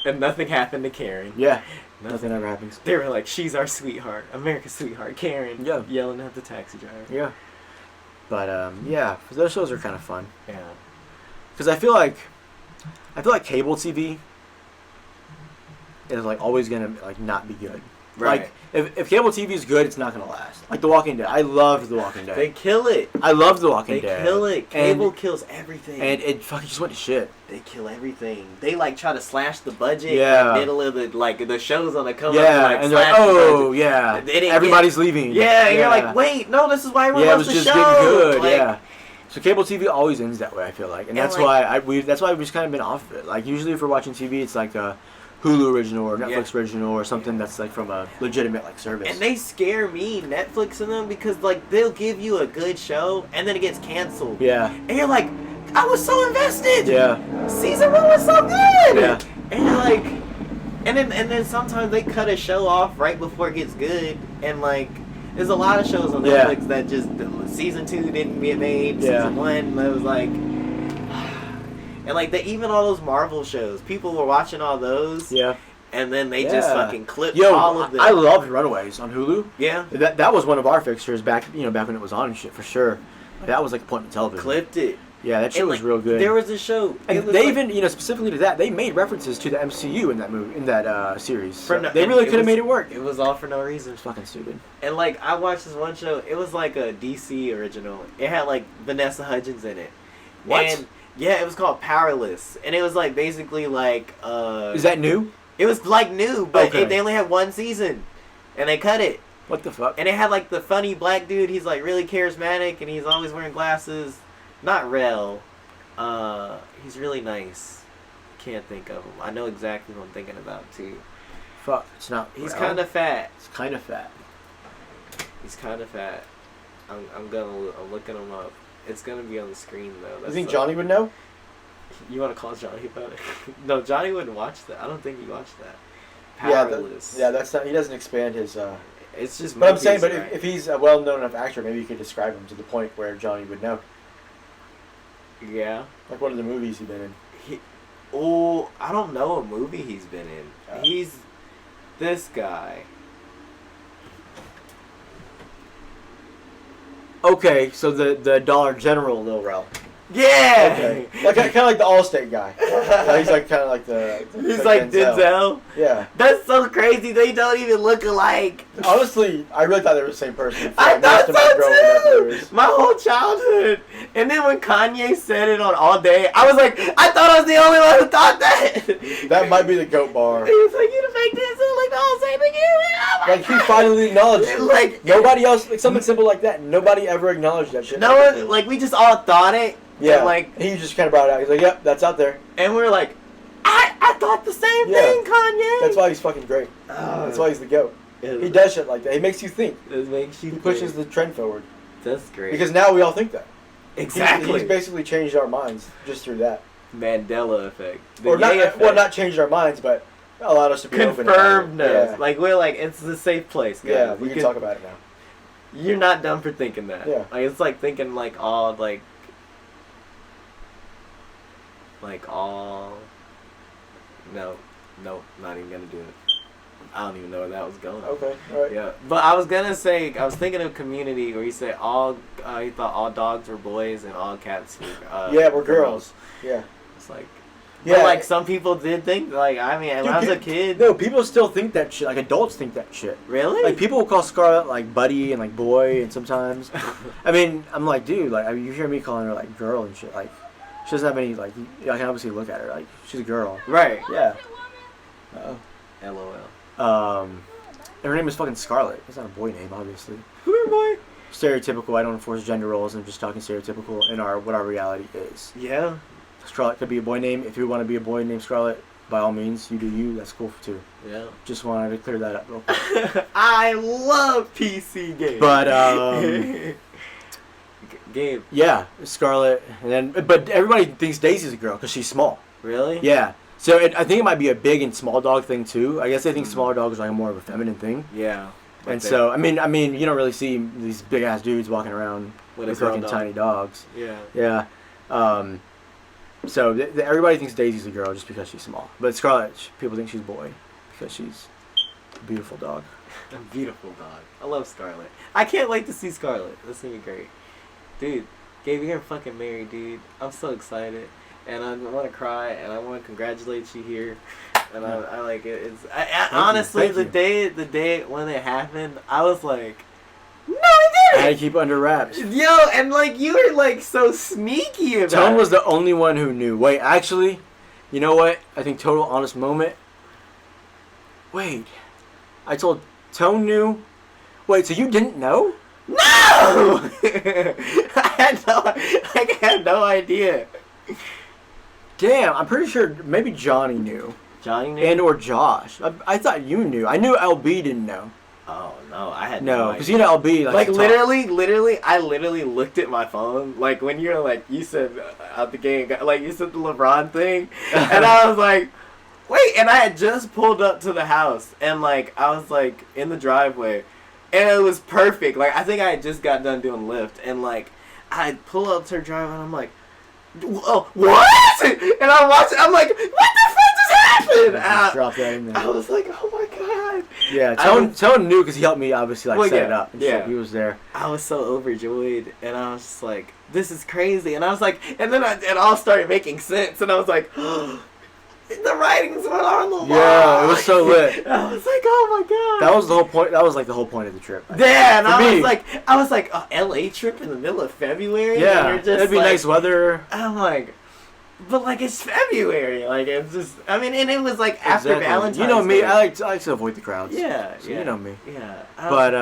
Speaker 2: and nothing happened to Karen.
Speaker 3: Yeah, nothing ever happens.
Speaker 2: They were like, she's our sweetheart, America's sweetheart, Karen.
Speaker 3: Yeah.
Speaker 2: Yelling at the taxi driver.
Speaker 3: Yeah, but yeah, those shows are kind of fun
Speaker 2: Yeah.
Speaker 3: because I feel like cable TV is like always gonna like not be good.
Speaker 2: Right.
Speaker 3: Like if cable TV is good, it's not gonna last. Like The Walking Dead, I loved The Walking Dead.
Speaker 2: They kill it.
Speaker 3: I loved The Walking
Speaker 2: They
Speaker 3: Dead.
Speaker 2: kill it. Cable
Speaker 3: And-
Speaker 2: kills everything.
Speaker 3: And it fucking just went to shit.
Speaker 2: They kill everything. They like try to slash the budget.
Speaker 3: Yeah.
Speaker 2: In the middle of the shows on the cover.
Speaker 3: Yeah,
Speaker 2: like,
Speaker 3: and they're like,
Speaker 2: slash the
Speaker 3: oh
Speaker 2: budget.
Speaker 3: yeah,
Speaker 2: They didn't
Speaker 3: everybody's leaving.
Speaker 2: Yeah, and you're like, wait, no, this is why everyone
Speaker 3: Yeah, it
Speaker 2: loves
Speaker 3: was
Speaker 2: the
Speaker 3: just
Speaker 2: show.
Speaker 3: getting good.
Speaker 2: Like,
Speaker 3: Yeah. So cable TV always ends that way. I feel like, and that's
Speaker 2: like-
Speaker 3: why we've just kind of been off of it. Like usually, if we're watching TV, it's like a Hulu original or Netflix original or something that's like from a legitimate like service.
Speaker 2: And they scare me, Netflix and them, because like they'll give you a good show and then it gets canceled.
Speaker 3: Yeah.
Speaker 2: And you're like, I was so invested.
Speaker 3: Yeah.
Speaker 2: Season 1 was so good.
Speaker 3: Yeah.
Speaker 2: And you're like, and then sometimes they cut a show off right before it gets good, and like there's a lot of shows on
Speaker 3: Yeah.
Speaker 2: Netflix that just season 2 didn't get made.
Speaker 3: Yeah.
Speaker 2: Season 1 it was like. And like even all those Marvel shows, people were watching all those,
Speaker 3: Yeah.
Speaker 2: and then they just fucking clipped
Speaker 3: Yo,
Speaker 2: all of them.
Speaker 3: I loved Runaways on Hulu.
Speaker 2: Yeah,
Speaker 3: That was one of our fixtures back when it was on and shit for sure. That was like appointment television.
Speaker 2: clipped it.
Speaker 3: Yeah, that shit
Speaker 2: And,
Speaker 3: was
Speaker 2: like,
Speaker 3: real good.
Speaker 2: There was a show,
Speaker 3: and
Speaker 2: it was
Speaker 3: they
Speaker 2: like-
Speaker 3: even specifically to that they made references to the MCU in that series. So
Speaker 2: For no-
Speaker 3: they
Speaker 2: and
Speaker 3: really
Speaker 2: it
Speaker 3: could have
Speaker 2: was-
Speaker 3: made it work.
Speaker 2: It was all for no reason.
Speaker 3: It's fucking stupid.
Speaker 2: And like I watched this one show, it was like a DC original. It had like Vanessa Hudgens in it.
Speaker 3: What?
Speaker 2: And yeah, it was called Powerless, and it was like basically like
Speaker 3: Is that new?
Speaker 2: it was like new, but
Speaker 3: Okay.
Speaker 2: they only had one season, and they cut it.
Speaker 3: What the fuck?
Speaker 2: And it had like the funny black dude. He's like really charismatic, and he's always wearing glasses. Not Rel. He's really nice. Can't think of him. I know exactly who I'm thinking about too.
Speaker 3: Fuck. It's not.
Speaker 2: He's
Speaker 3: Rel.
Speaker 2: kind of fat.
Speaker 3: It's kind of fat.
Speaker 2: He's kind of fat. I'm looking him up. It's gonna be on the screen though.
Speaker 3: You
Speaker 2: That's
Speaker 3: think
Speaker 2: like-
Speaker 3: Johnny would know?
Speaker 2: You want to call Johnny about it? No, Johnny wouldn't watch that. I don't think he watched that.
Speaker 3: Yeah,
Speaker 2: Powerless.
Speaker 3: that's not. He doesn't expand his.
Speaker 2: It's just.
Speaker 3: But I'm saying,
Speaker 2: movies,
Speaker 3: but
Speaker 2: right?
Speaker 3: if he's a well-known enough actor, maybe you could describe him to the point where Johnny would know.
Speaker 2: Yeah.
Speaker 3: Like what are the movies he's been in?
Speaker 2: I don't know a movie he's been in.
Speaker 3: Oh.
Speaker 2: He's this guy.
Speaker 3: Okay, so the Dollar General Lil Rel.
Speaker 2: Yeah.
Speaker 3: Okay, like kind of like the Allstate guy. He's like kind of like the.
Speaker 2: He's like Denzel.
Speaker 3: Yeah.
Speaker 2: That's so crazy. They don't even look alike.
Speaker 3: Honestly, I really thought they were the same person.
Speaker 2: I thought
Speaker 3: Most of my growing up
Speaker 2: so
Speaker 3: years.
Speaker 2: too. My whole childhood. And then when Kanye said it on All Day, I was like, I thought I was the only one who thought that.
Speaker 3: That might be the goat bar.
Speaker 2: He was like, you the fake this, like the whole same thing. Oh my
Speaker 3: Like he
Speaker 2: God.
Speaker 3: finally acknowledged it.
Speaker 2: Like
Speaker 3: Nobody else, like something simple like that. Nobody ever acknowledged that shit.
Speaker 2: no one, like we just all thought it.
Speaker 3: Yeah.
Speaker 2: And like,
Speaker 3: he just kind of brought it out. He's like, "Yep, that's out there."
Speaker 2: and we were like, I thought the same
Speaker 3: Yeah.
Speaker 2: thing, Kanye.
Speaker 3: That's why he's fucking great. That's why he's the goat. He does shit like that. He makes you think.
Speaker 2: It makes you
Speaker 3: He pushes
Speaker 2: think.
Speaker 3: the trend forward.
Speaker 2: That's great.
Speaker 3: Because now we all think that.
Speaker 2: exactly.
Speaker 3: He's basically changed our minds just through that.
Speaker 2: Mandela effect. The
Speaker 3: Or not,
Speaker 2: gay effect.
Speaker 3: well, not changed our minds, but allowed us to be open about
Speaker 2: Confirmed
Speaker 3: it.
Speaker 2: us.
Speaker 3: Yeah.
Speaker 2: Like we're like, it's a safe place, guys.
Speaker 3: Yeah, we
Speaker 2: You
Speaker 3: can talk about it now.
Speaker 2: You're not dumb for thinking that.
Speaker 3: Yeah.
Speaker 2: Like it's like thinking like all no, not even gonna do it. I don't even know where that was going.
Speaker 3: Okay, alright.
Speaker 2: Yeah, but I was gonna say, I was thinking of Community where he said he thought all dogs were boys and all cats were
Speaker 3: Yeah, we're girls. Yeah.
Speaker 2: It's like, But
Speaker 3: Yeah.
Speaker 2: like some people did think like I mean when I was a kid.
Speaker 3: No, people still think that shit. Like adults think that shit.
Speaker 2: Really?
Speaker 3: Like people will call Scarlett like buddy and like boy, and sometimes. I mean, I'm like, dude, like you hear me calling her like girl and shit. Like she doesn't have any like. I can obviously look at her like she's a girl.
Speaker 2: Right.
Speaker 3: Yeah. Uh-oh.
Speaker 2: LOL.
Speaker 3: And her name is fucking Scarlett. It's not a boy name, obviously.
Speaker 2: Who boy?
Speaker 3: Stereotypical. I don't enforce gender roles. I'm just talking stereotypical in what our reality is.
Speaker 2: Yeah.
Speaker 3: Scarlett could be a boy name. If you want to be a boy named Scarlett, by all means, you do you. That's cool too.
Speaker 2: Yeah.
Speaker 3: Just wanted to clear that up real quick.
Speaker 2: I love PC games.
Speaker 3: But
Speaker 2: Gabe.
Speaker 3: yeah, Scarlett, and then but everybody thinks Daisy's a girl because she's small.
Speaker 2: Really?
Speaker 3: Yeah. So I think it might be a big and small dog thing too. I guess they think smaller dogs are like more of a feminine thing.
Speaker 2: Yeah.
Speaker 3: And so I mean, you don't really see these big ass dudes walking around
Speaker 2: With a
Speaker 3: with
Speaker 2: girl
Speaker 3: fucking
Speaker 2: dog.
Speaker 3: tiny dogs.
Speaker 2: Yeah.
Speaker 3: Yeah. So everybody thinks Daisy's a girl just because she's small, but Scarlett, people think she's a boy because she's a beautiful dog.
Speaker 2: A beautiful dog. I love Scarlett. I can't wait to see Scarlett. This gonna be great. Dude, Gabe, you're fucking married, dude. I'm so excited. And I want to cry, and I want to congratulate you here. And I like it. Honestly,
Speaker 3: Thank you.
Speaker 2: the day when it happened, I was like, no, I
Speaker 3: I
Speaker 2: didn't.
Speaker 3: had to keep it under wraps.
Speaker 2: Yo, and like you were like so sneaky about
Speaker 3: Tone
Speaker 2: it.
Speaker 3: was the only one who knew. Wait, actually, you know what? I think total honest moment. Wait, I told Tone knew. Wait, so you didn't know?
Speaker 2: No! I had no idea.
Speaker 3: Damn, I'm pretty sure maybe Johnny knew.
Speaker 2: Johnny knew?
Speaker 3: And or Josh. I thought you knew. I knew LB didn't know.
Speaker 2: Oh, no, I had
Speaker 3: No,
Speaker 2: no
Speaker 3: because
Speaker 2: idea.
Speaker 3: you know LB
Speaker 2: Like,
Speaker 3: to talk.
Speaker 2: I literally looked at my phone. Like, when you're like, you said out the game, like, you said the LeBron thing. And I was like, wait. And I had just pulled up to the house. And, like, I was, like, in the driveway. And it was perfect. Like, I think I had just got done doing Lyft. And, like, I pull up to her driveway and I'm like, oh, what? And I'm watching. I'm like, what the fuck just happened?
Speaker 3: Just drop that in there.
Speaker 2: I was like, oh my god.
Speaker 3: Yeah,
Speaker 2: I
Speaker 3: Tone knew because he helped me obviously like
Speaker 2: Well,
Speaker 3: set
Speaker 2: yeah,
Speaker 3: it up. And
Speaker 2: yeah.
Speaker 3: shit. He was there.
Speaker 2: I was so overjoyed, and I was just like, this is crazy. And I was like, and then it all started making sense, and I was like, the writings were on the wall.
Speaker 3: Yeah, it was so lit.
Speaker 2: I was like, oh my god.
Speaker 3: That was the whole point. That was like the whole point of the trip.
Speaker 2: Yeah, and
Speaker 3: For
Speaker 2: I was like, a LA trip in the middle of February.
Speaker 3: Yeah,
Speaker 2: and you're just
Speaker 3: it'd be
Speaker 2: like,
Speaker 3: nice weather.
Speaker 2: I'm like, but like it's February, like it's just. I mean, and it was like after
Speaker 3: Exactly.
Speaker 2: Valentine's.
Speaker 3: You know me.
Speaker 2: Day.
Speaker 3: I like to avoid the crowds.
Speaker 2: Yeah,
Speaker 3: So
Speaker 2: yeah.
Speaker 3: you know me.
Speaker 2: Yeah.
Speaker 3: But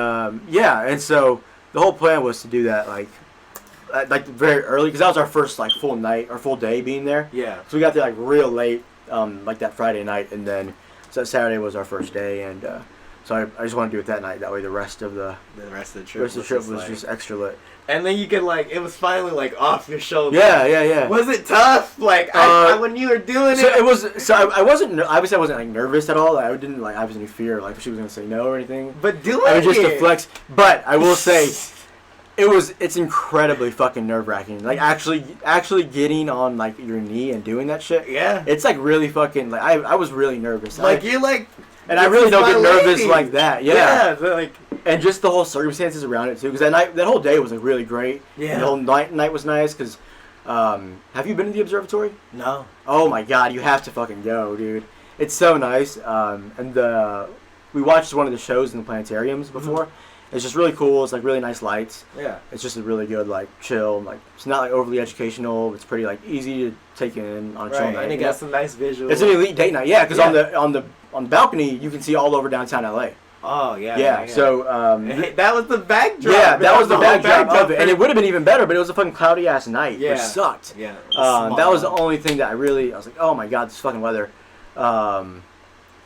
Speaker 3: yeah, and so the whole plan was to do that like very early because that was our first like full night or full day being there.
Speaker 2: yeah.
Speaker 3: So we got there like real late, like that Friday night, and then so Saturday was our first day, and so I just want to do it that night. That way, the rest of the
Speaker 2: rest of the trip
Speaker 3: was just extra lit.
Speaker 2: And then you could like, it was finally like off your shoulder.
Speaker 3: Yeah.
Speaker 2: Was it tough? Like I when you were doing
Speaker 3: So
Speaker 2: it.
Speaker 3: it was. So I wasn't. Obviously, I wasn't like nervous at all. I didn't like. I was any fear like if she was gonna say no or anything.
Speaker 2: But doing
Speaker 3: I was just
Speaker 2: it.
Speaker 3: a flex. But I will say, it's incredibly fucking nerve wracking. Like actually getting on like your knee and doing that shit.
Speaker 2: Yeah.
Speaker 3: It's like really fucking like I was really nervous.
Speaker 2: Like you're like.
Speaker 3: And I
Speaker 2: this
Speaker 3: really
Speaker 2: is
Speaker 3: don't
Speaker 2: my
Speaker 3: get nervous
Speaker 2: lady.
Speaker 3: like that.
Speaker 2: Yeah. Like.
Speaker 3: And just the whole circumstances around it too, because that whole day was like really great.
Speaker 2: Yeah.
Speaker 3: The whole night was nice because. Have you been to the observatory?
Speaker 2: No.
Speaker 3: Oh my god, you have to fucking go, dude. It's so nice. And we watched one of the shows in the planetariums before. It's just really cool. It's like really nice lights.
Speaker 2: Yeah.
Speaker 3: It's just a really good like chill. Like it's not like overly educational. It's pretty like easy to take in on a chill
Speaker 2: Right.
Speaker 3: night.
Speaker 2: And it
Speaker 3: you know?
Speaker 2: got some nice visuals.
Speaker 3: It's an elite date night. Yeah, because
Speaker 2: Yeah.
Speaker 3: on the balcony you can see all over downtown LA.
Speaker 2: Oh yeah.
Speaker 3: Yeah. So
Speaker 2: that was the backdrop.
Speaker 3: yeah, that was the
Speaker 2: whole
Speaker 3: backdrop of it, and it would have been even better, but it was a fucking cloudy ass night,
Speaker 2: Yeah.
Speaker 3: which sucked.
Speaker 2: Yeah.
Speaker 3: That was the only thing that I was like, oh my god, this fucking weather.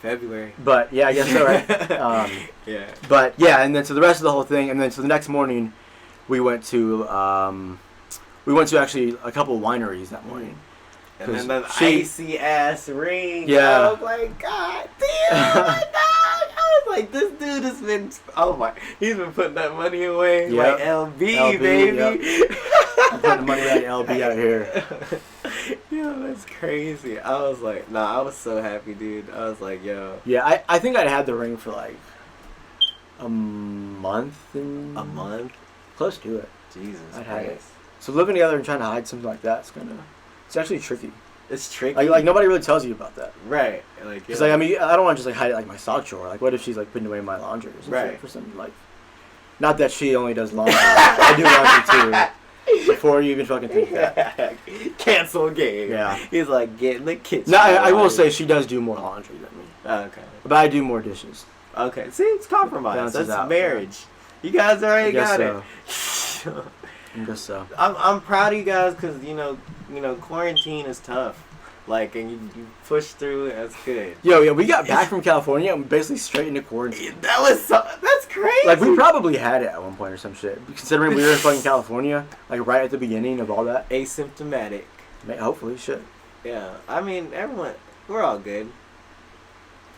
Speaker 2: February.
Speaker 3: But yeah, I guess so, right?
Speaker 2: Yeah.
Speaker 3: But yeah, and then so the rest of the whole thing, and then so the next morning, we went to actually a couple of wineries that morning.
Speaker 2: And then the
Speaker 3: She-
Speaker 2: icy ass ring.
Speaker 3: Yeah.
Speaker 2: I was like, God damn, my dog. I was like, this dude has been, he's been putting that money away.
Speaker 3: Yep.
Speaker 2: Like LB,
Speaker 3: LB,
Speaker 2: baby.
Speaker 3: I'm putting money right LB out here.
Speaker 2: Yo, that's crazy. I was like, I was so happy, dude. I was like, yo.
Speaker 3: Yeah, I think I'd had the ring for like a month.
Speaker 2: A month?
Speaker 3: Close to it.
Speaker 2: Jesus
Speaker 3: I'd had it.
Speaker 2: Christ.
Speaker 3: So living together and trying to hide something like that, it's actually tricky.
Speaker 2: It's tricky.
Speaker 3: Like nobody really tells you about that.
Speaker 2: Right. Like,
Speaker 3: Because like I mean I don't want to just like hide it like my sock drawer. Like what if she's like putting away my laundry or something
Speaker 2: Right.
Speaker 3: for some like. Not that she only does laundry. I do laundry too. Before you even fucking think that.
Speaker 2: Cancel game.
Speaker 3: Yeah.
Speaker 2: He's like, get in the kitchen.
Speaker 3: No, I will say she does do more laundry than me.
Speaker 2: Okay.
Speaker 3: But I do more dishes.
Speaker 2: Okay. See, it's compromise.
Speaker 3: Balances
Speaker 2: That's
Speaker 3: out,
Speaker 2: marriage. You guys already got it.
Speaker 3: I guess so.
Speaker 2: I'm proud of you guys because you know quarantine is tough. Like, and you push through it. That's good.
Speaker 3: Yo, yeah, we got back from California and basically straight into quarantine.
Speaker 2: That's crazy.
Speaker 3: Like, we probably had it at one point or some shit. Considering we were in fucking California, like, right at the beginning of all that.
Speaker 2: Asymptomatic.
Speaker 3: Hopefully, shit.
Speaker 2: Yeah. I mean, we're all good.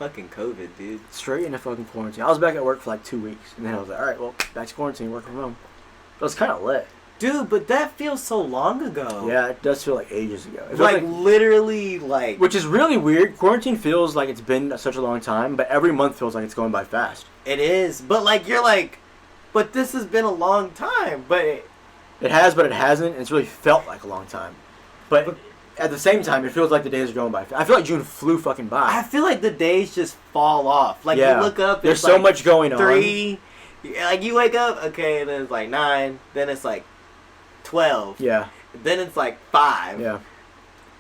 Speaker 2: Fucking COVID, dude.
Speaker 3: Straight into fucking quarantine. I was back at work for like 2 weeks. And then I was like, alright, well, back to quarantine, work from home. But it was kind of lit.
Speaker 2: Dude, but that feels so long ago.
Speaker 3: Yeah, it does feel like ages ago. It feels
Speaker 2: Like, literally, like...
Speaker 3: Which is really weird. Quarantine feels like it's been such a long time, but every month feels like it's going by fast.
Speaker 2: It is. But, like, you're like... But this has been a long time. But...
Speaker 3: It has, but it hasn't. And it's really felt like a long time. But at the same time, it feels like the days are going by. I feel like June flew fucking by.
Speaker 2: I feel like the days just fall off. Like,
Speaker 3: Yeah.
Speaker 2: you look up...
Speaker 3: There's
Speaker 2: it's
Speaker 3: so
Speaker 2: like
Speaker 3: much going on.
Speaker 2: 3... Like, you wake up, okay, then it's like 9. Then it's like 12.
Speaker 3: Yeah.
Speaker 2: Then it's like 5.
Speaker 3: Yeah.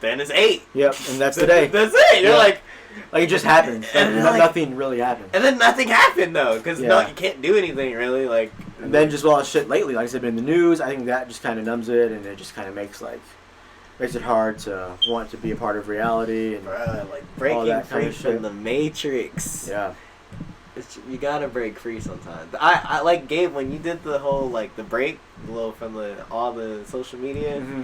Speaker 2: Then it's 8.
Speaker 3: Yep. And that's today.
Speaker 2: That's it. You're
Speaker 3: Yeah.
Speaker 2: like...
Speaker 3: Like it just happened.
Speaker 2: And
Speaker 3: Like,
Speaker 2: like-
Speaker 3: nothing really happened.
Speaker 2: And then nothing happened, though. Because
Speaker 3: Yeah.
Speaker 2: you can't do anything, really. Like...
Speaker 3: And then just a lot of shit lately, like I said, in the news. I think that just kind of numbs it, and it just kind of makes it hard to want to be a part of reality and
Speaker 2: Bruh, like
Speaker 3: all
Speaker 2: breaking
Speaker 3: that
Speaker 2: free
Speaker 3: kind of shit.
Speaker 2: from the Matrix.
Speaker 3: Yeah.
Speaker 2: You gotta break free sometimes. I like Gabe when you did the whole like the break, from all the social media.
Speaker 3: Mm-hmm.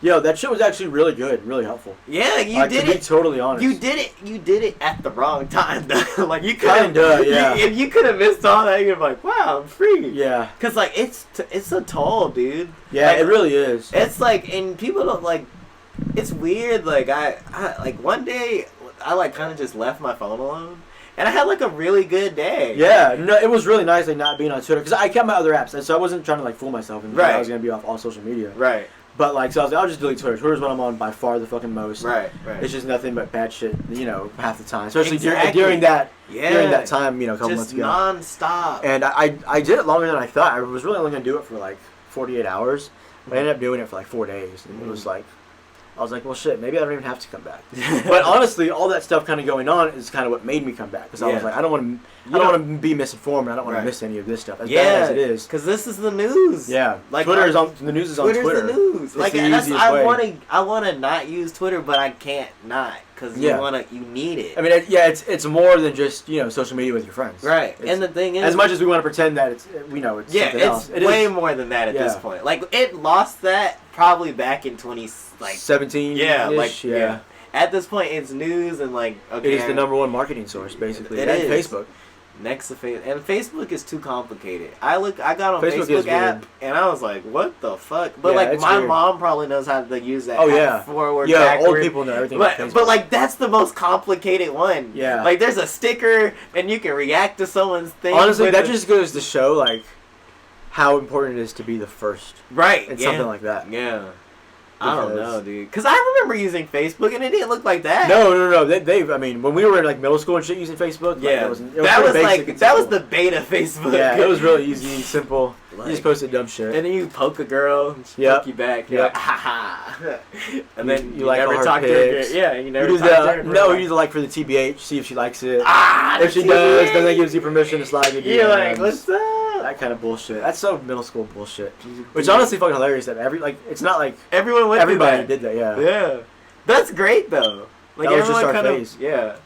Speaker 3: Yo, that shit was actually really good, really helpful.
Speaker 2: Yeah, you
Speaker 3: Like,
Speaker 2: did
Speaker 3: to be
Speaker 2: it.
Speaker 3: totally honest.
Speaker 2: You did it at the wrong time. Though. Like you could
Speaker 3: Kinda, yeah.
Speaker 2: If you could have missed all that, you're like, wow, I'm free.
Speaker 3: Yeah.
Speaker 2: Cause like it's a toll, dude.
Speaker 3: Yeah,
Speaker 2: Like,
Speaker 3: it really is.
Speaker 2: It's like, and people don't like. It's weird. Like I like one day I like kind of just left my phone alone. And I had like a really good day.
Speaker 3: Yeah, no, it was really nice like not being on Twitter because I kept my other apps, and so I wasn't trying to like fool myself and think
Speaker 2: Right.
Speaker 3: I was gonna be off all social media.
Speaker 2: Right.
Speaker 3: But like, so I was like, I'll just delete Twitter. Twitter's what I'm on by far the fucking most.
Speaker 2: Right.
Speaker 3: It's just nothing but bad shit, half the time, especially
Speaker 2: Exactly.
Speaker 3: during that
Speaker 2: Yeah.
Speaker 3: time, a couple months
Speaker 2: Just
Speaker 3: ago.
Speaker 2: non-stop.
Speaker 3: And I did it longer than I thought. I was really only gonna do it for like 48 hours, but I ended up doing it for like 4 days, and it was like. I was like, well, shit, maybe I don't even have to come back. But honestly, all that stuff kind of going on is kind of what made me come back. Because I was like, I don't want to be misinformed. And I don't want
Speaker 2: Right.
Speaker 3: to miss any of this stuff. As bad as it is.
Speaker 2: because this is the news.
Speaker 3: Yeah,
Speaker 2: Like
Speaker 3: Twitter is on the news is on
Speaker 2: Twitter's
Speaker 3: Twitter.
Speaker 2: the news.
Speaker 3: It's
Speaker 2: Like
Speaker 3: the
Speaker 2: and that's
Speaker 3: easiest
Speaker 2: I
Speaker 3: way.
Speaker 2: want to not use Twitter, but I can't not because
Speaker 3: Yeah.
Speaker 2: you need it.
Speaker 3: I mean, it's more than just social media with your friends.
Speaker 2: right.
Speaker 3: It's-
Speaker 2: And the thing is,
Speaker 3: as much as we want to pretend that it's it's
Speaker 2: yeah,
Speaker 3: something
Speaker 2: it's
Speaker 3: else. It
Speaker 2: way
Speaker 3: is
Speaker 2: more than that at this
Speaker 3: Yeah.
Speaker 2: point. Like it lost that probably back in
Speaker 3: 17.
Speaker 2: yeah. At this point, it's news and like okay,
Speaker 3: It is the number one marketing source basically.
Speaker 2: It
Speaker 3: and
Speaker 2: is.
Speaker 3: Facebook.
Speaker 2: next to Facebook, and Facebook is too complicated. I got on
Speaker 3: Facebook is
Speaker 2: Facebook app
Speaker 3: weird.
Speaker 2: and I was like, what the fuck? But
Speaker 3: Yeah,
Speaker 2: like
Speaker 3: it's
Speaker 2: my
Speaker 3: weird.
Speaker 2: mom probably knows how to use that.
Speaker 3: Oh
Speaker 2: app
Speaker 3: yeah.
Speaker 2: forward,
Speaker 3: Yeah,
Speaker 2: backward.
Speaker 3: old people know everything about Facebook.
Speaker 2: But like that's the most complicated one.
Speaker 3: Yeah.
Speaker 2: Like there's a sticker and you can react to someone's thing.
Speaker 3: Honestly,
Speaker 2: with
Speaker 3: that
Speaker 2: the-
Speaker 3: just goes to show like how important it is to be the first
Speaker 2: right.
Speaker 3: in
Speaker 2: yeah.
Speaker 3: something like that.
Speaker 2: Yeah. I don't
Speaker 3: Because-
Speaker 2: know, dude. Because I remember using Facebook and it didn't look like that.
Speaker 3: No. I mean, when we were in like middle school and shit using Facebook, like,
Speaker 2: Yeah.
Speaker 3: it was
Speaker 2: that
Speaker 3: pretty
Speaker 2: was
Speaker 3: basic
Speaker 2: like
Speaker 3: and
Speaker 2: that was
Speaker 3: simple.
Speaker 2: the beta Facebook.
Speaker 3: Yeah, it was really easy, simple.
Speaker 2: Like-
Speaker 3: You just posted dumb shit.
Speaker 2: And then you poke a girl, and she
Speaker 3: Yep.
Speaker 2: poke you back. You're
Speaker 3: Yep.
Speaker 2: like, ha ha. And then you
Speaker 3: like all
Speaker 2: never
Speaker 3: her
Speaker 2: talk to her
Speaker 3: pics.
Speaker 2: again. Yeah, you
Speaker 3: You
Speaker 2: never
Speaker 3: do
Speaker 2: talk to her.
Speaker 3: no, you do the like for the TBH, see if she likes it.
Speaker 2: Ah,
Speaker 3: If she does, then that gives you permission to slide your
Speaker 2: You're like,
Speaker 3: DMs.
Speaker 2: what's up?
Speaker 3: That kind of bullshit. That's so middle school bullshit. Which honestly fucking hilarious that it's not like
Speaker 2: Everyone went through
Speaker 3: everybody
Speaker 2: that.
Speaker 3: did that, yeah.
Speaker 2: Yeah. That's great though. Like
Speaker 3: That was just
Speaker 2: everyone
Speaker 3: our
Speaker 2: kind
Speaker 3: phase.
Speaker 2: of yeah.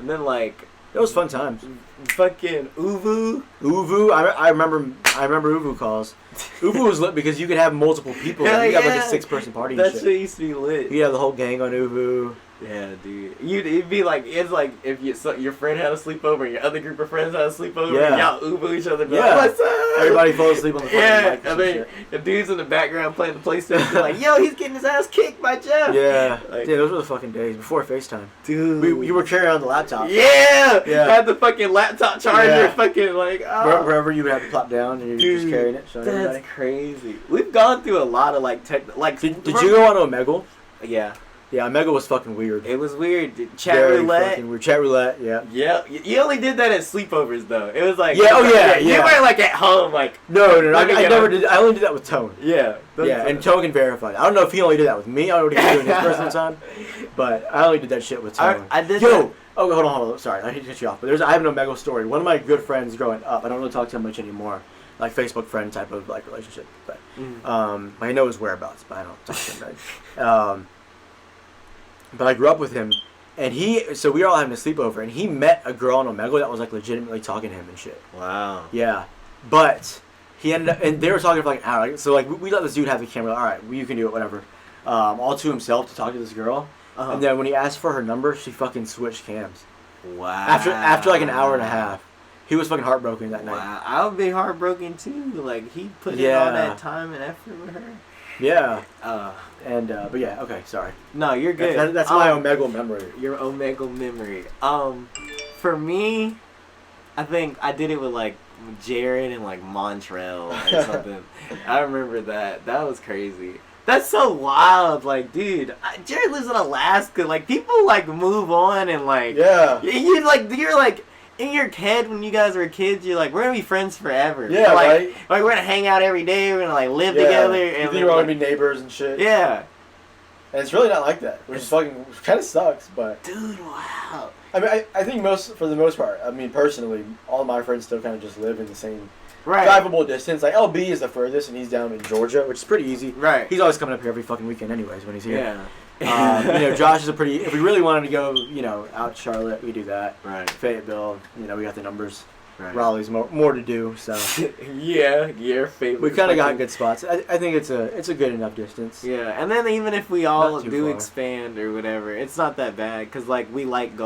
Speaker 2: And then like
Speaker 3: It was fun times.
Speaker 2: fucking Uvu.
Speaker 3: Uvu, I remember Uvu calls. Uvu was lit because you could have multiple people.
Speaker 2: Hell
Speaker 3: You could have like
Speaker 2: yeah.
Speaker 3: a 6-person party
Speaker 2: That
Speaker 3: and
Speaker 2: shit
Speaker 3: shit.
Speaker 2: used to be lit.
Speaker 3: You could have the whole gang on Uvu.
Speaker 2: Yeah, dude. It'd be like it's like if your friend had a sleepover and your other group of friends had a sleepover and
Speaker 3: Yeah.
Speaker 2: y'all Uvu each other. Be
Speaker 3: Yeah.
Speaker 2: like, what's up?
Speaker 3: Everybody falls asleep on the fucking
Speaker 2: Yeah,
Speaker 3: mic
Speaker 2: and
Speaker 3: and
Speaker 2: then
Speaker 3: shit.
Speaker 2: the dude's in the background playing the PlayStation, like, yo, he's getting his ass kicked by Jeff.
Speaker 3: Yeah.
Speaker 2: Like-
Speaker 3: Dude, those were the fucking days before FaceTime.
Speaker 2: Dude.
Speaker 3: You were carrying on the laptop.
Speaker 2: Yeah!
Speaker 3: Yeah.
Speaker 2: Had the fucking laptop charger,
Speaker 3: Yeah.
Speaker 2: fucking like, oh.
Speaker 3: Wherever you would have to plop down and you're just
Speaker 2: Dude,
Speaker 3: carrying it, showing
Speaker 2: That's
Speaker 3: everybody.
Speaker 2: crazy. We've gone through a lot of like tech, like.
Speaker 3: Did you go on Omegle?
Speaker 2: Yeah.
Speaker 3: Yeah, Omegle was fucking weird.
Speaker 2: It was weird. Chat
Speaker 3: Very
Speaker 2: roulette.
Speaker 3: fucking weird. Chat roulette, yeah.
Speaker 2: Yeah, you only did that at sleepovers though. It was like
Speaker 3: Yeah, oh yeah,
Speaker 2: You
Speaker 3: yeah.
Speaker 2: weren't like at home like.
Speaker 3: No,
Speaker 2: Let me
Speaker 3: I
Speaker 2: get
Speaker 3: never
Speaker 2: on.
Speaker 3: did. I only did that with Tone.
Speaker 2: Yeah.
Speaker 3: Yeah, and Tone can verify. I don't know if he only did that with me. I don't know what he was doing his personal time, but I only did that shit with Tone.
Speaker 2: I did.
Speaker 3: Yo,
Speaker 2: that.
Speaker 3: oh hold on. Sorry, I hate to cut you off, but I have an Omegle story. One of my good friends growing up. I don't really talk to him much anymore. Like Facebook friend type of like relationship, but I know his whereabouts, but I don't talk to him. But I grew up with him, and so we were all having a sleepover, and he met a girl on Omegle that was like legitimately talking to him and shit.
Speaker 2: Wow.
Speaker 3: Yeah, but he ended up, and they were talking for like an hour. So like we let this dude have the camera. All right, well, you can do it, whatever. All to himself to talk to this girl, and then when he asked for her number, she fucking switched cams.
Speaker 2: Wow.
Speaker 3: After like an hour and a half, he was fucking heartbroken that night.
Speaker 2: Wow, I would be heartbroken too. Like he put in all that time and effort with her.
Speaker 3: Yeah. But yeah, okay, sorry.
Speaker 2: No, you're good.
Speaker 3: That's my Omegle memory.
Speaker 2: Your Omegle memory. For me, I think I did it with like Jared and like Montreal or something. I remember that. That was crazy. That's so wild. Like, dude, Jared lives in Alaska. Like, people like move on and like you're like. In your head, when you guys were kids, you're like, we're gonna be friends forever.
Speaker 3: Yeah,
Speaker 2: like,
Speaker 3: right.
Speaker 2: Like we're gonna hang out every day. We're gonna like live together. And
Speaker 3: you think we're gonna be neighbors and shit.
Speaker 2: Yeah.
Speaker 3: And it's really not like that, which kind of sucks. But
Speaker 2: dude, wow.
Speaker 3: I mean, I think for the most part, I mean, personally, all of my friends still kind of just live in the same drivable distance. Like LB is the furthest, and he's down in Georgia, which is pretty easy.
Speaker 2: Right.
Speaker 3: He's always coming up here every fucking weekend, anyways, when he's here.
Speaker 2: Yeah.
Speaker 3: Josh is if we really wanted to go, out to Charlotte, we do that.
Speaker 2: Right.
Speaker 3: Fayetteville, we got the numbers.
Speaker 2: Right.
Speaker 3: Raleigh's more to do, so.
Speaker 2: Yeah, your favorite.
Speaker 3: We kind of got good spots. I think it's a good enough distance.
Speaker 2: Yeah, and then even if we all do
Speaker 3: far.
Speaker 2: expand or whatever, it's not that bad because like we like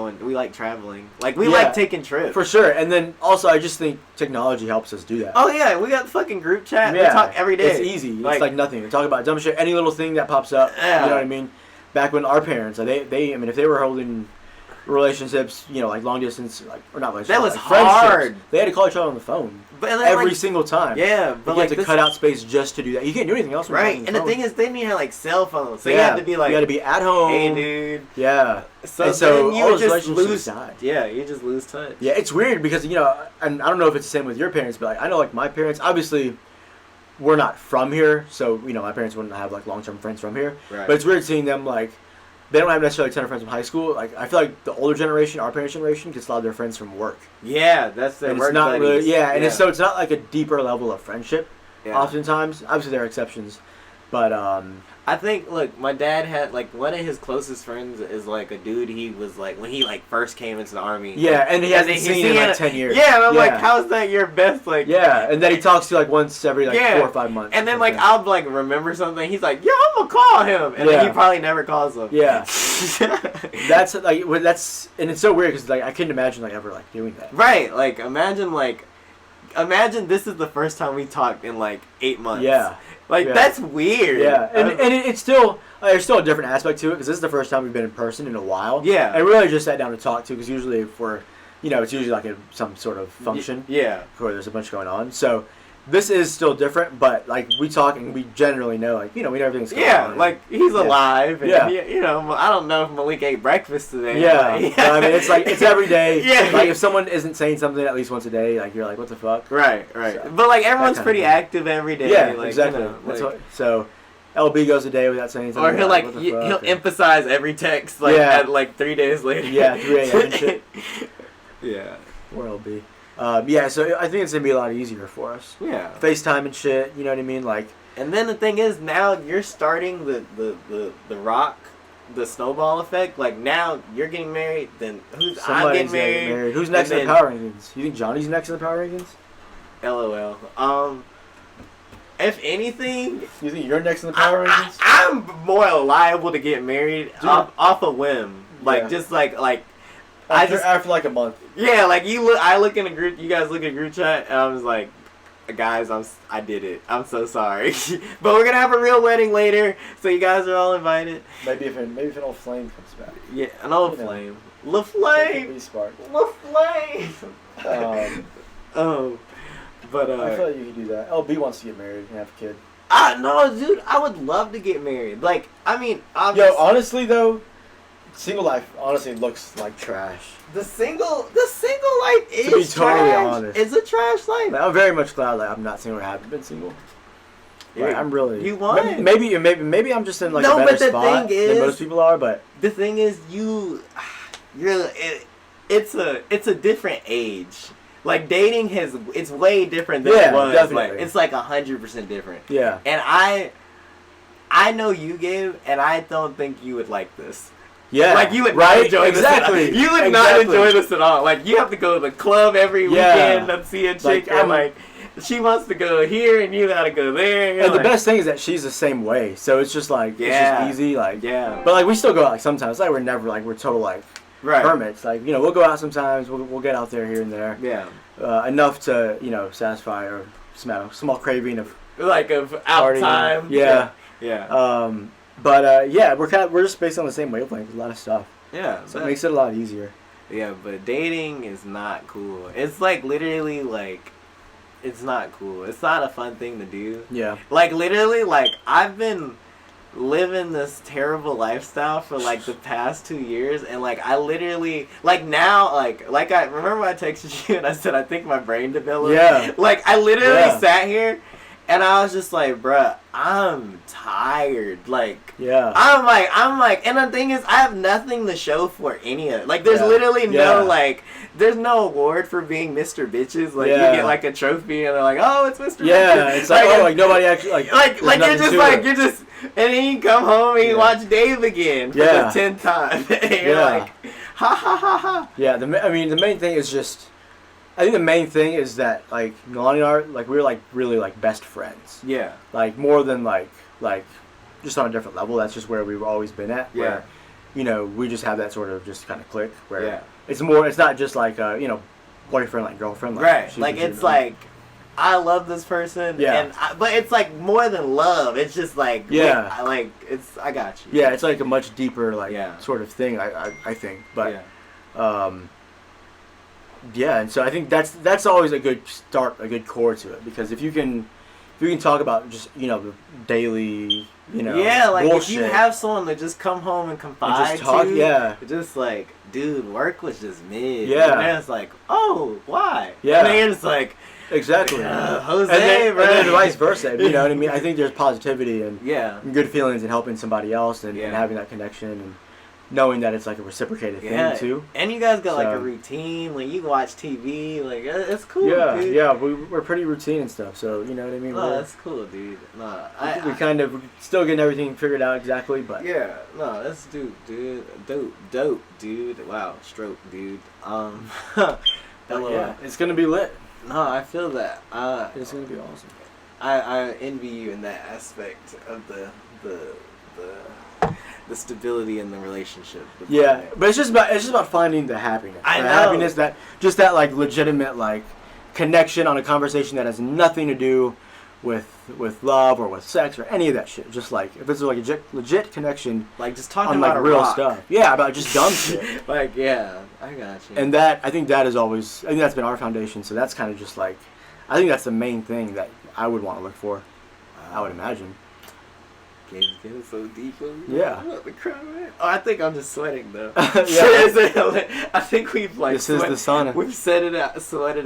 Speaker 2: traveling, like we like taking trips.
Speaker 3: For sure, and then also I just think technology helps us do that.
Speaker 2: Oh yeah, we got the fucking group chat. We talk every day.
Speaker 3: It's easy. It's like nothing. We talk about dumb shit. Any little thing that pops up.
Speaker 2: Yeah.
Speaker 3: You know what I mean? Back when our parents, if they were holding relationships, like long distance, or not relationships,
Speaker 2: that was
Speaker 3: like
Speaker 2: hard.
Speaker 3: They had to call each other on the phone,
Speaker 2: but then,
Speaker 3: every single time.
Speaker 2: Yeah, but
Speaker 3: you had to cut out space just to do that. You can't do anything else.
Speaker 2: Right, and the thing is, they didn't even have like cell phones, so you had to be like,
Speaker 3: you had to be at home.
Speaker 2: Hey, dude.
Speaker 3: Yeah.
Speaker 2: So you
Speaker 3: all
Speaker 2: would
Speaker 3: those
Speaker 2: just lose.
Speaker 3: died.
Speaker 2: Yeah, you just lose touch.
Speaker 3: Yeah, it's weird because and I don't know if it's the same with your parents, but like I know like my parents, obviously. We're not from here, so my parents wouldn't have like long-term friends from here.
Speaker 2: Right.
Speaker 3: But it's weird seeing them like they don't have necessarily a ton of friends from high school. Like I feel like the older generation, our parents' generation, gets a lot of their friends from work.
Speaker 2: Yeah, that's their work
Speaker 3: it's not
Speaker 2: buddies.
Speaker 3: really it's not like a deeper level of friendship.
Speaker 2: Yeah.
Speaker 3: Oftentimes, obviously there are exceptions, but
Speaker 2: I think, look, my dad had, like, one of his closest friends is, like, a dude he was, like, when he, like, first came into the Army.
Speaker 3: Yeah, and he hasn't seen in, like, 10 years.
Speaker 2: Yeah, and I'm like, how's that your best, like...
Speaker 3: Yeah, and then he talks to you, like, once every, like, 4 or 5 months.
Speaker 2: And then, like, I'll, like, remember something. He's like, yeah, I'm gonna call him. And then he probably never calls him.
Speaker 3: Yeah. That's, like, and it's so weird, because, like, I couldn't imagine, like, ever, like, doing that.
Speaker 2: Right, like, imagine this is the first time we talked in, like, 8 months.
Speaker 3: Yeah.
Speaker 2: Like, that's weird.
Speaker 3: Yeah, and it's still... there's still a different aspect to it because this is the first time we've been in person in a while.
Speaker 2: Yeah.
Speaker 3: And really just sat down to talk to because usually if we're, it's usually like some sort of function.
Speaker 2: Yeah.
Speaker 3: Where there's a bunch going on. So this is still different, but like we talk and we generally know, like, we know everything's going on.
Speaker 2: Yeah, like he's alive. And,
Speaker 3: yeah.
Speaker 2: I don't know if Malik ate breakfast today.
Speaker 3: Yeah.
Speaker 2: Like,
Speaker 3: I mean, it's like, it's every day.
Speaker 2: Yeah.
Speaker 3: Like if someone isn't saying something at least once a day, like you're like, what the fuck?
Speaker 2: Right.
Speaker 3: So,
Speaker 2: but like everyone's pretty active every day.
Speaker 3: Yeah,
Speaker 2: like,
Speaker 3: exactly. So. LB goes a day without saying something.
Speaker 2: Or he'll emphasize every text at like 3 days later.
Speaker 3: Yeah, 3 a.m. and shit.
Speaker 2: Yeah.
Speaker 3: Or LB. So I think it's gonna be a lot easier for us.
Speaker 2: Yeah.
Speaker 3: FaceTime and shit, you know what I mean? Like,
Speaker 2: and then the thing is, now you're starting the rock, the snowball effect. Like now you're getting married, then I'm getting married.
Speaker 3: Who's next in the power rankings? You think Johnny's next in the power rankings?
Speaker 2: LOL. If anything,
Speaker 3: you think you're next in the power rankings?
Speaker 2: I'm more liable to get married off a whim. Like just like
Speaker 3: after like a month.
Speaker 2: Yeah, like I look in a group. You guys look at a group chat, and I was like, guys, I did it. I'm so sorry, but we're gonna have a real wedding later, so you guys are all invited.
Speaker 3: Maybe if an old flame comes back.
Speaker 2: Yeah, an old flame. La Flame. La Flame. But
Speaker 3: I feel like you can do that. LB wants to get married and have a kid.
Speaker 2: No, dude, I would love to get married. Like, I mean,
Speaker 3: Yo,
Speaker 2: obviously,
Speaker 3: honestly though, single life honestly looks like trash.
Speaker 2: the single life is
Speaker 3: To be totally
Speaker 2: trash.
Speaker 3: honest.
Speaker 2: It's a trash life.
Speaker 3: Like, I'm very much glad that I'm not single or haven't been single. Like, I'm really.
Speaker 2: You won.
Speaker 3: Maybe I'm just in like
Speaker 2: No,
Speaker 3: a better
Speaker 2: but the
Speaker 3: spot
Speaker 2: thing
Speaker 3: than
Speaker 2: is-
Speaker 3: most people are. But
Speaker 2: The thing is, it's a different age. Like dating it's way different than
Speaker 3: Yeah,
Speaker 2: it was.
Speaker 3: definitely.
Speaker 2: Like it's like 100% different.
Speaker 3: yeah,
Speaker 2: And I know you, Gabe, and I don't think you would like this.
Speaker 3: yeah,
Speaker 2: Like you would
Speaker 3: right?
Speaker 2: not enjoy
Speaker 3: exactly.
Speaker 2: this. You would not enjoy this at all. Like you have to go to the club every
Speaker 3: Yeah.
Speaker 2: weekend and see a chick,
Speaker 3: Like,
Speaker 2: and like she wants to go here and you gotta go there.
Speaker 3: And the
Speaker 2: like,
Speaker 3: best thing is that she's the same way, so it's just like
Speaker 2: Yeah.
Speaker 3: it's just easy. Like,
Speaker 2: Yeah.
Speaker 3: but like we still go out like sometimes. Like we're never like we're total like
Speaker 2: right.
Speaker 3: hermits. Like we'll go out sometimes. We'll get out there here and there.
Speaker 2: Yeah.
Speaker 3: Enough to satisfy or small craving of
Speaker 2: Like of out
Speaker 3: partying.
Speaker 2: time.
Speaker 3: Yeah.
Speaker 2: Yeah.
Speaker 3: But yeah, we're just based on the same wavelength. A lot of stuff,
Speaker 2: Yeah.
Speaker 3: so it makes it a lot easier.
Speaker 2: Yeah, but dating is not cool. It's like literally like it's not cool. It's not a fun thing to do.
Speaker 3: Yeah.
Speaker 2: Like literally like I've been living this terrible lifestyle for like the past 2 years, and like I literally like now like I remember I texted you and I said I think my brain developed.
Speaker 3: Yeah.
Speaker 2: Like I literally
Speaker 3: Yeah.
Speaker 2: sat here and I was just like, bruh, I'm tired. Like
Speaker 3: Yeah.
Speaker 2: I'm like, and the thing is, I have nothing to show for any of it. Like, there's
Speaker 3: Yeah.
Speaker 2: literally
Speaker 3: Yeah.
Speaker 2: no, like, there's no award for being Mr. Bitches. Like,
Speaker 3: Yeah.
Speaker 2: you get, like, a trophy, and they're like, oh, it's Mr.
Speaker 3: Yeah.
Speaker 2: Bitches.
Speaker 3: It's like nobody actually
Speaker 2: like
Speaker 3: there's
Speaker 2: you're
Speaker 3: nothing
Speaker 2: just
Speaker 3: to
Speaker 2: like,
Speaker 3: it.
Speaker 2: you're just, and then you come home and you
Speaker 3: Yeah.
Speaker 2: watch Dave again for
Speaker 3: Yeah.
Speaker 2: the 10th time. And you're
Speaker 3: Yeah.
Speaker 2: like, ha ha ha ha.
Speaker 3: Yeah. The main thing is just. I think the main thing is that like Milani and I, like we're like really like best friends.
Speaker 2: Yeah.
Speaker 3: Like more than like just on a different level. That's just where we've always been at.
Speaker 2: Yeah.
Speaker 3: Where, we just have that sort of just kind of click where
Speaker 2: Yeah.
Speaker 3: it's not just like boyfriend like girlfriend. Like,
Speaker 2: Right.
Speaker 3: she's
Speaker 2: Like,
Speaker 3: legit,
Speaker 2: it's like, I love this person.
Speaker 3: Yeah.
Speaker 2: But it's like more than love. It's just like,
Speaker 3: Yeah.
Speaker 2: I got you.
Speaker 3: Yeah, it's like a much deeper like
Speaker 2: Yeah.
Speaker 3: sort of thing. I think, but
Speaker 2: Yeah.
Speaker 3: yeah, and so I think that's always a good start, a good core to it, because if you can talk about just the daily
Speaker 2: Yeah, like
Speaker 3: bullshit,
Speaker 2: if you have someone to just come home and confide
Speaker 3: and just talk,
Speaker 2: to,
Speaker 3: yeah,
Speaker 2: just like, dude, work was just mid.
Speaker 3: Yeah.
Speaker 2: And then it's like, oh, why?
Speaker 3: Yeah.
Speaker 2: And then you're just like,
Speaker 3: exactly,
Speaker 2: Jose,
Speaker 3: and
Speaker 2: bro.
Speaker 3: then vice versa. You know what I mean? I think there's positivity and
Speaker 2: Yeah.
Speaker 3: good feelings in helping somebody else and
Speaker 2: Yeah.
Speaker 3: having that connection and knowing that it's like a reciprocated
Speaker 2: Yeah.
Speaker 3: thing too.
Speaker 2: And you guys got like a
Speaker 3: So-
Speaker 2: routine. Like you watch TV. Like it's cool,
Speaker 3: Yeah,
Speaker 2: dude.
Speaker 3: yeah, we're pretty routine and stup. So you know what I mean.
Speaker 2: No,
Speaker 3: We're-
Speaker 2: that's cool, dude. No,
Speaker 3: we kind of still getting everything figured out exactly, but
Speaker 2: yeah, no, that's dope, dude. Wow, stroke, dude. That
Speaker 3: but
Speaker 2: little,
Speaker 3: yeah, it's gonna be lit.
Speaker 2: no, I feel that.
Speaker 3: It's gonna be awesome.
Speaker 2: I envy you in that aspect of the stability in the relationship.
Speaker 3: Yeah, but it's just about finding the happiness.
Speaker 2: I
Speaker 3: The
Speaker 2: know.
Speaker 3: happiness that like legitimate like connection on a conversation that has nothing to do with love or with sex or any of that shit. Just like if it's like a legit connection
Speaker 2: like just talking
Speaker 3: on
Speaker 2: about
Speaker 3: like
Speaker 2: a
Speaker 3: real
Speaker 2: rock.
Speaker 3: stuff. Yeah, about just dumb shit.
Speaker 2: Like yeah, I got you.
Speaker 3: And I think that's been our foundation. So that's kind of just like, I think that's the main thing that I would want to look for. I would imagine.
Speaker 2: Game's getting so deep.
Speaker 3: Yeah.
Speaker 2: I'm about to cry, man. Oh, I think I'm just sweating though.
Speaker 3: Yeah.
Speaker 2: I think we've like
Speaker 3: This is the sauna.
Speaker 2: We've sweated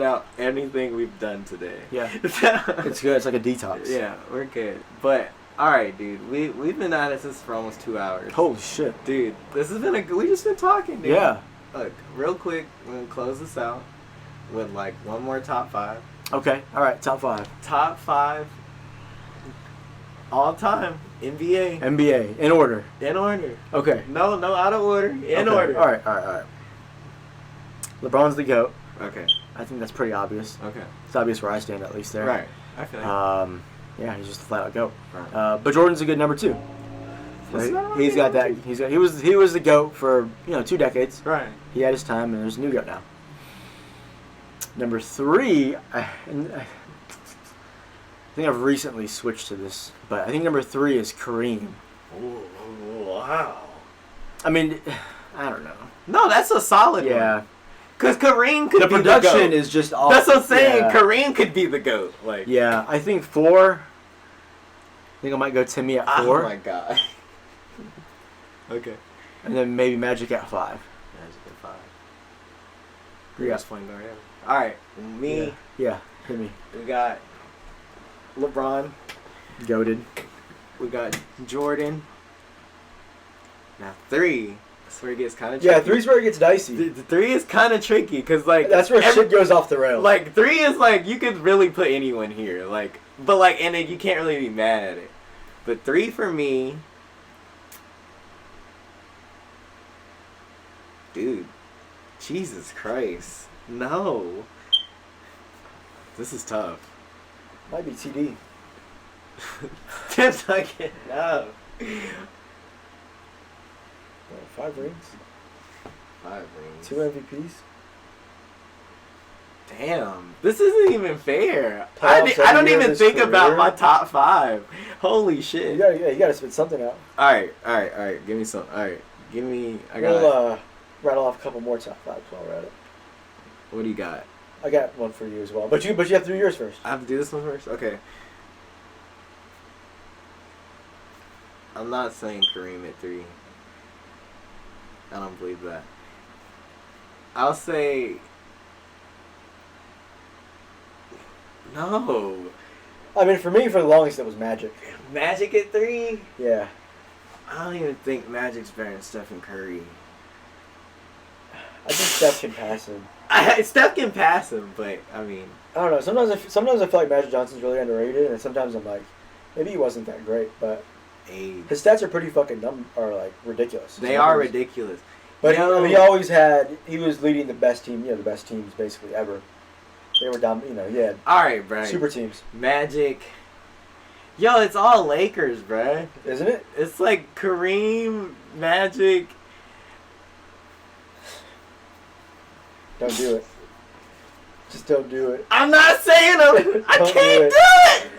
Speaker 2: out anything we've done today.
Speaker 3: Yeah. It's good. It's like a detox.
Speaker 2: Yeah, we're good. But all right, dude. We've been at this for almost 2 hours.
Speaker 3: Holy shit.
Speaker 2: Dude, this has been we just been talking, dude.
Speaker 3: Yeah.
Speaker 2: Look, real quick, we're gonna close this out with like one more top 5.
Speaker 3: Okay. All right. Top 5.
Speaker 2: Top 5 all time NBA
Speaker 3: NBA in order.
Speaker 2: in order.
Speaker 3: Okay.
Speaker 2: No, out of order. In
Speaker 3: Okay.
Speaker 2: order.
Speaker 3: All right. LeBron's the GOAT.
Speaker 2: Okay.
Speaker 3: I think that's pretty obvious.
Speaker 2: Okay.
Speaker 3: It's obvious where I stand at least there.
Speaker 2: Right. I feel like
Speaker 3: Yeah, he's just a flat out GOAT.
Speaker 2: Right.
Speaker 3: But Jordan's a good number 2.
Speaker 2: What's not
Speaker 3: He's got that.
Speaker 2: right?
Speaker 3: He was the GOAT for 2 decades.
Speaker 2: Right.
Speaker 3: He had his time, and there's a new GOAT now. Number 3, I think I've recently switched to this, but I think number 3 is Kareem.
Speaker 2: Ooh, wow.
Speaker 3: I mean, I don't know.
Speaker 2: No, that's a solid one.
Speaker 3: Yeah,
Speaker 2: Because Kareem could
Speaker 3: the
Speaker 2: be the
Speaker 3: production
Speaker 2: GOAT.
Speaker 3: is just awesome.
Speaker 2: That's what I'm saying.
Speaker 3: Yeah.
Speaker 2: Kareem could be the GOAT. Like,
Speaker 3: Yeah, I think 4. think I might go Timmy at
Speaker 2: Oh
Speaker 3: 4.
Speaker 2: my god. Okay.
Speaker 3: And then maybe Magic at 5.
Speaker 2: Magic at 5.
Speaker 3: Yeah.
Speaker 2: Greatest point guard ever. Alright, me.
Speaker 3: Yeah, hit me.
Speaker 2: We got LeBron.
Speaker 3: Goated.
Speaker 2: We got Jordan. Now 3. That's where it gets kind of tricky.
Speaker 3: Yeah, 3's where it gets dicey.
Speaker 2: The 3 is kind of tricky because like
Speaker 3: That's where shit goes off the rails.
Speaker 2: Like 3 is like you could really put anyone here, like, but like, and then you can't really be mad at it. But 3 for me, dude. Jesus Christ, no. This is tough.
Speaker 3: Might be TD.
Speaker 2: Tim Duncan, no.
Speaker 3: 5 rings.
Speaker 2: 5 rings.
Speaker 3: 2 MVPs.
Speaker 2: Damn, this isn't even fair.
Speaker 3: Playoffs
Speaker 2: I don't
Speaker 3: every year
Speaker 2: even
Speaker 3: of his
Speaker 2: think about
Speaker 3: career.
Speaker 2: my top 5. Holy shit.
Speaker 3: You gotta spit something out.
Speaker 2: All right. Give me some. All right, give me. I got.
Speaker 3: We'll rattle off a couple more top 5s while we're at it.
Speaker 2: What do you got?
Speaker 3: I got one for you as well. But you have to do yours first.
Speaker 2: I have to do this one first. Okay. I'm not saying Kareem at 3. I don't believe that. I'll say. No.
Speaker 3: I mean, for me, for the longest, it was Magic.
Speaker 2: Magic at 3?
Speaker 3: Yeah.
Speaker 2: I don't even think Magic's better than Stephen Curry.
Speaker 3: I think Steph can pass him.
Speaker 2: Steph can pass him, but I mean,
Speaker 3: I don't know. Sometimes I feel like Magic Johnson's really underrated, and sometimes I'm like, maybe he wasn't that great. But
Speaker 2: age.
Speaker 3: his stats are pretty fucking ridiculous.
Speaker 2: They are ridiculous.
Speaker 3: But
Speaker 2: Yo.
Speaker 3: he always had. He was leading the best team. The best teams basically ever. They were he had
Speaker 2: All right, bro.
Speaker 3: super teams.
Speaker 2: Magic. Yo, it's all Lakers, bruh.
Speaker 3: Isn't it?
Speaker 2: It's like Kareem, Magic.
Speaker 3: Don't do it. Just don't do it.
Speaker 2: I'm not saying them. I
Speaker 3: Don't
Speaker 2: can't
Speaker 3: do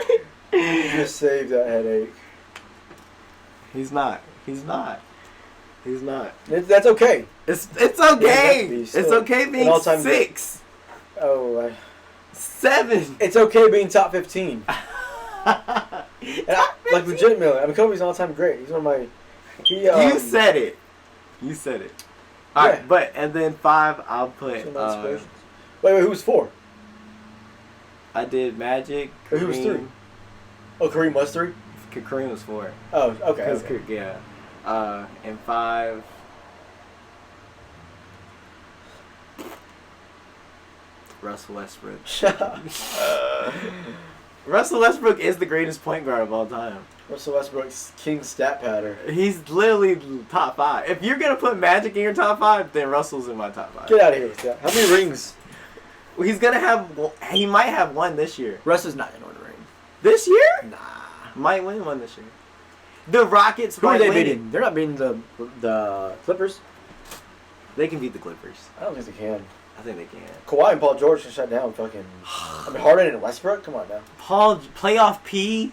Speaker 2: do it.
Speaker 3: Just save that headache.
Speaker 2: He's not.
Speaker 3: That's okay.
Speaker 2: It's okay.
Speaker 3: be
Speaker 2: It's
Speaker 3: still
Speaker 2: okay
Speaker 3: an
Speaker 2: being
Speaker 3: all-time
Speaker 2: 6,
Speaker 3: Oh,
Speaker 2: 7.
Speaker 3: it's okay being top 15. Like legitimately, I mean, Kobe's an all-time great. He's one of my.
Speaker 2: You said it. All right,
Speaker 3: Yeah.
Speaker 2: but and then 5, I'll put.
Speaker 3: Some inspirations. Wait, who was 4?
Speaker 2: I did Magic.
Speaker 3: Wait, who was 3?
Speaker 2: Kareem.
Speaker 3: Oh, Kareem was 3?
Speaker 2: Kareem was 4.
Speaker 3: Oh, okay.
Speaker 2: Cause
Speaker 3: okay.
Speaker 2: yeah. And 5. Russell Westbrook. Russell Westbrook is the greatest point guard of all time.
Speaker 3: Russell Westbrook's king stat pattern.
Speaker 2: He's literally top 5. If you're gonna put Magic in your top 5, then Russell's in my top 5.
Speaker 3: Get out of here with that. How many rings?
Speaker 2: He's gonna have. He might have one this year.
Speaker 3: Russ is not gonna win a ring.
Speaker 2: This year?
Speaker 3: Nah.
Speaker 2: Might win one this year. The Rockets
Speaker 3: Who are
Speaker 2: might
Speaker 3: they
Speaker 2: win it.
Speaker 3: beating? They're not beating the Clippers.
Speaker 2: They can beat the Clippers.
Speaker 3: I don't think they can.
Speaker 2: I think they can.
Speaker 3: Kawhi and Paul George can shut down fucking. I mean, Harden and Westbrook. Come on now,
Speaker 2: Playoff P.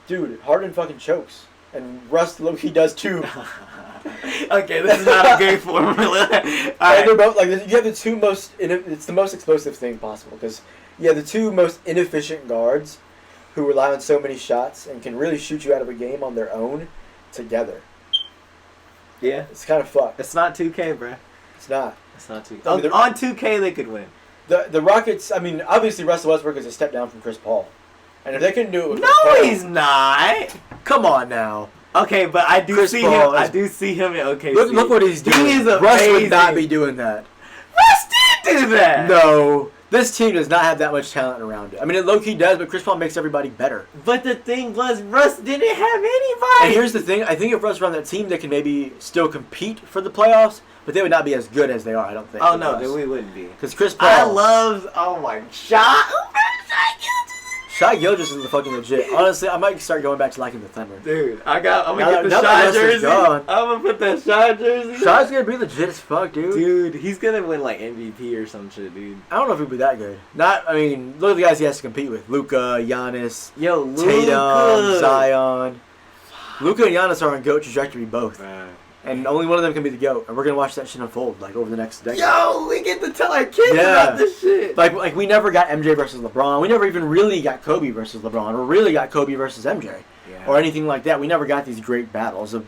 Speaker 3: dude. Harden fucking chokes, and Russ low-key does too.
Speaker 2: Okay, this is not a good formula. All
Speaker 3: And
Speaker 2: right.
Speaker 3: they're both like you have the two most. It's the most explosive thing possible because you have the two most inefficient guards who rely on so many shots and can really shoot you out of a game on their own together.
Speaker 2: Yeah.
Speaker 3: It's kind of fucked.
Speaker 2: It's not 2K, bruh.
Speaker 3: It's not.
Speaker 2: It's not 2K.
Speaker 3: I mean,
Speaker 2: On 2K, they could win.
Speaker 3: The Rockets. I mean, obviously Russell Westbrook is a step down from Chris Paul, and if they couldn't do it with Chris
Speaker 2: No,
Speaker 3: Paul,
Speaker 2: he's not.
Speaker 3: come on now.
Speaker 2: Okay, but I do
Speaker 3: Chris
Speaker 2: see
Speaker 3: Paul
Speaker 2: him. I
Speaker 3: is-
Speaker 2: do see him in OKC.
Speaker 3: Look what he's doing.
Speaker 2: He is
Speaker 3: Russ would not
Speaker 2: amazing.
Speaker 3: be doing that.
Speaker 2: Russ did do that.
Speaker 3: No. This team does not have that much talent around it. I mean, it low-key does, but Chris Paul makes everybody better.
Speaker 2: But the thing was, Russ didn't have anybody.
Speaker 3: And here's the thing. I think if Russ were on that team, they could maybe still compete for the playoffs, but they would not be as good as they are, I don't think.
Speaker 2: Oh no, then we wouldn't be.
Speaker 3: Because Chris Paul...
Speaker 2: I love. Oh my shot.
Speaker 3: Shai Gilgeous is the fucking legit. Honestly, I might start going back to liking the Thunder.
Speaker 2: Dude, I'm gonna
Speaker 3: Now
Speaker 2: get the
Speaker 3: that
Speaker 2: Shai
Speaker 3: Russ is
Speaker 2: jersey.
Speaker 3: gone.
Speaker 2: I'm gonna put that Shai jersey.
Speaker 3: Shai's gonna be legit as fuck, dude.
Speaker 2: Dude, he's gonna win like MVP or some shit, dude.
Speaker 3: I don't know if he'd be that good. I mean, look at the guys he has to compete with. Luka, Giannis,
Speaker 2: Yo, Luka.
Speaker 3: Tatum, Zion. Luka and Giannis are on GOAT trajectory both. and only one of them can be the GOAT. And we're gonna watch that shit unfold like over the next decade.
Speaker 2: Yo, we get to tell our kids about this shit.
Speaker 3: Like we never got MJ versus LeBron. We never even really got Kobe versus LeBron, or really got Kobe versus MJ, or anything like that. We never got these great battles of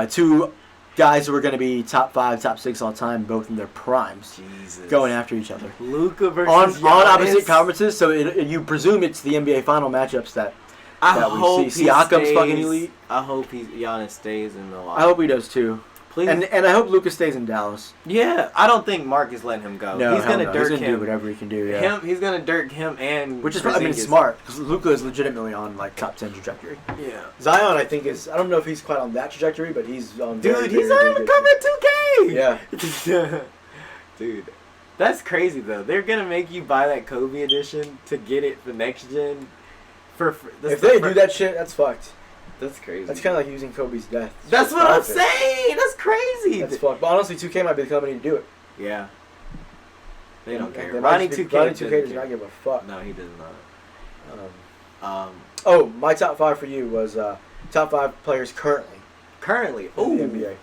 Speaker 3: two guys who were going to be top 5, top 6 all time, both in their primes, going after each other.
Speaker 2: Luka versus
Speaker 3: on opposite conferences, so you presume it's the NBA final matchups that we see. Siakam's fucking elite.
Speaker 2: I hope Giannis stays in Milwaukee.
Speaker 3: I hope he does too.
Speaker 2: Please.
Speaker 3: And I hope Luka stays in Dallas.
Speaker 2: Yeah, I don't think Mark is letting him go.
Speaker 3: No,
Speaker 2: he's gonna
Speaker 3: he's gonna
Speaker 2: him.
Speaker 3: do whatever he can do. Yeah.
Speaker 2: He's gonna dirk him and
Speaker 3: which is smart because Luka is legitimately on like top 10 trajectory.
Speaker 2: Yeah.
Speaker 3: Zion, I think I don't know if he's quite on that trajectory, but he's on.
Speaker 2: Dude, he's on the cover 2K.
Speaker 3: Yeah.
Speaker 2: Dude, that's crazy though. They're gonna make you buy that Kobe edition to get it for next gen.
Speaker 3: If they do that shit, that's fucked.
Speaker 2: That's crazy.
Speaker 3: That's kind of like using Kobe's death.
Speaker 2: That's what I'm saying. That's crazy.
Speaker 3: That's fucked. But honestly, 2K might be the company to do it.
Speaker 2: Yeah. They don't care.
Speaker 3: Ronnie 2K does not give a fuck.
Speaker 2: No, he does not.
Speaker 3: Oh, my top 5 for you was top 5 players currently.
Speaker 2: Currently?
Speaker 3: In the NBA.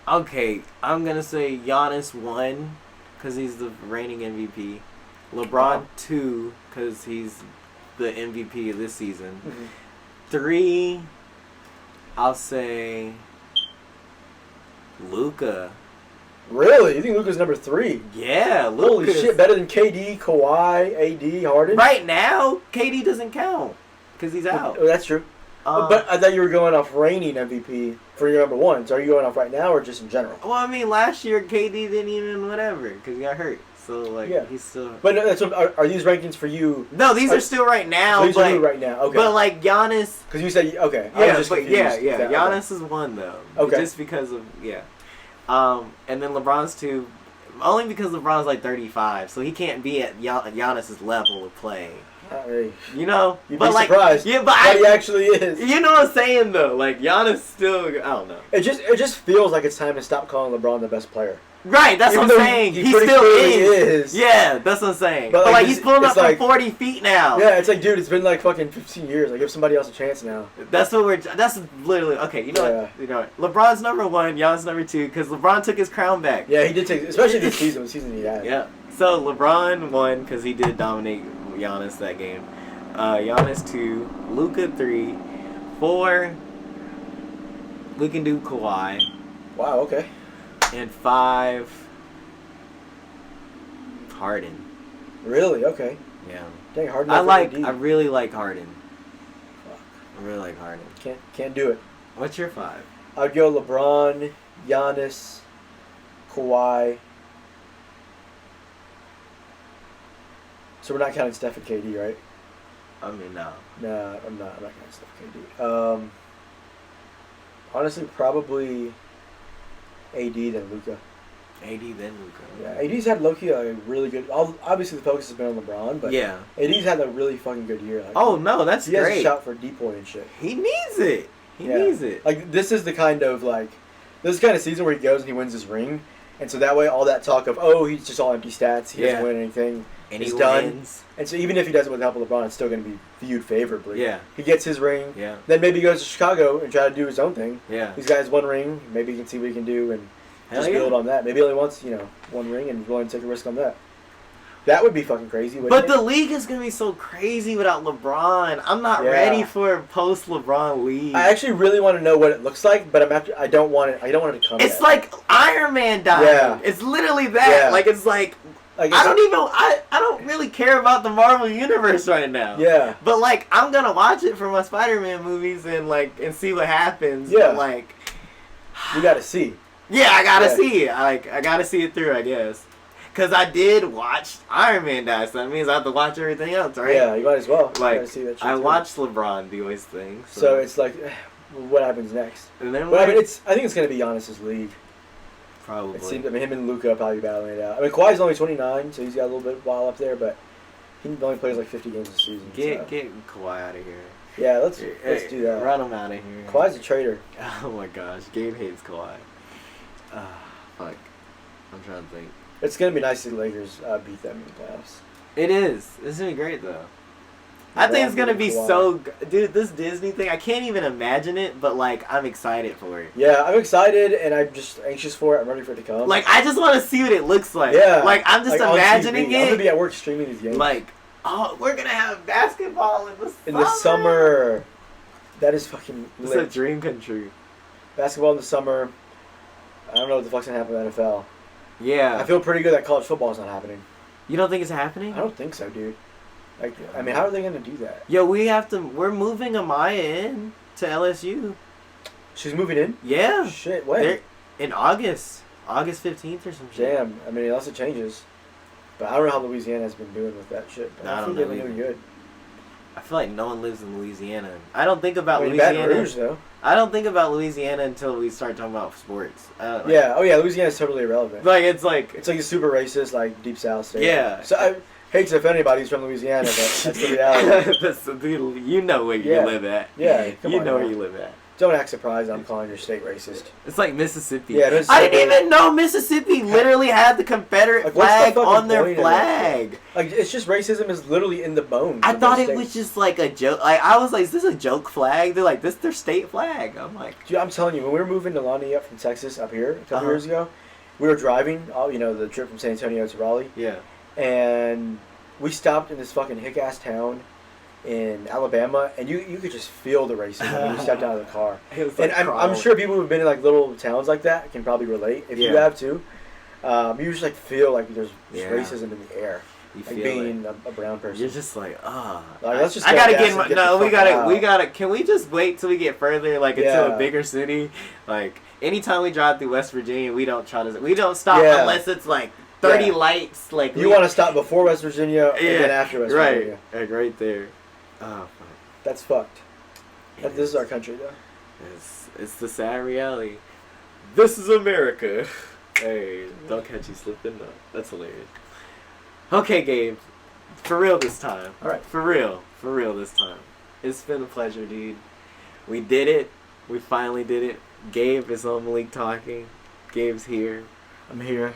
Speaker 2: Okay, I'm going to say Giannis 1 because he's the reigning MVP. LeBron 2 because he's the MVP of this season. Mm-hmm. 3, I'll say Luka.
Speaker 3: Really? You think Luka's number 3?
Speaker 2: Yeah, Luka.
Speaker 3: Holy shit, better than KD, Kawhi, AD, Harden?
Speaker 2: Right now, KD doesn't count because he's out.
Speaker 3: Oh, that's true. But I thought you were going off reigning MVP for your number 1. So are you going off right now or just in general?
Speaker 2: Well, I mean, last year KD didn't even whatever because he got hurt. So, he's still...
Speaker 3: But no, that's what, are these rankings for you?
Speaker 2: No, these are still right now.
Speaker 3: So these are right now, okay.
Speaker 2: But, Giannis...
Speaker 3: Because you said, okay.
Speaker 2: Yeah,
Speaker 3: I was just
Speaker 2: but
Speaker 3: confused.
Speaker 2: Giannis is 1, though.
Speaker 3: Okay.
Speaker 2: Just because of, and then LeBron's 2, only because LeBron's, 35, so he can't be at Giannis's level of play. You know?
Speaker 3: You'd be surprised.
Speaker 2: Yeah, but
Speaker 3: he actually is.
Speaker 2: You know what I'm saying, though? Giannis still... I don't know.
Speaker 3: It just feels like it's time to stop calling LeBron the best player.
Speaker 2: Right, that's what I'm saying. He still is. Yeah, that's what I'm saying. But he's pulling up from 40 feet now.
Speaker 3: Yeah, it's dude, it's been fucking 15 years. Give somebody else a chance now.
Speaker 2: That's literally, okay, you know what? LeBron's number 1, Giannis number 2, because LeBron took his crown back.
Speaker 3: Yeah, he did take, especially this season, the season he had.
Speaker 2: Yeah. So LeBron 1, because he did dominate Giannis that game. Giannis 2, Luka 3, 4, we can do Kawhi.
Speaker 3: Wow, okay.
Speaker 2: And 5, Harden.
Speaker 3: Really? Okay.
Speaker 2: Yeah.
Speaker 3: Dang, Harden.
Speaker 2: I really like Harden.
Speaker 3: Fuck.
Speaker 2: I really like Harden.
Speaker 3: Can't do it.
Speaker 2: What's your 5?
Speaker 3: I'd go LeBron, Giannis, Kawhi. So we're not counting Steph and KD, right?
Speaker 2: I mean, no.
Speaker 3: No, I'm not counting Steph and KD. Honestly, probably AD then Luka.
Speaker 2: AD then Luka.
Speaker 3: Yeah, AD's had low-key a really good... Obviously, the focus has been on LeBron, but
Speaker 2: yeah,
Speaker 3: AD's had a really fucking good year.
Speaker 2: Oh, no, that's great.
Speaker 3: He has a shot for deep point and shit.
Speaker 2: He needs it. He needs it.
Speaker 3: This is the kind of, this kind of season where he goes and he wins his ring, and so that way all that talk of, he's just all empty stats, he doesn't win anything,
Speaker 2: and
Speaker 3: is
Speaker 2: he
Speaker 3: done.
Speaker 2: Wins.
Speaker 3: And so even if he does it with the help of LeBron, it's still going to be viewed favorably.
Speaker 2: Yeah.
Speaker 3: He gets his ring.
Speaker 2: Yeah.
Speaker 3: Then maybe he goes to Chicago and try to do his own thing.
Speaker 2: Yeah.
Speaker 3: He's got his 1 ring. Maybe he can see what he can do and just build on that. Maybe he only wants, 1 ring and willing to take a risk on that. That would be fucking crazy.
Speaker 2: But the league is going to be so crazy without LeBron. I'm not ready for a post-LeBron league.
Speaker 3: I actually really want to know what it looks like, but I don't want it to come
Speaker 2: It's like Iron Man dying.
Speaker 3: Yeah.
Speaker 2: It's literally that.
Speaker 3: Yeah.
Speaker 2: It's like I don't really care about the Marvel universe right now.
Speaker 3: Yeah.
Speaker 2: But I'm gonna watch it for my Spider-Man movies and see what happens.
Speaker 3: Yeah.
Speaker 2: But
Speaker 3: you gotta see.
Speaker 2: Yeah, I gotta see it. I gotta see it through, I guess. Cause I did watch Iron Man die, so that means I have to watch everything else, right?
Speaker 3: Yeah, you might as well. You gotta see that shit
Speaker 2: I
Speaker 3: too.
Speaker 2: watched LeBron do his thing.
Speaker 3: So it's what happens next?
Speaker 2: And then
Speaker 3: I think it's gonna be Giannis's league.
Speaker 2: Probably.
Speaker 3: It seems, him and Luka probably battling it out. Kawhi's only 29, so he's got a little bit while up there, but he only plays 50 games a season.
Speaker 2: Get Kawhi out of here.
Speaker 3: Yeah, let's do that.
Speaker 2: Run him out of here.
Speaker 3: Kawhi's a traitor.
Speaker 2: Oh my gosh, Gabe hates Kawhi. Fuck. I'm trying to think.
Speaker 3: It's gonna be nice to see the Lakers beat them in the playoffs.
Speaker 2: It is. It's gonna be great though. I think it's gonna be
Speaker 3: Kawhi.
Speaker 2: so. Dude, this Disney thing, I can't even imagine it, but like, I'm excited for it.
Speaker 3: Yeah, I'm excited and I'm just anxious for it. I'm ready for it to come.
Speaker 2: Like, I just want to see what it looks like.
Speaker 3: yeah,
Speaker 2: Like, I'm just
Speaker 3: like, on
Speaker 2: imagining
Speaker 3: TV. I'm gonna
Speaker 2: it.
Speaker 3: be at work streaming these games.
Speaker 2: Like, oh, we're gonna have basketball
Speaker 3: in the summer. That is fucking
Speaker 2: It's a
Speaker 3: lit.
Speaker 2: dream come true.
Speaker 3: Basketball in the summer. I don't know what the fuck's gonna happen with NFL.
Speaker 2: Yeah.
Speaker 3: I feel pretty good that college football is not happening.
Speaker 2: You don't think it's happening?
Speaker 3: I don't think so, dude. Like, I mean, how are they gonna do that?
Speaker 2: Yo, we're moving Amaya in to LSU.
Speaker 3: She's moving in.
Speaker 2: Yeah.
Speaker 3: Shit, when?
Speaker 2: They're in August 15th or some shit.
Speaker 3: Damn. I mean, unless it changes. But I don't know how Louisiana has been doing with that shit. But
Speaker 2: I
Speaker 3: I
Speaker 2: don't
Speaker 3: think they've
Speaker 2: know
Speaker 3: been doing
Speaker 2: either.
Speaker 3: good.
Speaker 2: I feel like no one lives in Louisiana. I don't think about
Speaker 3: I mean,
Speaker 2: Louisiana.
Speaker 3: Baton Rouge, though.
Speaker 2: I don't think about Louisiana until we start talking about sports. Like,
Speaker 3: Yeah. Oh, yeah. Louisiana's totally irrelevant.
Speaker 2: Like, it's like.
Speaker 3: It's like a super racist, like deep south state.
Speaker 2: Yeah.
Speaker 3: So I hate to offend anybody who's from Louisiana, but that's the reality.
Speaker 2: You know where you
Speaker 3: Yeah.
Speaker 2: live at.
Speaker 3: Yeah, come
Speaker 2: you
Speaker 3: on
Speaker 2: know
Speaker 3: now.
Speaker 2: where you live at.
Speaker 3: Don't act surprised I'm calling your state racist.
Speaker 2: It's like Mississippi.
Speaker 3: Yeah,
Speaker 2: I didn't even know Mississippi literally had the Confederate
Speaker 3: Like, what's the
Speaker 2: flag
Speaker 3: fucking
Speaker 2: on their
Speaker 3: point of that
Speaker 2: flag.
Speaker 3: Like, it's just racism is literally in the bones.
Speaker 2: I
Speaker 3: of
Speaker 2: thought
Speaker 3: those
Speaker 2: it was
Speaker 3: states.
Speaker 2: just like a joke. Like, I was like, is this a joke flag? They're like, this is their state flag. I'm like,
Speaker 3: Dude, I'm telling you, when we were moving Nalani up from Texas up here a couple
Speaker 2: Uh-huh.
Speaker 3: years ago, we were driving, the trip from San Antonio to Raleigh,
Speaker 2: yeah.
Speaker 3: and we stopped in this fucking hick-ass town in Alabama, and you could just feel the racism when you stepped out of the car.
Speaker 2: It was
Speaker 3: And
Speaker 2: like
Speaker 3: I'm sure people who've been in like little towns like that can probably relate. If you
Speaker 2: Yeah.
Speaker 3: have too, you just like feel like there's
Speaker 2: Yeah.
Speaker 3: racism in the air,
Speaker 2: You
Speaker 3: like
Speaker 2: feel
Speaker 3: being
Speaker 2: it.
Speaker 3: a brown person.
Speaker 2: You're just like,
Speaker 3: Like, let's just
Speaker 2: I
Speaker 3: go
Speaker 2: gotta
Speaker 3: gas
Speaker 2: get,
Speaker 3: and
Speaker 2: my,
Speaker 3: get
Speaker 2: no,
Speaker 3: the
Speaker 2: we
Speaker 3: fuck
Speaker 2: gotta,
Speaker 3: out.
Speaker 2: can we just wait till we get further, like, into
Speaker 3: Yeah.
Speaker 2: a bigger city? Like, anytime we drive through West Virginia, we don't stop
Speaker 3: Yeah.
Speaker 2: unless it's like 30
Speaker 3: Yeah.
Speaker 2: lights, like.
Speaker 3: You want to stop before West Virginia and then after West
Speaker 2: right,
Speaker 3: Virginia.
Speaker 2: like right there. Oh, fuck.
Speaker 3: That's fucked.
Speaker 2: It
Speaker 3: This is our country, though.
Speaker 2: It's the sad reality. This is America. Hey, don't catch you slipping up. That's hilarious. Okay, Gabe. For real this time.
Speaker 3: All right.
Speaker 2: For real this time. It's been a pleasure, dude. We did it. We finally did it. Gabe is on Maliktalking. Gabe's here.
Speaker 3: I'm here.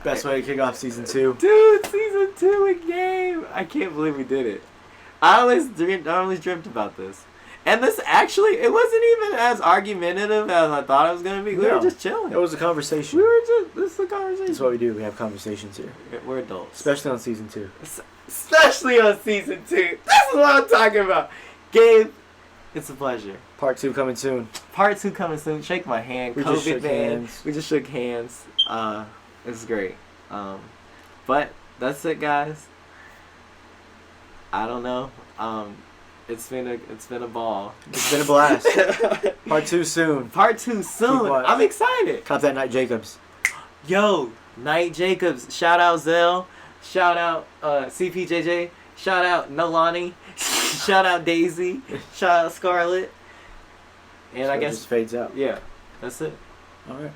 Speaker 3: Best
Speaker 2: I,
Speaker 3: way to kick off season 2.
Speaker 2: Dude, season 2 with Gabe. I can't believe we did it. I always dreamt about this. And this actually, it wasn't even as argumentative as I thought it was going to be. We
Speaker 3: No.
Speaker 2: were just chilling.
Speaker 3: It was a conversation.
Speaker 2: This is a conversation.
Speaker 3: That's what we do. We have conversations here.
Speaker 2: We're adults.
Speaker 3: Especially on season 2.
Speaker 2: Especially on season 2. This is what I'm talking about. Gabe, it's a pleasure.
Speaker 3: Part 2 coming soon.
Speaker 2: Part 2 coming soon. Shake my hand.
Speaker 3: We
Speaker 2: COVID
Speaker 3: just shook
Speaker 2: man.
Speaker 3: hands.
Speaker 2: We just shook hands. It's great. But that's it, guys. I don't know. It's been a ball.
Speaker 3: It's been a blast. Part 2 soon.
Speaker 2: Part 2 soon.
Speaker 3: Keep watch.
Speaker 2: I'm excited.
Speaker 3: Cop that Night Jacobs.
Speaker 2: Yo, Knight Jacobs. Shout out Zell. Shout out CPJJ. Shout out Nolani. Shout out Daisy. Shout out Scarlett. And
Speaker 3: So
Speaker 2: I
Speaker 3: it
Speaker 2: guess
Speaker 3: just fades out.
Speaker 2: yeah, that's it.
Speaker 3: All right.